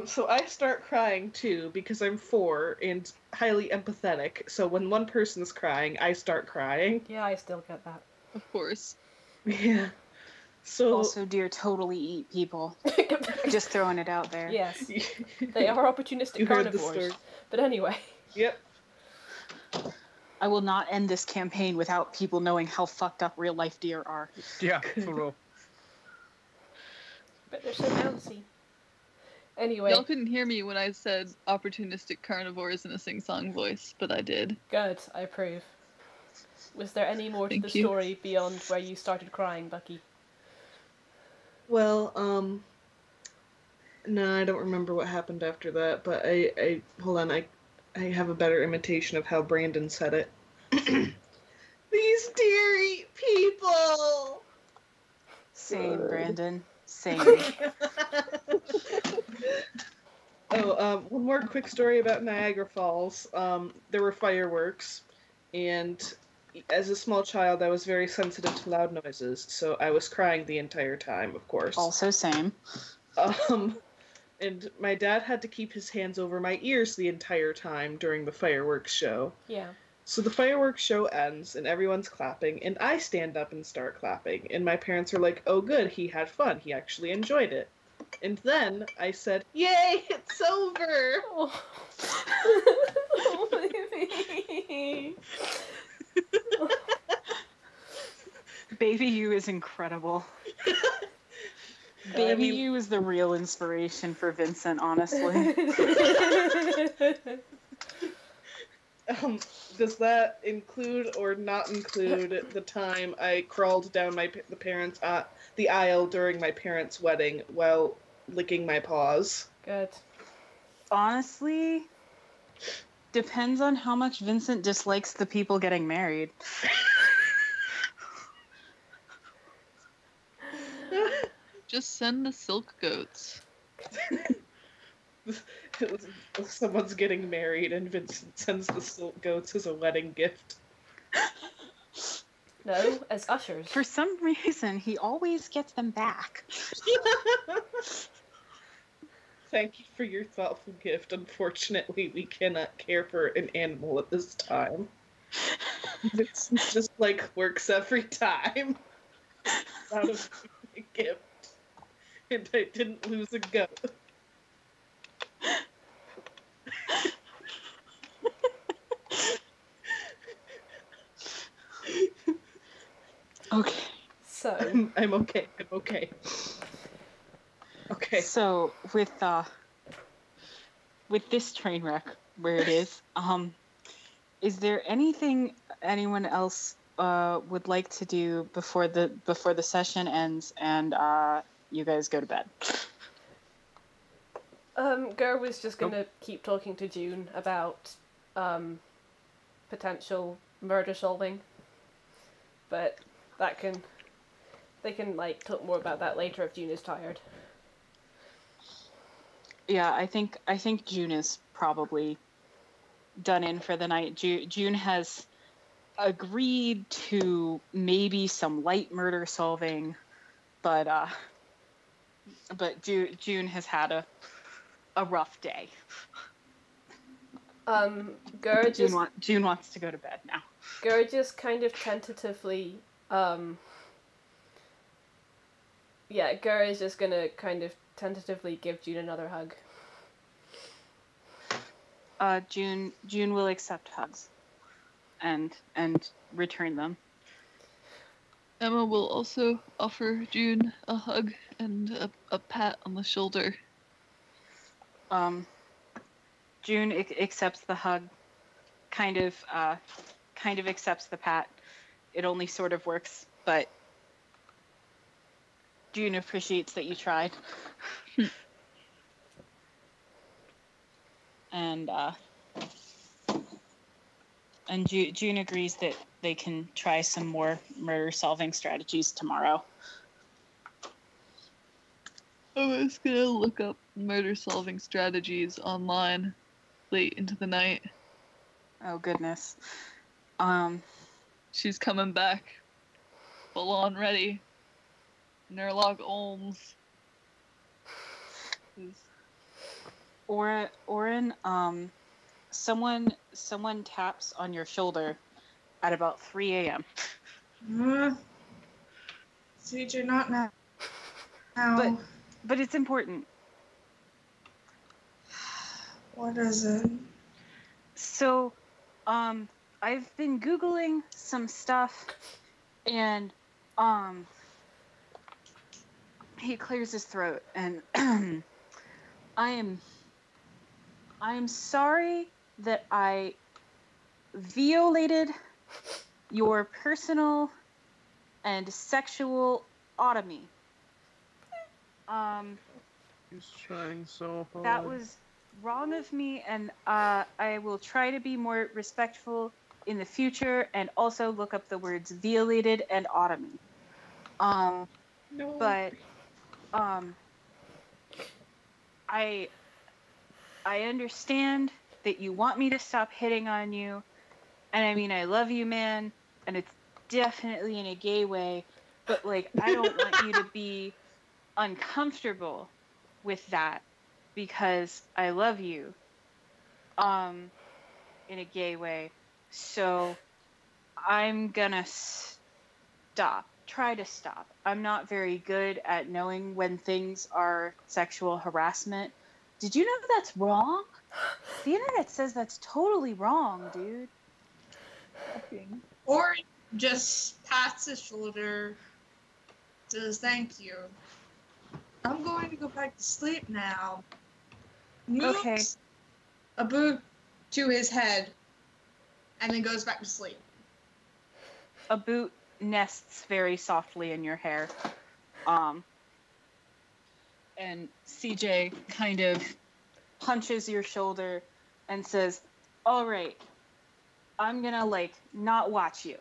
Speaker 6: So I start crying too because I'm 4 and highly empathetic. So when one person's crying, I start crying.
Speaker 3: Yeah, I still get that.
Speaker 5: Of course.
Speaker 6: Yeah. So
Speaker 1: also, deer totally eat people. Just throwing it out there.
Speaker 3: Yes. They are opportunistic carnivores. But anyway.
Speaker 6: Yep.
Speaker 1: I will not end this campaign without people knowing how fucked up real life deer are.
Speaker 2: Yeah, for real.
Speaker 3: But they're so bouncy. Anyway.
Speaker 5: Y'all couldn't hear me when I said opportunistic carnivores in a sing-song voice, but I did.
Speaker 3: Good, I approve. Was there any more to the story beyond where you started crying, Bucky?
Speaker 6: Well, no, I don't remember what happened after that, but I hold on, I have a better imitation of how Brandon said it. These deer eat people!
Speaker 1: Same, Brandon. Same.
Speaker 6: One more quick story about Niagara Falls. There were fireworks, and as a small child, I was very sensitive to loud noises, so I was crying the entire time, of course.
Speaker 1: Also same.
Speaker 6: And my dad had to keep his hands over my ears the entire time during the fireworks show.
Speaker 3: Yeah.
Speaker 6: So the fireworks show ends, and everyone's clapping, and I stand up and start clapping, and my parents are like, "Oh good, he had fun, he actually enjoyed it." And then I said, "Yay, it's over!"
Speaker 3: Oh. Oh, baby.
Speaker 1: Baby you is incredible. Baby you is the real inspiration for Vincent, honestly.
Speaker 6: Does that include or not include the time I crawled down the aisle during my parents' wedding while licking my paws?
Speaker 3: Good.
Speaker 1: Honestly, depends on how much Vincent dislikes the people getting married.
Speaker 5: Just send the silk goats.
Speaker 6: Someone's getting married and Vincent sends the silk goats as a wedding gift.
Speaker 3: No, as ushers.
Speaker 1: For some reason, he always gets them back.
Speaker 6: Thank you for your thoughtful gift. Unfortunately, we cannot care for an animal at this time. It's just like works every time. Out of a gift. And I didn't lose a goat.
Speaker 1: Okay.
Speaker 3: So,
Speaker 6: I'm okay. I'm okay. Okay.
Speaker 1: So with this train wreck where it is there anything anyone else would like to do before the session ends and you guys go to bed?
Speaker 3: Gur was just gonna keep talking to June about potential murder solving, but they can like talk more about that later if June is tired.
Speaker 1: Yeah, I think June is probably done in for the night. June has agreed to maybe some light murder solving, but June has had a rough day.
Speaker 3: Gur just
Speaker 1: June wants to go to bed now.
Speaker 3: Gur just kind of tentatively Gur is just gonna kind of tentatively give June another hug.
Speaker 1: June will accept hugs and return them.
Speaker 5: Emma will also offer June a hug and a pat on the shoulder.
Speaker 1: June accepts the hug, kind of accepts the pat. It only sort of works, but June appreciates that you tried. And June agrees that they can try some more murder-solving strategies tomorrow.
Speaker 5: I was gonna look up murder-solving strategies online late into the night.
Speaker 1: Oh, goodness.
Speaker 5: She's coming back, full on ready. Nerlog Olms.
Speaker 1: Orin, someone taps on your shoulder at about 3 a.m.
Speaker 4: CJ, not now.
Speaker 1: But it's important.
Speaker 4: What is it?
Speaker 1: So, I've been Googling some stuff, and, he clears his throat, and I am sorry that I violated your personal and sexual autonomy.
Speaker 2: He's trying so hard.
Speaker 1: That was wrong of me, and I will try to be more respectful in the future, and also look up the words violated and autonomy.
Speaker 4: No.
Speaker 1: But I understand that you want me to stop hitting on you, and I mean, I love you, man, and it's definitely in a gay way, but like, I don't want you to be uncomfortable with that, because I love you in a gay way. So I'm gonna try to stop. I'm not very good at knowing when things are sexual harassment. Did you know that's wrong? The internet says that's totally wrong, dude.
Speaker 4: Orin just pats his shoulder, says thank you. I'm going to go back to sleep now. Moves
Speaker 1: Okay.
Speaker 4: a boot to his head, and then goes back to sleep.
Speaker 1: A boot nests very softly in your hair. And CJ kind of punches your shoulder and says, all right, I'm gonna, like, not watch you.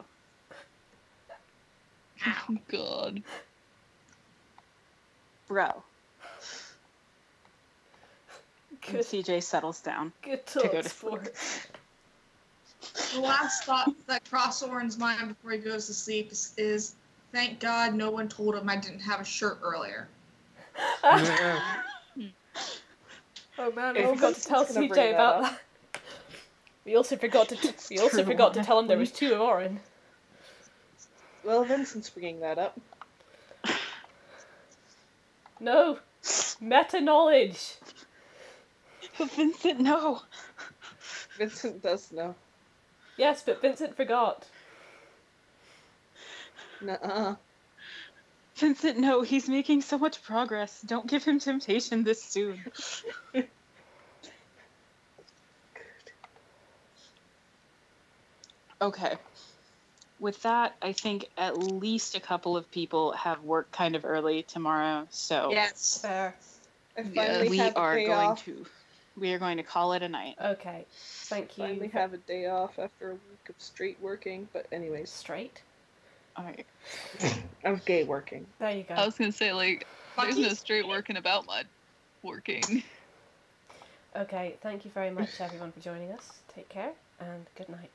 Speaker 5: Oh, God.
Speaker 1: Bro. And
Speaker 3: Good,
Speaker 1: CJ settles down
Speaker 3: good
Speaker 1: to go
Speaker 3: talk,
Speaker 1: to sleep.
Speaker 3: sport.
Speaker 4: The last thought that crosses Orin's mind before he goes to sleep is thank God no one told him I didn't have a shirt earlier.
Speaker 2: Yeah.
Speaker 3: Oh man, I
Speaker 1: If
Speaker 3: forgot to tell
Speaker 8: Vincent's gonna
Speaker 3: CJ
Speaker 8: bring that
Speaker 3: about
Speaker 8: up.
Speaker 3: that. We also forgot to tell him there was 2 of Orin.
Speaker 6: Well, Vincent's bringing that up.
Speaker 3: No! Meta knowledge!
Speaker 1: But Vincent, no.
Speaker 6: Vincent does know.
Speaker 3: Yes, but Vincent forgot.
Speaker 6: Nuh-uh.
Speaker 1: Vincent, no. He's making so much progress. Don't give him temptation this soon. Okay. With that, I think at least a couple of people have work kind of early tomorrow, so
Speaker 6: Yes.
Speaker 3: Fair.
Speaker 6: I finally
Speaker 1: we
Speaker 6: have a
Speaker 1: are
Speaker 6: day
Speaker 1: going
Speaker 6: off.
Speaker 1: to call it a night.
Speaker 3: Okay. Thank you.
Speaker 6: Finally have a day off after a week of straight working, but anyways.
Speaker 3: Straight?
Speaker 1: Alright.
Speaker 6: Of gay working.
Speaker 3: There you go.
Speaker 5: I was gonna say, like, there's no straight working about my working.
Speaker 3: Okay, thank you very much everyone for joining us. Take care, and good night.